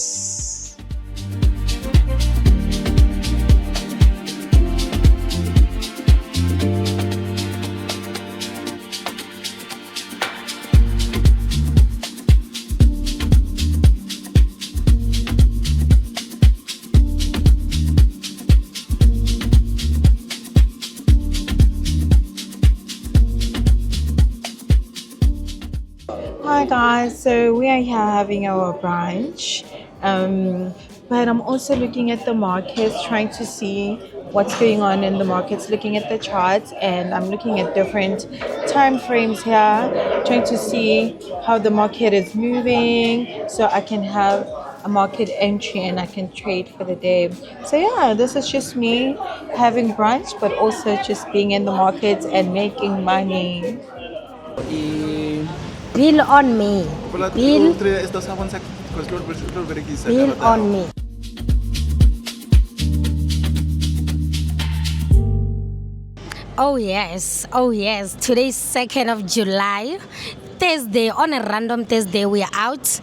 Hi guys, so we are here having our brunch, but I'm also looking at the markets, trying to see what's going on in the markets, looking at the charts, and I'm looking at different time frames here, trying to see how the market is moving so I can have a market entry and I can trade for the day. So yeah, this is just me having brunch, but also just being in the markets and making money. Bill on me. Bill on me. Oh yes, today's 2nd of July, Thursday. On a random Thursday, we are out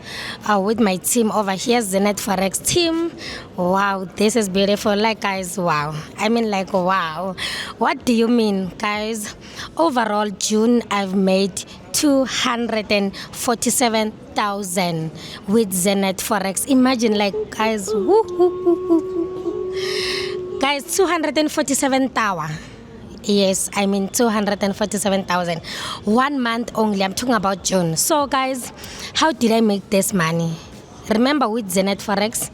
with my team over here, Zenith Forex team. Wow, this is beautiful. Like, guys, wow. I mean, like, wow. What do you mean, guys? Overall, June, I've made 247,000 with Zenith Forex. Imagine, like, guys, woo, woo, woo, woo. Guys, 247,000. Yes, I mean 247,000. 1 month only. I'm talking about June. So, guys, how did I make this money? Remember, with Zenith Forex,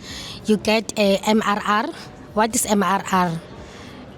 you get a MRR. What is MRR?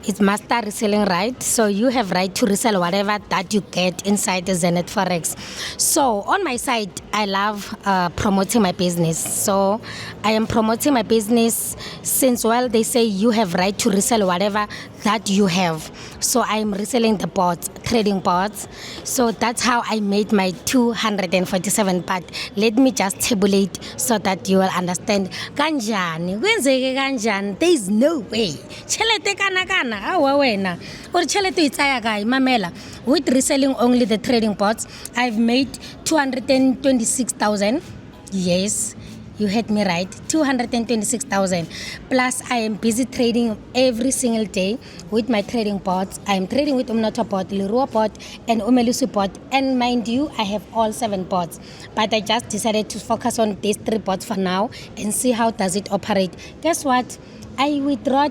It's master reselling right. So you have right to resell whatever that you get inside the Zenith Forex. So on my side, I love promoting my business. So I am promoting my business since, well, they say you have right to resell whatever that you have. So I am reselling the bots, trading bots. So that's how I made my 247. But let me just tabulate so that you will understand. Kanjani, kwenzeke kanjani? There is no way. Chelete kana awa wena. Or chelete itsaya kae mamela. With reselling only the trading bots, I've made 226,000. Yes, you heard me right. 226,000. Plus, I am busy trading every single day with my trading bots. I am trading with Umnoto bot, Lirua bot, and Umelusu bot. And mind you, I have all 7 bots. But I just decided to focus on these 3 bots for now and see how does it operate. Guess what? I withdrew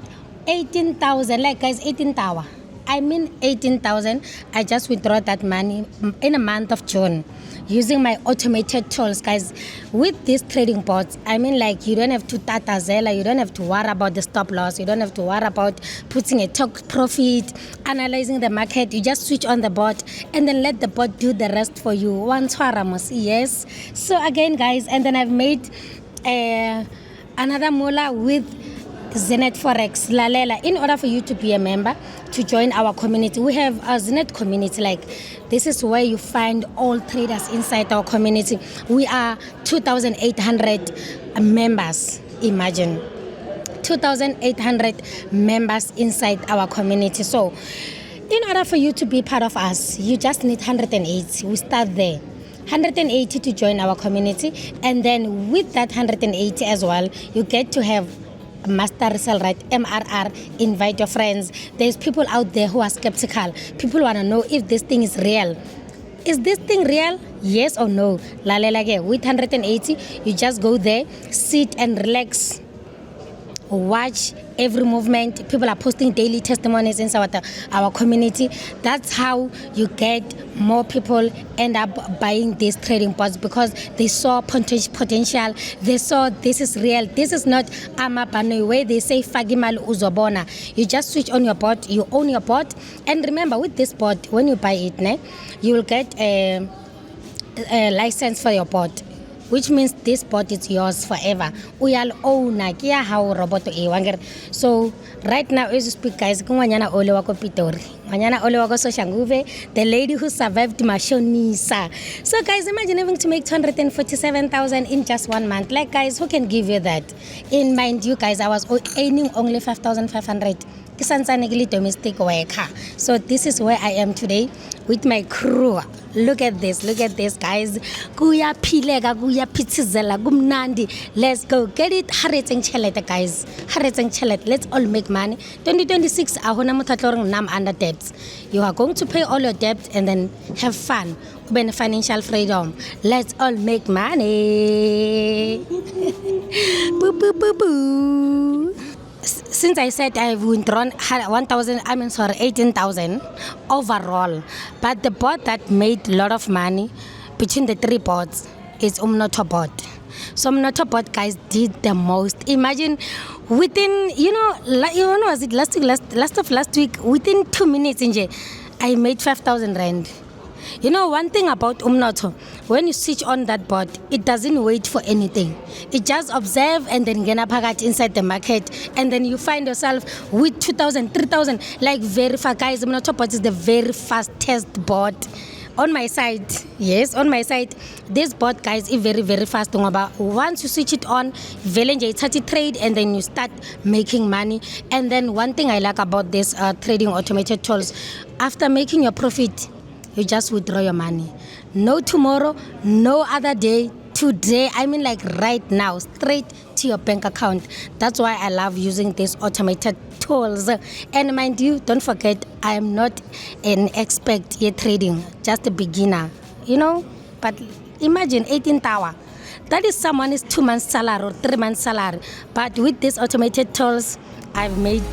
18,000. Like, guys, 18,000. I mean 18,000. I just withdrew that money in a month of June using my automated tools, guys. With these trading bots, I mean, like, you don't have to tatazela, you don't have to worry about the stop loss, you don't have to worry about putting a top profit, analyzing the market. You just switch on the bot and then let the bot do the rest for you. One Ramos, yes. So again, guys, and then I've made another mola with Zenith Forex Lalela. In order for you to be a member, to join our community, we have a Zenith community. Like, this is where you find all traders inside our community. We are 2,800 members. Imagine 2,800 members inside our community. So in order for you to be part of us, you just need 180. We start there. 180 to join our community, and then with that 180 as well, you get to have master resell right, MRR. Invite your friends. There's people out there who are skeptical. People want to know if this thing is real. Is this thing real? Yes or no? Lalelage. With 180, you just go there, sit and relax. Watch every movement. People are posting daily testimonies inside our community. That's how you get more people end up buying these trading bots, because they saw potential. They saw this is real. This is not amapano where they say fagimal uzobona. You just switch on your bot. You own your bot. And remember, with this bot, when you buy it, you will get a license for your bot, which means this bot is yours forever. Uyal own kia how robot e. So right now, as you speak, guys, kumanyana ole wako Pitori, manyana ole wako Soshanguve, the lady who survived Mashonisa. So guys, imagine having to make 247,000 in just 1 month. Like, guys, who can give you that? In mind you, guys, I was earning only 5,500. Domestic worker. So this is where I am today with my crew. Look at this, guys. Kuya pilega, kuya pizzela, gumnandi. Let's go get it. Hareteng chelet, guys. Hareteng chelet. Let's all make money. 2026, ahona mutatlorong nam under debts. You are going to pay all your debt and then have fun. When financial freedom. Let's all make money. Boo boo boo boo. Since I said I've withdrawn 18,000 overall, but the bot that made a lot of money between the 3 bots is Umnoto bot. So Umnoto bot, guys, did the most. Imagine within, was it last week, within 2 minutes, I made 5,000 rand. You know, one thing about Umnoto, when you switch on that bot, it doesn't wait for anything. It just observe and then get packet inside the market, and then you find yourself with 2,000, 3,000, like very fast. Guys, Umnoto bot is the very fastest bot. On my side, yes, on my side, this bot, guys, is very, very fast. Once you switch it on, trade, and then you start making money. And then one thing I like about this trading automated tools, after making your profit, you just withdraw your money. No tomorrow, no other day. Today, I mean, like right now, straight to your bank account. That's why I love using these automated tools. And mind you, don't forget, I am not an expert yet trading, just a beginner, But imagine 18 tower. That is someone's 2 months salary or 3 months salary. But with these automated tools, I've made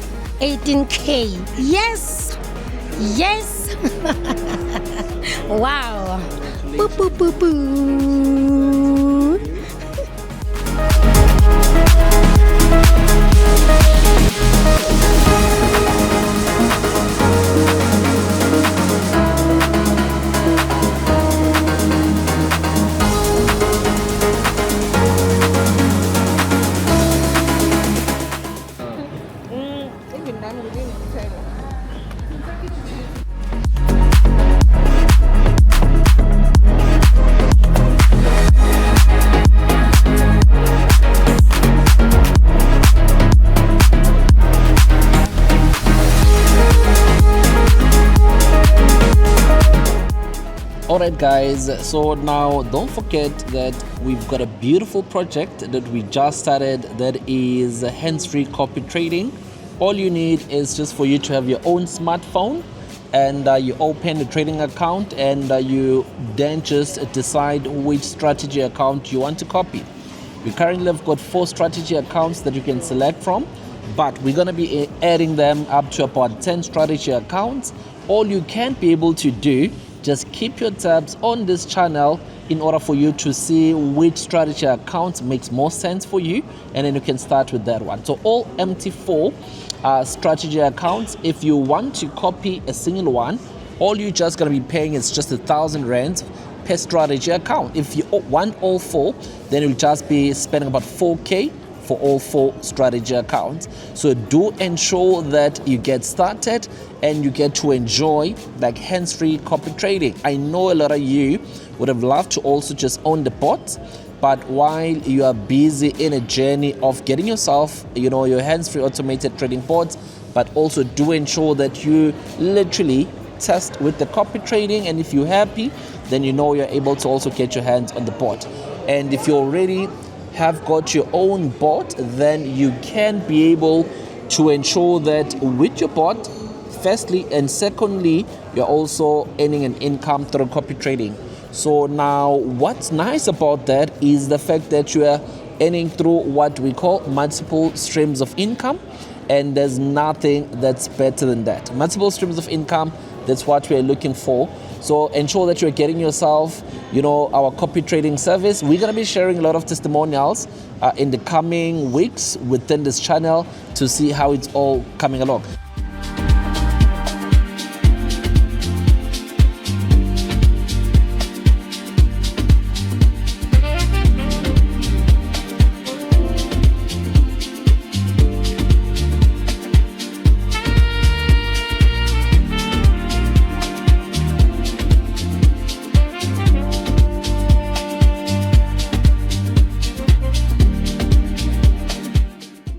18K. Yes. Yes. Wow. Boo, boo, boo, boo. Alright guys, so now don't forget that we've got a beautiful project that we just started, that is hands-free copy trading. All you need is just for you to have your own smartphone, and you open a trading account, and you then just decide which strategy account you want to copy. We currently have got 4 strategy accounts that you can select from, but we're going to be adding them up to about 10 strategy accounts. All you can be able to do, just keep your tabs on this channel in order for you to see which strategy account makes more sense for you, and then you can start with that one. So all MT4 strategy accounts, if you want to copy a single one, all you're just going to be paying is just 1,000 rand per strategy account. If you want all 4, then you'll just be spending about 4k for all 4 strategy accounts. So do ensure that you get started and you get to enjoy like hands-free copy trading. I know a lot of you would have loved to also just own the bot, but while you are busy in a journey of getting yourself, your hands-free automated trading bots, but also do ensure that you literally test with the copy trading, and if you're happy, then you're able to also get your hands on the bot. And if you already have got your own bot, then you can be able to ensure that with your bot, firstly, and secondly, you're also earning an income through copy trading. So now what's nice about that is the fact that you are earning through what we call multiple streams of income, and there's nothing that's better than that. Multiple streams of income, that's what we're looking for. So ensure that you're getting yourself, our copy trading service. We're going to be sharing a lot of testimonials in the coming weeks within this channel to see how it's all coming along.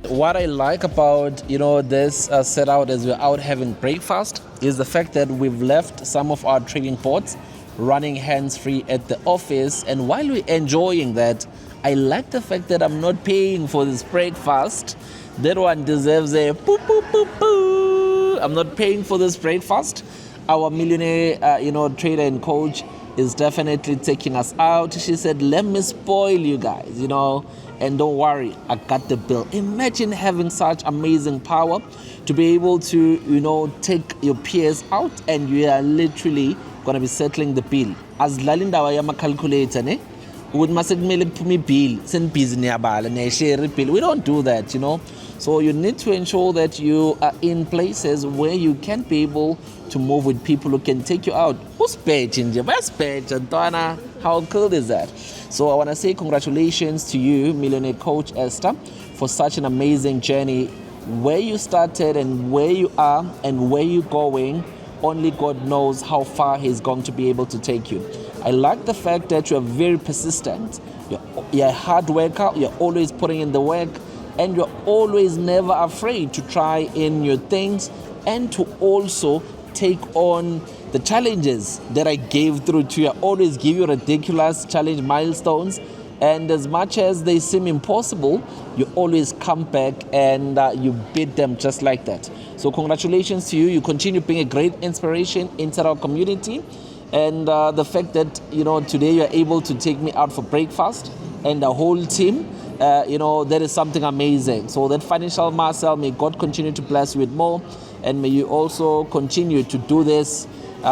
What I like about this set out as we're out having breakfast is the fact that we've left some of our trading bots running hands-free at the office, and while we're enjoying that, I like the fact that I'm not paying for this breakfast. That one deserves a poo poo poo poo. I'm not paying for this breakfast. Our millionaire trader and coach is definitely taking us out. She said, let me spoil you guys, and don't worry, I got the bill. Imagine having such amazing power to be able to, take your peers out, and you are literally going to be settling the bill. As Lalinda Wayama calculator, ne? We don't do that, So you need to ensure that you are in places where you can be able to move with people who can take you out. Who's paging? How cool is that? So I want to say congratulations to you, Millionaire Coach Esther, for such an amazing journey. Where you started and where you are and where you're going, only God knows how far He's going to be able to take you. I like the fact that you're very persistent. You're a hard worker. You're always putting in the work, and you're always never afraid to try in new things and to also take on the challenges that I gave through to you. I always give you ridiculous challenge milestones, and as much as they seem impossible, you always come back and you beat them just like that. So congratulations to you. You continue being a great inspiration into our community. And the fact that, today you're able to take me out for breakfast and the whole team, that is something amazing. So that financial muscle, may God continue to bless you with more. and may you also continue to do this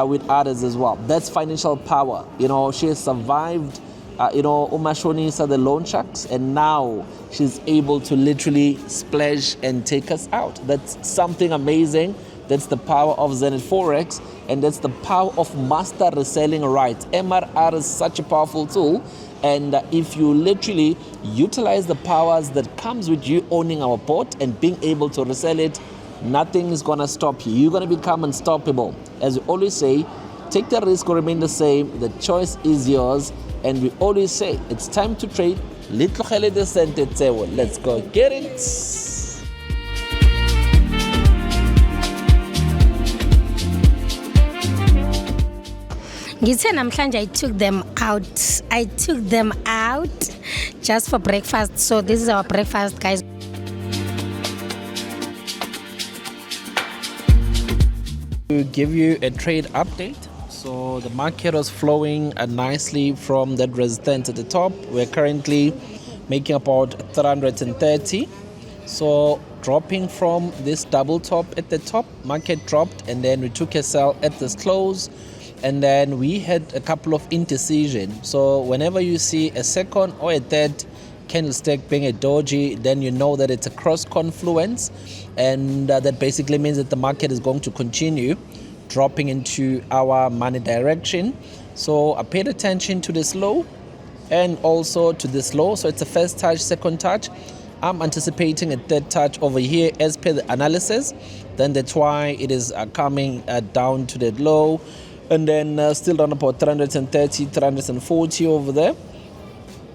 with others as well. That's financial power. You know, she has survived Umashonisa, the loan sharks, and now she's able to literally splash and take us out. That's something amazing. That's the power of Zenith Forex, and that's the power of master reselling rights. MRR is such a powerful tool, and if you literally utilize the powers that comes with you owning our bot and being able to resell it, nothing is gonna stop you. You're gonna become unstoppable. As we always say, take the risk or remain the same. The choice is yours. And we always say, it's time to trade. Let's go get it. Ngithe namhlanje I took them out. I took them out just for breakfast. So this is our breakfast, guys. To give you a trade update. So the market was flowing nicely from that resistance at the top. We're currently making about 330. So dropping from this double top at the top, market dropped, and then we took a sell at this close, and then we had a couple of indecision. So whenever you see a second or a third candlestick being a doji, then you know that it's a cross confluence, and that basically means that the market is going to continue dropping into our money direction. So I paid attention to this low and also to this low. So it's a first touch, second touch. I'm anticipating a third touch over here as per the analysis. Then that's why it is coming down to that low, and then still down about 330, 340 over there.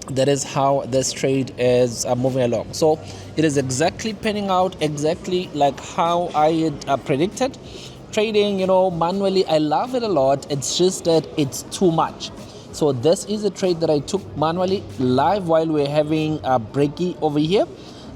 That is how this trade is moving along. So it is exactly panning out exactly like how I had predicted. Trading, manually, I love it a lot. It's just that it's too much. So this is a trade that I took manually live while we're having a breaky over here.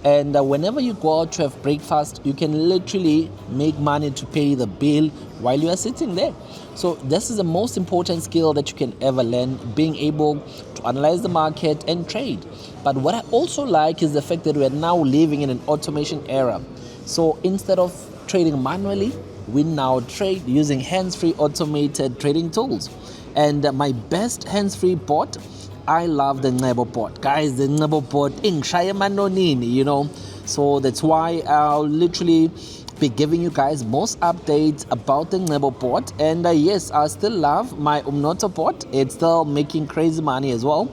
And whenever you go out to have breakfast, you can literally make money to pay the bill while you are sitting there. So this is the most important skill that you can ever learn, being able to analyze the market and trade. But what I also like is the fact that we are now living in an automation era. So instead of trading manually, we now trade using hands-free automated trading tools. And my best hands-free bot, I love the Ncebo bot. Guys, the Ncebo bot, so that's why I'll literally be giving you guys most updates about the Ncebo bot. And yes, I still love my Umnoto bot. It's still making crazy money as well.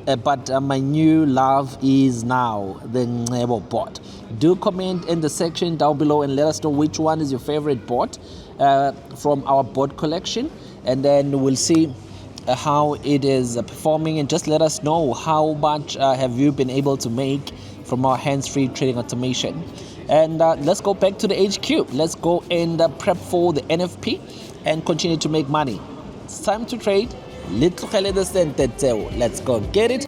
But my new love is now the Ncebo bot. Do comment in the section down below and let us know which one is your favorite bot from our bot collection, and then we'll see how it is performing, and just let us know how much have you been able to make from our hands-free trading automation. And let's go back to the HQ. Let's go and prep for the NFP and continue to make money. It's time to trade. Let's go get it.